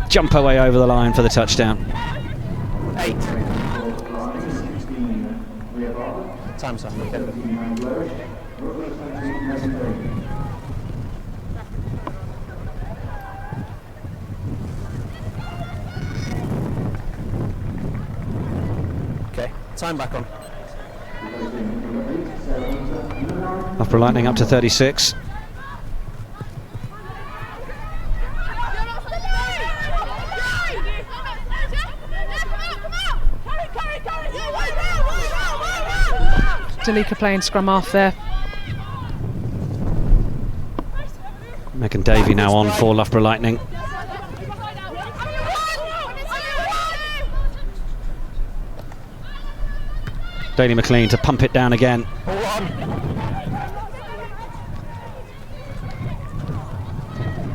Speaker 1: jump her way over the line for the touchdown.
Speaker 7: 8. Time's up. Okay, time back on.
Speaker 1: Loughborough Lightning up to 36.
Speaker 2: Dalika playing scrum half there.
Speaker 1: Megan Davey now on for Loughborough Lightning. Daly McLean to pump it down again.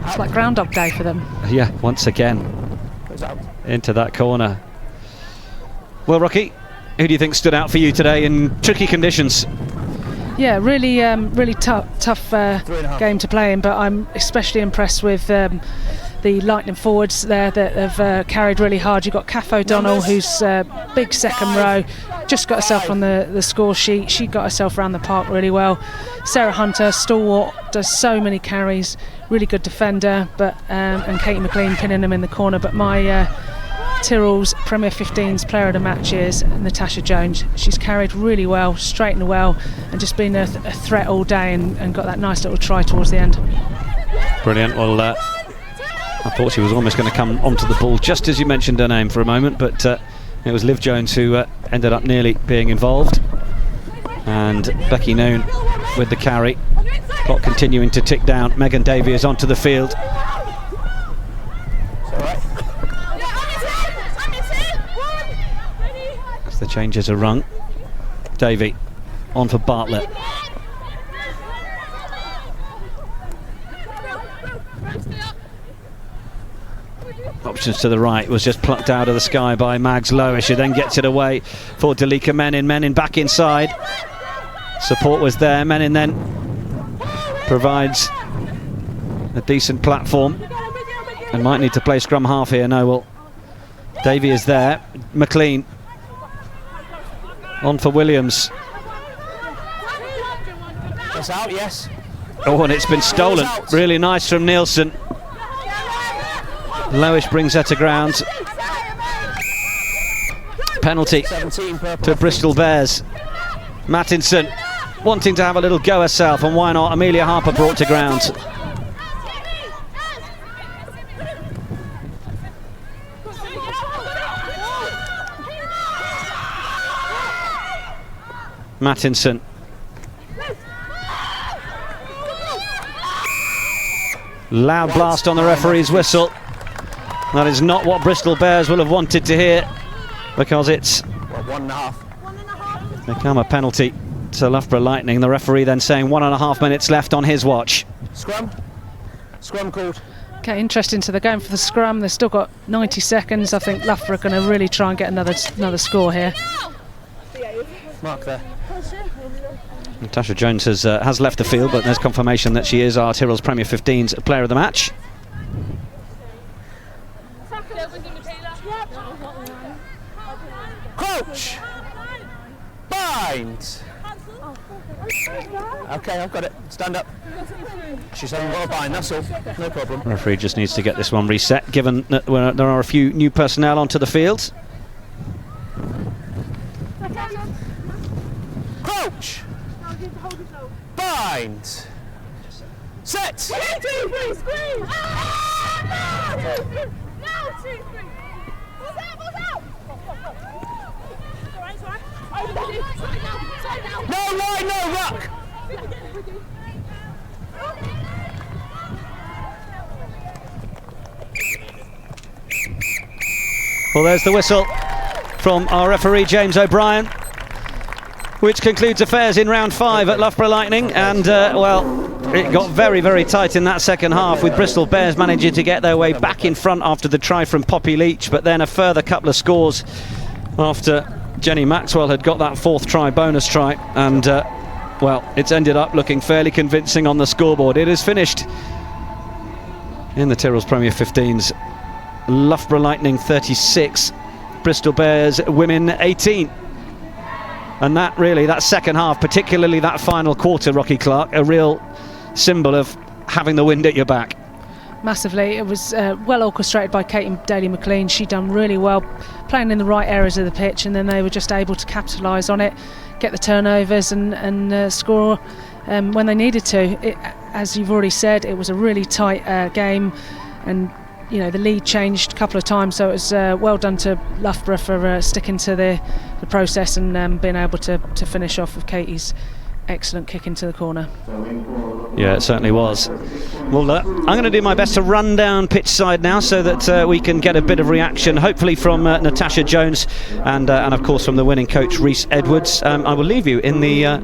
Speaker 2: It's like Groundhog Day for them.
Speaker 1: Yeah, once again into that corner. Well, Rocky, who do you think stood out for you today in tricky conditions?
Speaker 2: Yeah, really tough game to play in, but I'm especially impressed with the Lightning forwards there that have carried really hard. You've got Kath O'Donnell, who's big second row, just got herself on the score sheet. She got herself around the park really well. Sarah Hunter, stalwart, does so many carries, really good defender, but and Katie McLean pinning them in the corner. But my Tyrrells Premier 15's player of the match is Natasha Jones. She's carried really well, straightened well, and just been a threat all day and got that nice little try towards the end.
Speaker 1: Brilliant. Well, I thought she was almost going to come onto the ball just as you mentioned her name for a moment, but it was Liv Jones who ended up nearly being involved. And Becky Noon with the carry. Clock continuing to tick down. Megan Davey is onto the field. As the changes are rung. Davey on for Bartlett. Options to the right was just plucked out of the sky by Mags Lowish, who then gets it away for Dalika Menin. Menin back inside. Support was there. Menin then provides a decent platform and might need to play scrum half here. No, well, Davey is there. McLean on for Williams.
Speaker 7: It's out, yes.
Speaker 1: Oh, and it's been stolen. Really nice from Nielsen. Lowish brings her to ground. Penalty to Bristol Bears. Mattinson wanting to have a little go herself, and why not? Amelia Harper brought to ground. Mattinson. Loud blast on the referee's whistle. That is not what Bristol Bears will have wanted to hear, because it's become a penalty to Loughborough Lightning. The referee then saying 1.5 minutes left on his watch.
Speaker 7: Scrum called.
Speaker 2: Okay, interesting. So they're going for the scrum. They've still got 90 seconds. I think Loughborough are going to really try and get another score here.
Speaker 7: Mark there.
Speaker 1: Natasha Jones has left the field, but there's confirmation that she is our Tyrrells Premier 15's player of the match.
Speaker 7: Coach! Bind! Okay, I've got it. Stand up. She's hasn't got a bind, that's all. No problem.
Speaker 1: Referee just needs to get this one reset, given that there are a few new personnel onto the field.
Speaker 7: Coach! Bind! Set! 1, 2, 3, scream! Now 2, 3! What's out? No line, no ruck!
Speaker 1: Well, there's the whistle from our referee James O'Brien. which concludes affairs in round 5 at Loughborough Lightning, and it got very, very tight in that second half, with Bristol Bears managing to get their way back in front after the try from Poppy Leach, but then a further couple of scores after Jenny Maxwell had got that 4th try, bonus try, and it's ended up looking fairly convincing on the scoreboard. It is finished in the Tyrrells Premier 15s. Loughborough Lightning 36, Bristol Bears women 18. And that second half, particularly that final quarter, Rocky Clark, a real symbol of having the wind at your back.
Speaker 2: Massively. It was well orchestrated by Katie Daly-McLean. She done really well playing in the right areas of the pitch, and then they were just able to capitalise on it, get the turnovers and score when they needed to. As you've already said, it was a really tight game, and the lead changed a couple of times, so it was well done to Loughborough for sticking to the process and being able to finish off with Katie's excellent kick into the corner.
Speaker 1: Yeah, it certainly was. Well, I'm going to do my best to run down pitch side now so that we can get a bit of reaction, hopefully from Natasha Jones and of course from the winning coach Rhys Edwards. I will leave you in the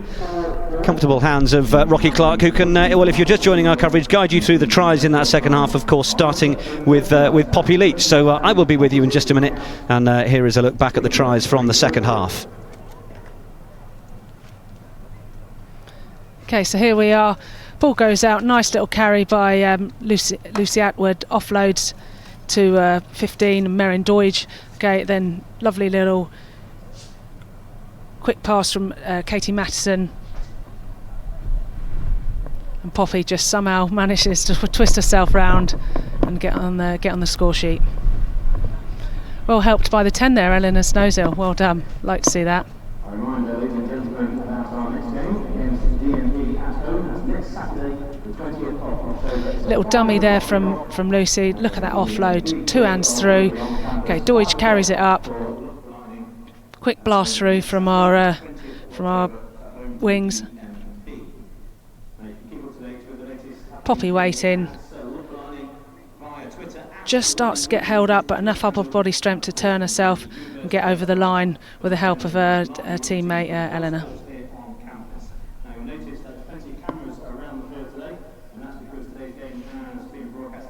Speaker 1: comfortable hands of Rocky Clark, who can, if you're just joining our coverage, guide you through the tries in that second half, of course, starting with Poppy Leach. So I will be with you in just a minute, and here is a look back at the tries from the second half.
Speaker 2: Okay, so here we are. Ball goes out, nice little carry by Lucy Atwood, offloads to 15, Merrin Doidge. Okay, then lovely little quick pass from Katie Mattison. And Poppy just somehow manages to twist herself round and get on the score sheet. Well helped by the 10 there, Eleanor Snowsill. Well done. Like to see that.
Speaker 10: A reminder, ladies and gentlemen, about our next game against DMP at home. That's next Saturday, the 20th of October.
Speaker 2: Little dummy there from Lucy. Look at that offload. 2 hands through. Okay, Doidge carries it up. Quick blast through from our wings. Poppy waiting. Just starts to get held up, but enough upper body strength to turn herself and get over the line with the help of her teammate Eleanor.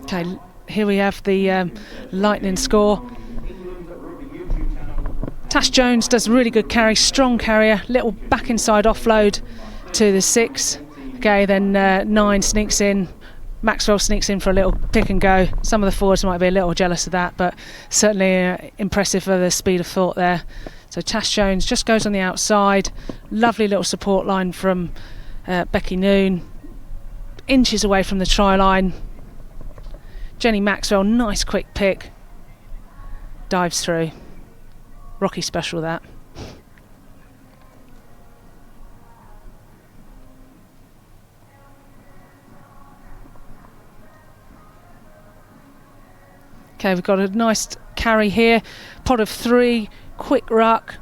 Speaker 2: Okay, here we have the Lightning score. Tash Jones does a really good carry, strong carrier, little back inside offload to the 6. Okay, then 9 sneaks in. Maxwell sneaks in for a little pick and go. Some of the forwards might be a little jealous of that, but certainly impressive for the speed of thought there. So Tash Jones just goes on the outside. Lovely little support line from Becky Noon. Inches away from the try line. Jenny Maxwell, nice quick pick. Dives through. Rocky special that. Okay, we've got a nice carry here. Pot of 3, quick ruck.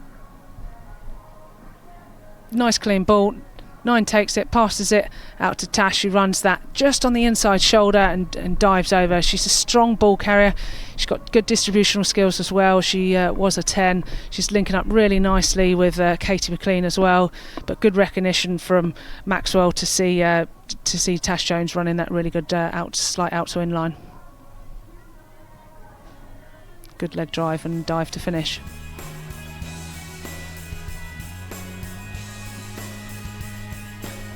Speaker 2: Nice clean ball. 9 takes it, passes it out to Tash, who runs that just on the inside shoulder and dives over. She's a strong ball carrier. She's got good distributional skills as well. She was a 10. She's linking up really nicely with Katie McLean as well. But good recognition from Maxwell to see Tash Jones running that really good slight out to inline. Good leg drive and dive to finish.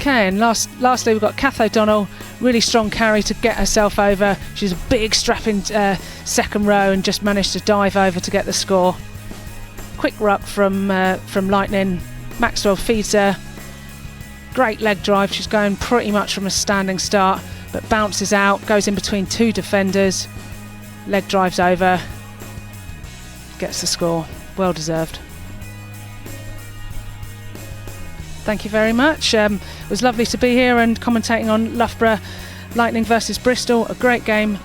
Speaker 2: Okay, and lastly we've got Kath O'Donnell, really strong carry to get herself over. She's a big strapping second row and just managed to dive over to get the score. Quick ruck from Lightning. Maxwell feeds her. Great leg drive. She's going pretty much from a standing start, but bounces out, goes in between 2 defenders. Leg drives over. Gets the score. Well deserved. Thank you very much. It was lovely to be here and commentating on Loughborough Lightning versus Bristol. A great game.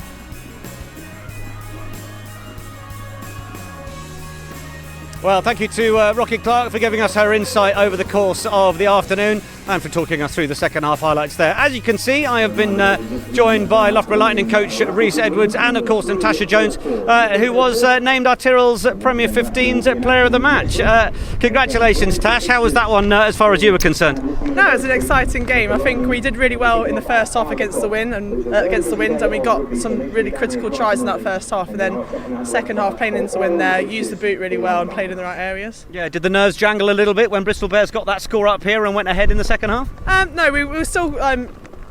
Speaker 1: Well, thank you to Rocky Clark for giving us her insight over the course of the afternoon. and for talking us through the second half highlights there. As you can see, I have been joined by Loughborough Lightning coach Rhys Edwards and of course Natasha Jones, who was named our Tyrrells Premier 15's player of the match. Congratulations, Tash. How was that one as far as you were concerned?
Speaker 11: No, it was an exciting game. I think we did really well in the first half against the wind, and we got some really critical tries in that first half, and then second half playing into the wind there, used the boot really well and played in the right areas.
Speaker 1: Yeah, did the nerves jangle a little bit when Bristol Bears got that score up here and went ahead in the second half?
Speaker 11: No, we were still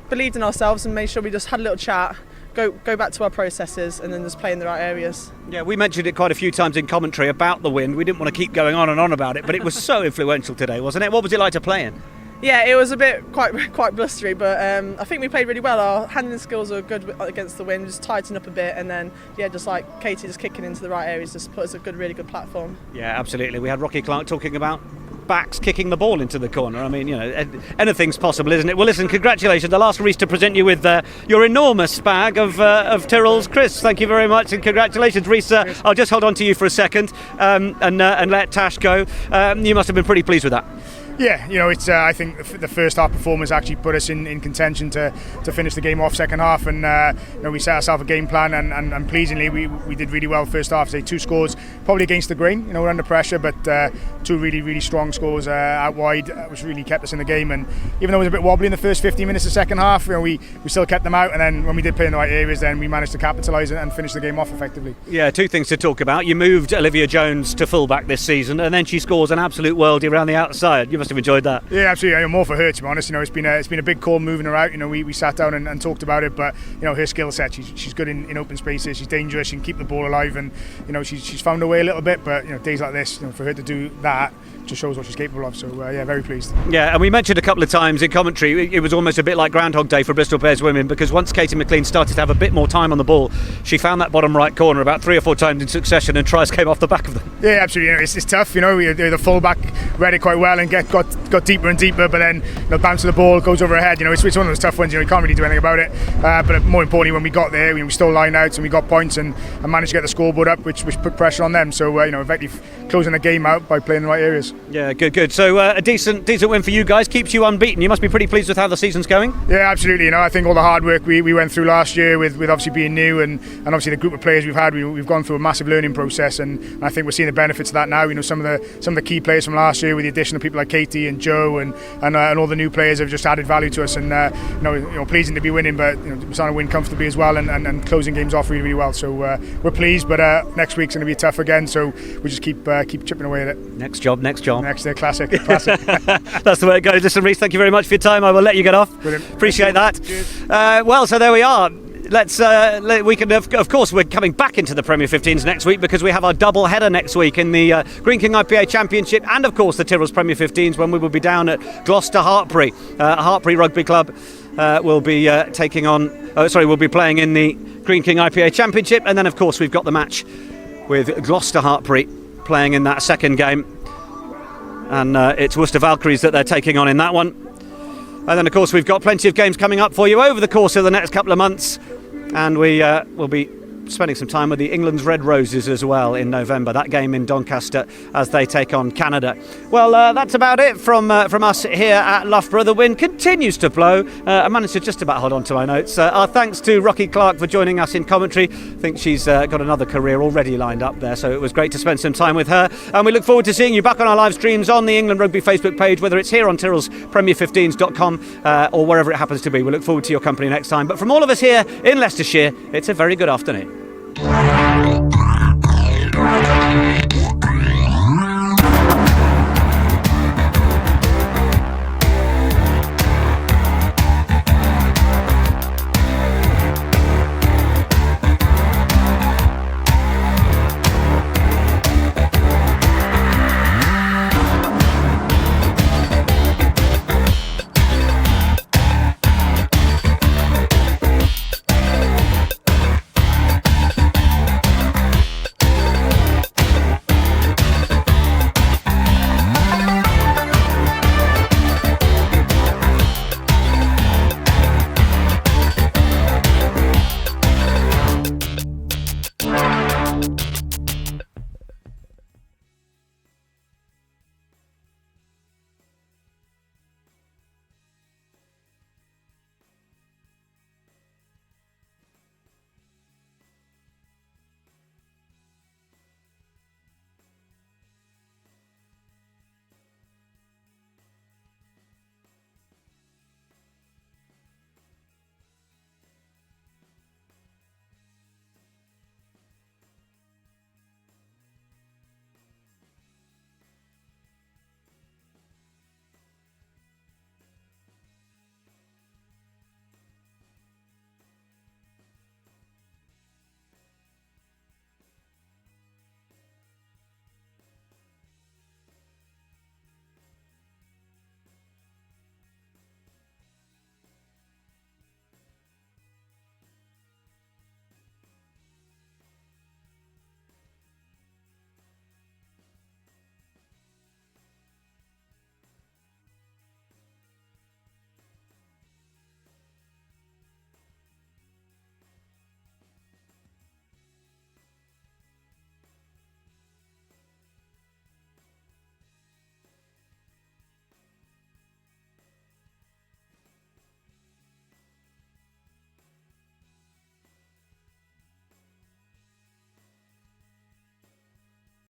Speaker 11: believed in ourselves and made sure we just had a little chat, go back to our processes and then just play in the right areas.
Speaker 1: Yeah, we mentioned it quite a few times in commentary about the wind. We didn't want to keep going on and on about it, but it was so influential today, wasn't it? What was it like to play in?
Speaker 11: Yeah, it was a bit quite blustery, but I think we played really well. Our handling skills were good against the wind, just tightened up a bit, and then just like Katie just kicking into the right areas just put us a really good platform. Yeah,
Speaker 1: absolutely. We had Rocky Clark talking about backs kicking the ball into the corner. I mean, anything's possible, isn't it? Well, listen, congratulations. I'll ask Rhys to present you with your enormous bag of Tyrrells crisps. Thank you very much and congratulations. Rhys, I'll just hold on to you for a second and let Tash go. You must have been pretty pleased with that.
Speaker 4: Yeah, it's. I think the first half performance actually put us in contention to finish the game off second half, and we set ourselves a game plan, and pleasingly we did really well first half. Say 2 scores, probably against the grain. We're under pressure, but 2 really strong scores out wide, which really kept us in the game. And even though it was a bit wobbly in the first 15 minutes of second half, we still kept them out. And then when we did play in the right areas, then we managed to capitalise and finish the game off effectively.
Speaker 1: Yeah, 2 things to talk about. You moved Olivia Jones to fullback this season, and then she scores an absolute worldie around the outside. You must have enjoyed that.
Speaker 4: Yeah, absolutely. I'm more for her, to be honest. It's been a big call moving her out. We sat down and talked about it, but her skill set, she's good in open spaces. She's dangerous. She can keep the ball alive, and she's found her way a little bit. But days like this, for her to do that just shows what she's capable of. So very pleased.
Speaker 1: Yeah, and we mentioned a couple of times in commentary, it was almost a bit like Groundhog Day for Bristol Bears women, because once Katie McLean started to have a bit more time on the ball, she found that bottom right corner about 3 or 4 times in succession, and tries came off the back of them.
Speaker 4: Yeah, absolutely. It's tough. The fullback read it quite well and got deeper and deeper, but then bounce of the ball goes over her head. It's one of those tough ones. You can't really do anything about it. But more importantly, when we got there, we still lined out and we got points and managed to get the scoreboard up, which put pressure on them. So effectively closing the game out by playing the right areas.
Speaker 1: Yeah, good. So a decent win for you guys, keeps you unbeaten. You must be pretty pleased with how the season's going.
Speaker 4: Yeah, absolutely. I think all the hard work we went through last year with obviously being new and obviously the group of players we've had, we've gone through a massive learning process, and I think we're seeing the benefits of that now. Some of the key players from last year, with the addition of people like Katie and Joe and all the new players, have just added value to us, and pleasing to be winning, but we're starting to win comfortably as well, and closing games off really well. So we're pleased, but next week's going to be tough again, so we just keep chipping away at it.
Speaker 1: Next job.
Speaker 4: Next classic.
Speaker 1: That's the way it goes. Listen, Rhys, thank you very much for your time. I will let you get off.
Speaker 4: Brilliant.
Speaker 1: Appreciate that. Well, so there we are. We can, of course, we're coming back into the Premier 15s next week, because we have our double header next week in the Green King IPA Championship, and of course the Tyrrells Premier 15s, when we will be down at Gloucester Hartpury. Hartpury Rugby Club will be we'll be playing in the Green King IPA Championship, and then of course we've got the match with Gloucester Hartpury playing in that second game, and it's Worcester Valkyries that they're taking on in that one. And then of course we've got plenty of games coming up for you over the course of the next couple of months, and we will be spending some time with the England's Red Roses as well in November, that game in Doncaster as they take on Canada. Well, that's about it from us here at Loughborough. The wind continues to blow. I managed to just about hold on to my notes. Our thanks to Rocky Clark for joining us in commentary. I think she's got another career already lined up there, so it was great to spend some time with her, and we look forward to seeing you back on our live streams on the England Rugby Facebook page, whether it's here on tyrrellspremier15s.com or wherever it happens to be. We look forward to your company next time, but from all of us here in Leicestershire, it's a very good afternoon.